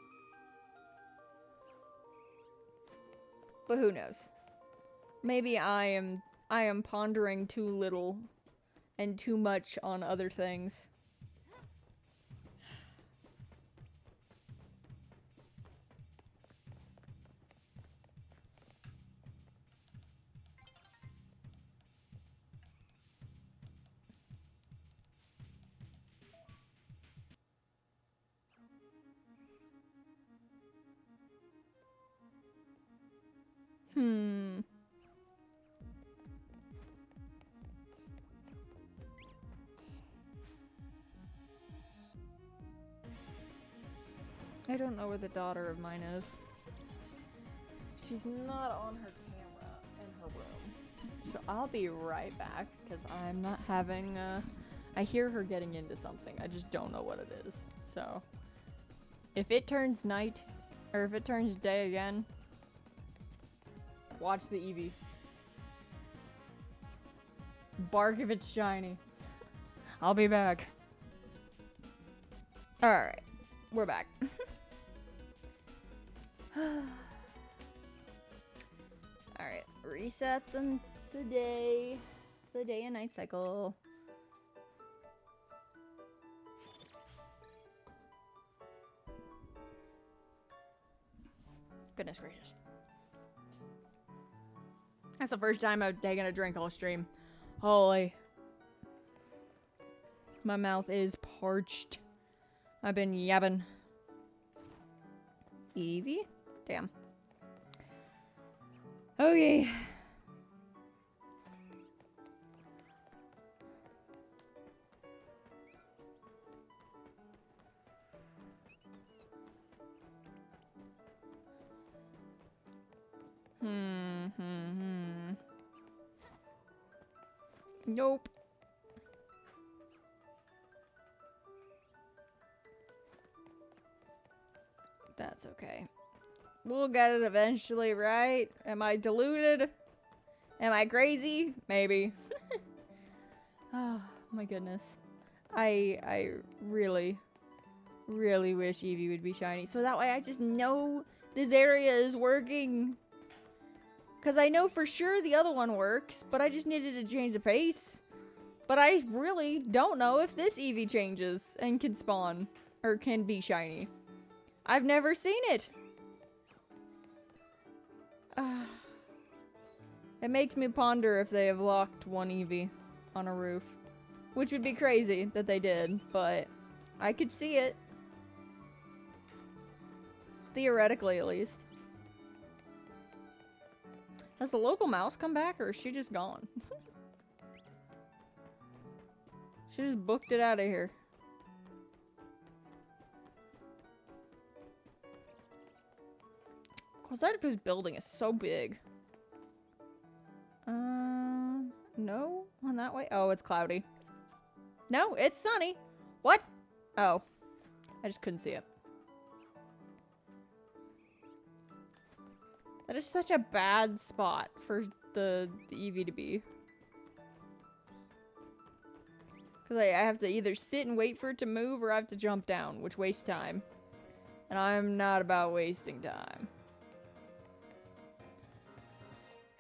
But who knows? Maybe I am pondering too little and too much on other things. I don't know where the daughter of mine is. She's not on her camera in her room. So I'll be right back, because I'm not having, I hear her getting into something. I just don't know what it is. So, if it turns night, or if it turns day again, watch the eevee. Bark if it's shiny. I'll be back. Alright, we're back. Alright, reset the day and night cycle. Goodness gracious. That's the first time I've taken a drink all stream. Holy. My mouth is parched. I've been yabbing. Eevee? Damn. Okay. Nope. That's okay. We'll get it eventually, right? Am I deluded? Am I crazy? Maybe. Oh, my goodness. I really, really wish Eevee would be shiny. So that way I just know this area is working. Because I know for sure the other one works, but I just needed to change the pace. But I really don't know if this Eevee changes and can spawn. Or can be shiny. I've never seen it. It makes me ponder if they have locked one Eevee on a roof. Which would be crazy that they did, but I could see it. Theoretically, at least. Has the local mouse come back, or is she just gone? She just booked it out of here. Kozaidaku's building is so big. No? On that way? Oh, it's cloudy. No, it's sunny. What? Oh. I just couldn't see it. That is such a bad spot for the Eevee to be. Because I have to either sit and wait for it to move or I have to jump down, which wastes time. And I'm not about wasting time.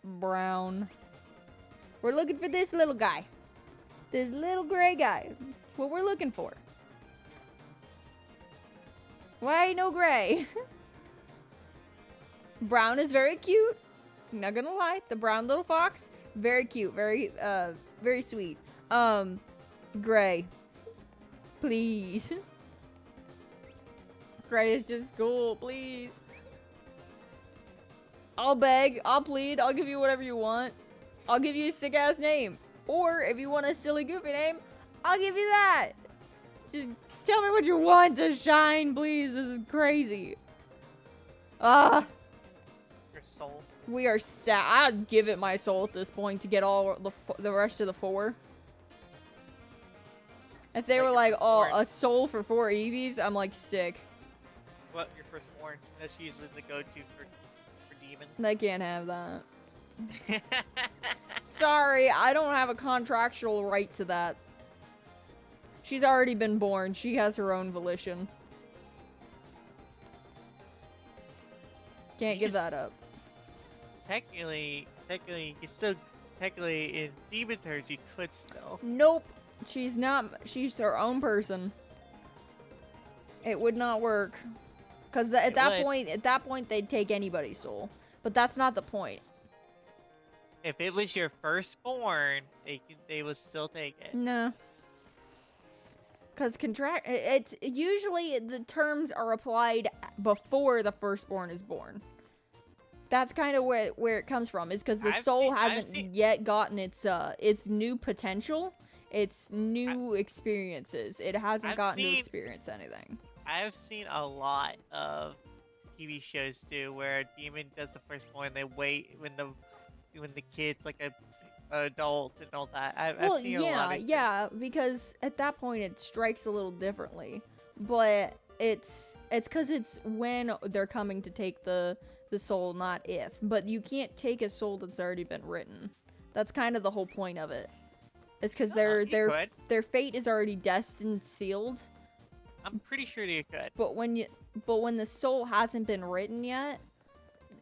Brown. We're looking for this little guy. This little gray guy. That's what we're looking for. Why ain't no gray? Brown is very cute. Not gonna lie. The brown little fox. Very cute. Very, very sweet. Gray. Please. Gray is just cool. Please. I'll beg. I'll plead. I'll give you whatever you want. I'll give you a sick-ass name. Or, if you want a silly, goofy name, I'll give you that. Just tell me what you want to shine, please. This is crazy. Your soul. We are sad. I'd give it my soul at this point to get all the rest of the 4. If they were like, oh, a soul for 4 Eevees, I'm like, sick. What, your first orange? That's usually the go-to for demons. They can't have that. Sorry, I don't have a contractual right to that. She's already been born. She has her own volition. Can't give that up. Technically, in demon terms, you could still. Nope. She's not. She's her own person. It would not work. Because at that point, they'd take anybody's soul. But that's not the point. If it was your firstborn, they would still take it. No. Because it's usually the terms are applied before the firstborn is born. That's kind of where it comes from. Is because the soul hasn't yet gotten its new potential, its new experiences. It hasn't gotten to experience anything. I've seen a lot of TV shows too, where a demon does the firstborn. They wait when the kid's like a adult and all that. I've Well, seen a lot of yeah, because at that point it strikes a little differently. But it's because it's when they're coming to take the soul, not if. But you can't take a soul that's already been written. That's kind of the whole point of it. It's because their fate is already destined, sealed. I'm pretty sure you could. But when the soul hasn't been written yet,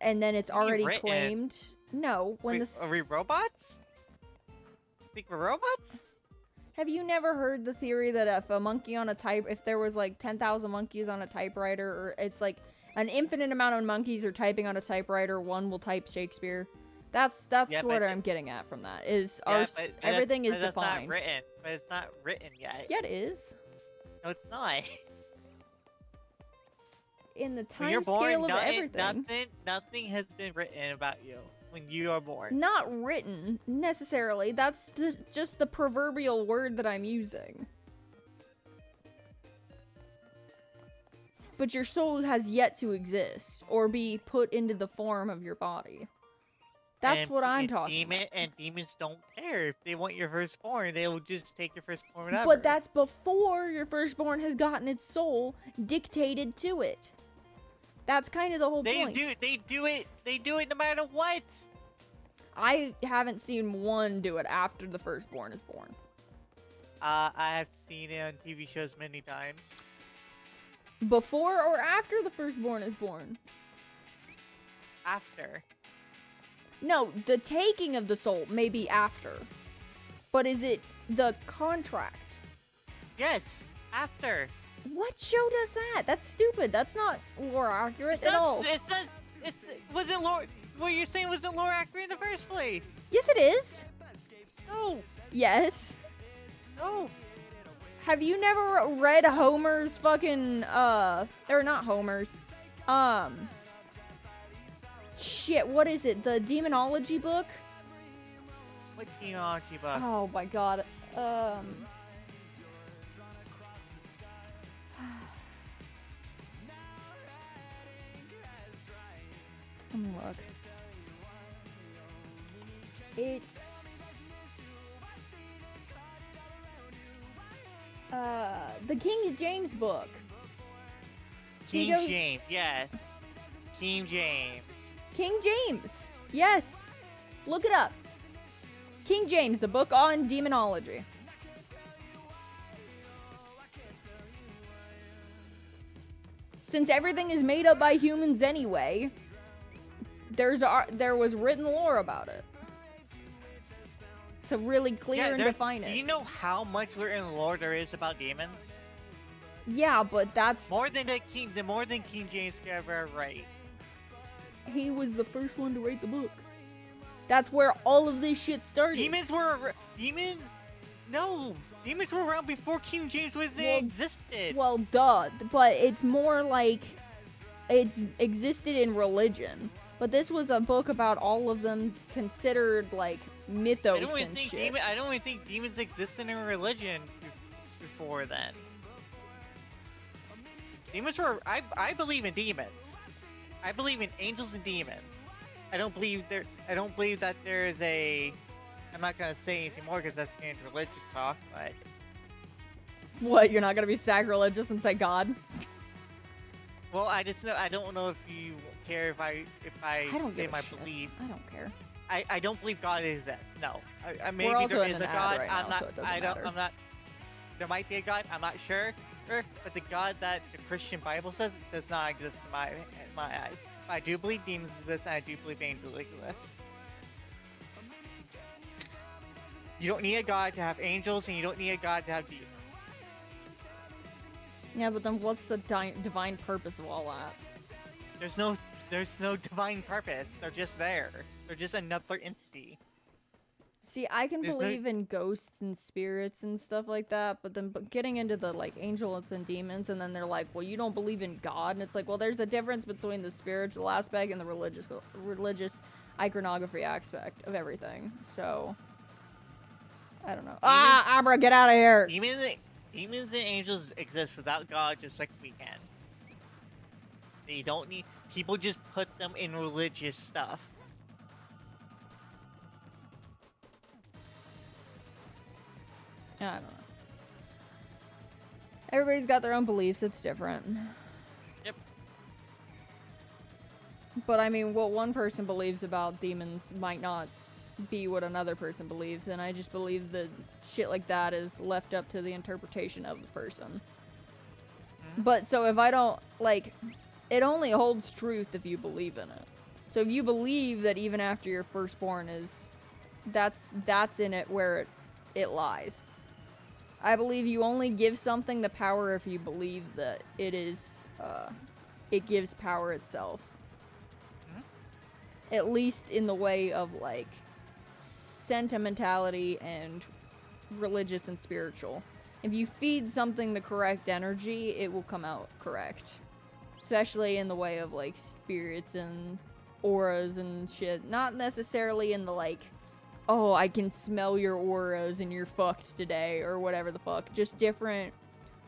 and then it's What do you already written? claimed. No, when Wait, are we robots? Think we're robots? Have you never heard the theory that if there was like 10,000 monkeys on a typewriter, or it's like an infinite amount of monkeys are typing on a typewriter, one will type Shakespeare? That's Yeah, what but I'm getting at from that. Is Yeah, our but everything is that's defined. not written. But it's not written yet. Yeah, it is. No, it's not. In the When you're time born, scale of everything. nothing has been written about you when you are born. Not written, necessarily. That's just the proverbial word that I'm using. But your soul has yet to exist, or be put into the form of your body. That's what I'm talking about. And demons don't care. If they want your firstborn, they will just take your firstborn whatever. But that's before your firstborn has gotten its soul dictated to it. That's kind of the whole point. They do it no matter what. I haven't seen one do it after the firstborn is born. I have seen it on TV shows many times. Before or after the firstborn is born? After. No, the taking of the soul may be after. But is it the contract? Yes, after. What show does that? That's stupid. That's not lore accurate at all. Wasn't lore. What you're saying wasn't lore accurate in the first place. Yes, it is. No. Yes. No. Have you never read Homer's fucking, or not Homer's, shit, what is it? The demonology book? What demonology book? Oh my god, let me look. It's the King James book. King James, yes. King James. King James, yes. Look it up. King James, the book on demonology. Since everything is made up by humans anyway, there was written lore about it. To really clear and define it. Do you know how much written lore there is about demons? Yeah, but that's more than King James could ever write. He was the first one to write the book. That's where all of this shit started. Demons were around before King James existed. Well, duh, but it's more like it's existed in religion. But this was a book about all of them considered like mythos and shit. I don't even think demons existed in religion before then. Demons were. I believe in demons. I believe in angels and demons. I don't believe that there is a. I'm not gonna say anything more because that's kind of religious talk. But what? You're not gonna be sacrilegious and say God? Well, I don't know if you care if I say my beliefs. I don't care. I don't believe God exists. No. Maybe there is a God. Right now, I'm not. There might be a God. I'm not sure. But the God that the Christian Bible says does not exist in my eyes. I do believe demons exist, and I do believe angels exist. You don't need a God to have angels, and you don't need a God to have demons. Yeah, but then what's the divine purpose of all that? There's no divine purpose. They're just there. They're just another entity. See, I can believe in ghosts and spirits and stuff like that, but then getting into the like angels and demons, and then they're like, well, you don't believe in God, and it's like, well, there's a difference between the spiritual aspect and the religious iconography aspect of everything. So I don't know. Abra, get out of here! demons and angels exist without God, just like we can. They don't need. People just put them in religious stuff. I don't know. Everybody's got their own beliefs. It's different. Yep. But I mean, what one person believes about demons might not be what another person believes, and I just believe that shit like that is left up to the interpretation of the person. But so if I don't, like, it only holds truth if you believe in it. So if you believe that even after your firstborn is, that's in it where it lies. I believe you only give something the power if you believe that it is, it gives power itself. At least in the way of, like, sentimentality and religious and spiritual. If you feed something the correct energy, it will come out correct. Especially in the way of, like, spirits and auras and shit. Not necessarily in the, like, oh, I can smell your auras and you're fucked today, or whatever the fuck. Just different,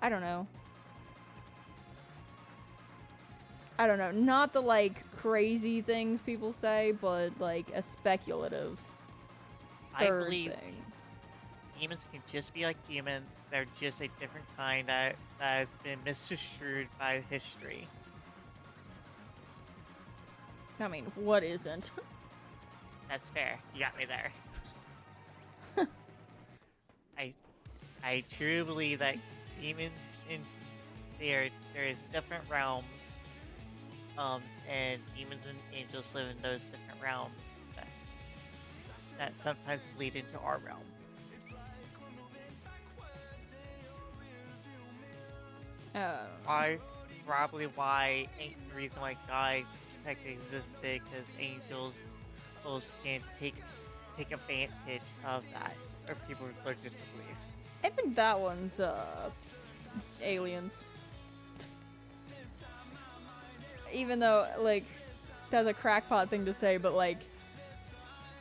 I don't know. I don't know, not the, like, crazy things people say, but, like, a speculative third I believe thing. demons can just be like humans. They're just a different kind that has been misconstrued by history. I mean, what isn't? That's fair. You got me there. I truly believe that demons in there is different realms, and demons and angels live in those different realms that sometimes bleed into our realm. Probably the reason why God technically existed, because angels can take advantage of that, or people with religious beliefs. I think that one's, aliens. Even though, like, that's a crackpot thing to say, but, like...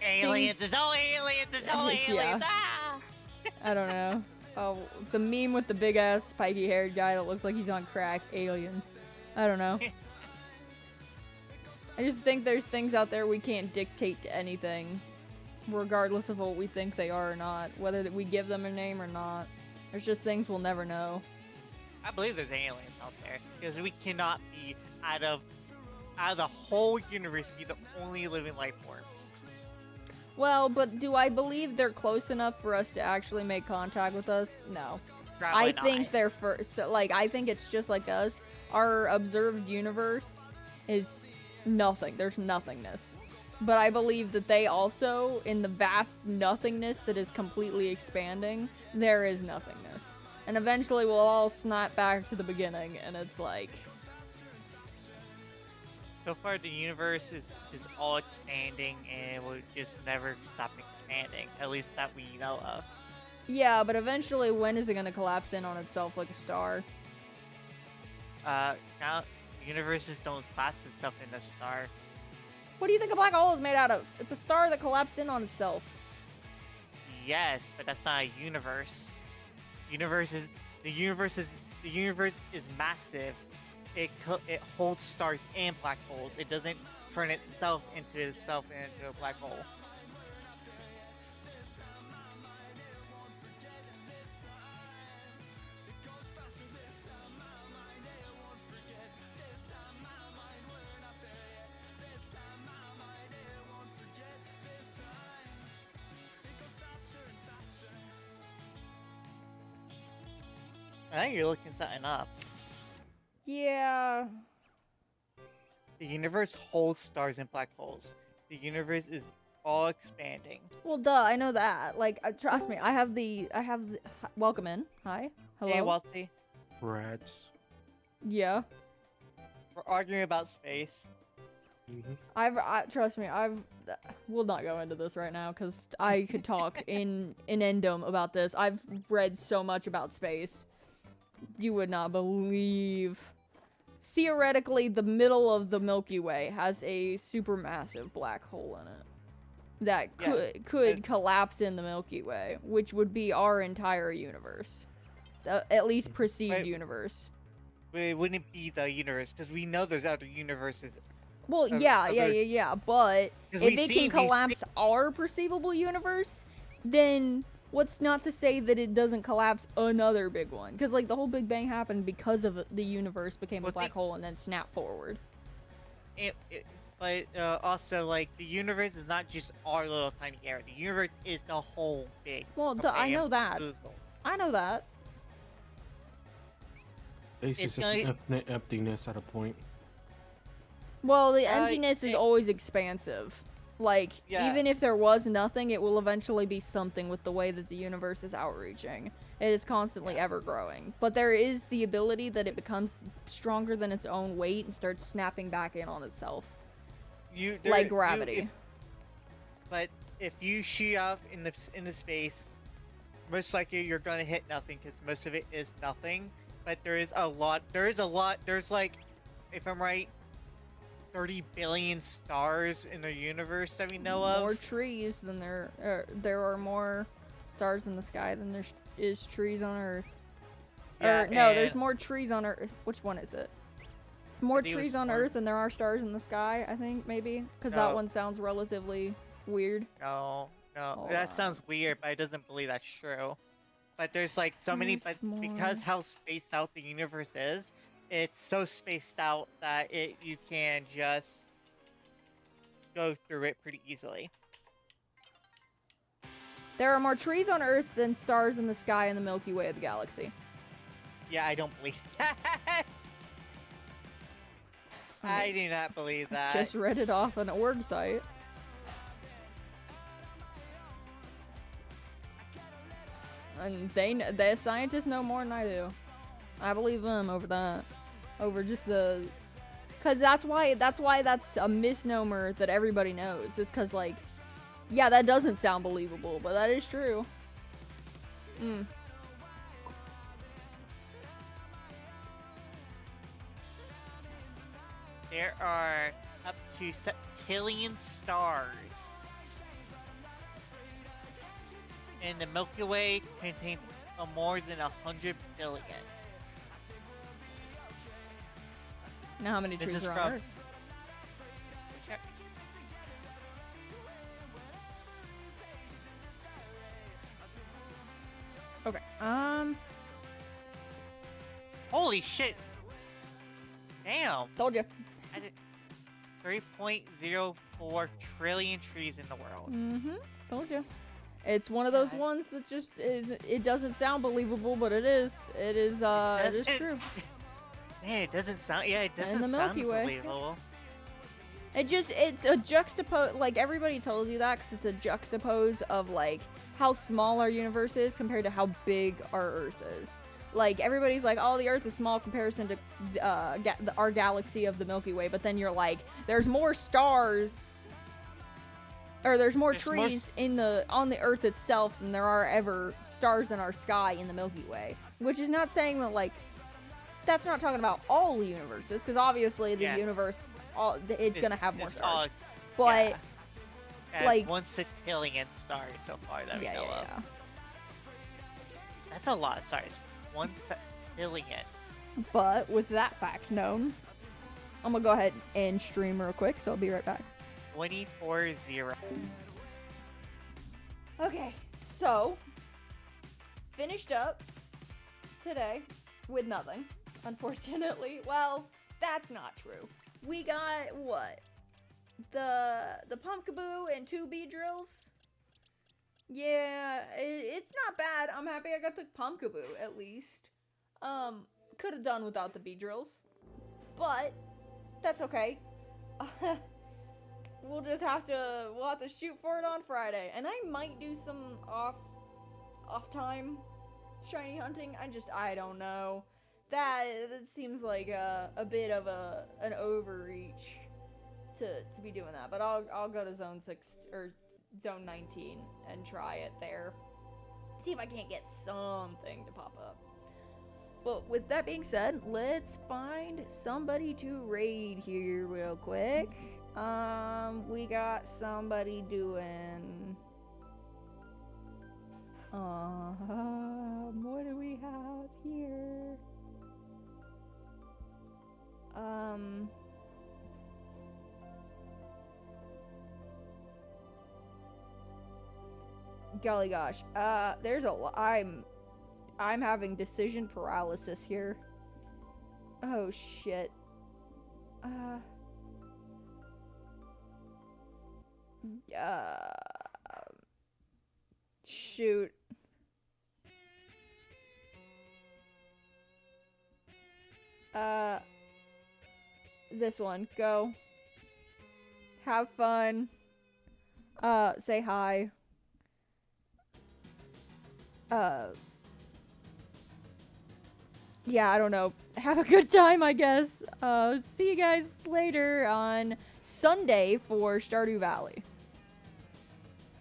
Aliens, it's all aliens, it's all aliens, Yeah. ah! I don't know. Oh, the meme with the big-ass, spiky-haired guy that looks like he's on crack. Aliens. I don't know. I just think there's things out there we can't dictate to anything, regardless of what we think they are or not, whether that we give them a name or not. There's just things we'll never know. I believe there's aliens out there, because we cannot be out of the whole universe be the only living life forms. Well, but do I believe they're close enough for us to actually make contact with us? No. Probably I not. think they're so, like, I think it's just like us. Our observed universe is nothing. There's nothingness. But I believe that they also, in the vast nothingness that is completely expanding, there is nothingness. And eventually we'll all snap back to the beginning, and it's like... So far, the universe is just all expanding, and will just never stop expanding. At least that we know of. Yeah, but eventually, when is it going to collapse in on itself like a star? Now, universes don't class itself in a star. What do you think a black hole is made out of? It's a star that collapsed in on itself. Yes, but that's not a universe. The universe is massive. It holds stars and black holes. It doesn't turn itself into a black hole. I think you're looking something up. Yeah. The universe holds stars and black holes. The universe is all expanding. Well, duh, I know that. Like, trust me, I have the, welcome in. Hi. Hello. Hey, Waltzy. Rats. Yeah. We're arguing about space. Trust me, we'll not go into this right now, because I could talk in endum about this. I've read so much about space. You would not believe. Theoretically, the middle of the Milky Way has a supermassive black hole in it that could collapse in the Milky Way, which would be our entire universe. at least perceived Wait. universe. But it wouldn't be the universe because we know there's other universes. Well, Of- yeah, other- but 'Cause if we it see- can we see- collapse our perceivable universe, then what's not to say that it doesn't collapse another big one? Because, like, the whole Big Bang happened because of the universe became a Well, black think- hole and then snapped forward. But also, like, the universe is not just our little tiny area. The universe is the whole big. Well, I know that. caboodle. I know that. It's It's just an infinite emptiness at a point. Well, the emptiness is it- always expansive. Like, Yeah. even if there was nothing, it will eventually be something with the way that the universe is outreaching. It is constantly ever growing. But there is the ability that it becomes stronger than its own weight and starts snapping back in on itself. Like gravity. But if you shoot off in the space, most likely you're gonna hit nothing because most of it is nothing. But there's like, if I'm right, 30 billion stars in the universe that we know More of. trees than there are more stars in the sky than there is trees on Earth. Yeah, No, there's and- more trees on Earth. Which one is it? It's more think it was trees on more- Earth than there are stars in the sky, I think, maybe. Because that No. one sounds relatively weird. No, Hold that on. sounds weird, but I doesn't believe that's true. But there's like so many, but There's because more. how spaced out the universe is, it's so spaced out that you can just go through it pretty easily. There are more trees on Earth than stars in the sky in the Milky Way of the galaxy. Yeah, I don't believe that. I do not believe that. Just read it off an org site. And the scientists know more than I do. I believe them over that. Over just the... Because that's why that's a misnomer that everybody knows. Is because, like, yeah, that doesn't sound believable, but that is true. Mm. There are up to septillion stars. And the Milky Way contains more than 100 billion. Now how many This trees is are on from- Earth? Okay. Holy shit! Damn! Told you. 3.04 trillion trees in the world. Mm-hmm. Told you. It's one of those God. ones that just is. It doesn't sound believable, but it is. It is. It is Doesn't- true. Man, it doesn't sound. Yeah, it In doesn't the Milky sound Way. believable. It's a juxtapose. Like everybody tells you that because it's a juxtapose of like how small our universe is compared to how big our Earth is. Like everybody's like, oh, the Earth is small comparison to our galaxy of the Milky Way, but then you're like, there's more stars. Or there's more There's more trees on the Earth itself than there are ever stars in our sky in the Milky Way. Which is not saying that, like, that's not talking about all the universes, because obviously the Yeah. universe, it's gonna have more It's stars. all- But yeah. Yeah, like- it's 1 septillion stars so far that we yeah, know of. yeah. That's a lot of stars. 1 septillion. But with that fact known, I'm gonna go ahead and stream real quick, so I'll be right back. 24-0. Okay, so finished up today with nothing, unfortunately. Well, that's not true. We got what? The pumpkaboo and 2 bee drills. Yeah, it's not bad. I'm happy I got the pumpkaboo at least. Could have done without the bee drills, but that's okay. We'll have to shoot for it on Friday, and I might do some off time shiny hunting. I don't know. That seems like a bit of an overreach to be doing that. But I'll go to zone 6 or zone 19 and try it there. See if I can't get something to pop up. But with that being said, let's find somebody to raid here real quick. We got somebody doing What do we have here? Golly gosh. There's a lot. I'm having decision paralysis here. Oh shit. Uh, shoot. This one. Go. Have fun. Say hi. Yeah, I don't know. Have a good time, I guess. See you guys later on Sunday for Stardew Valley.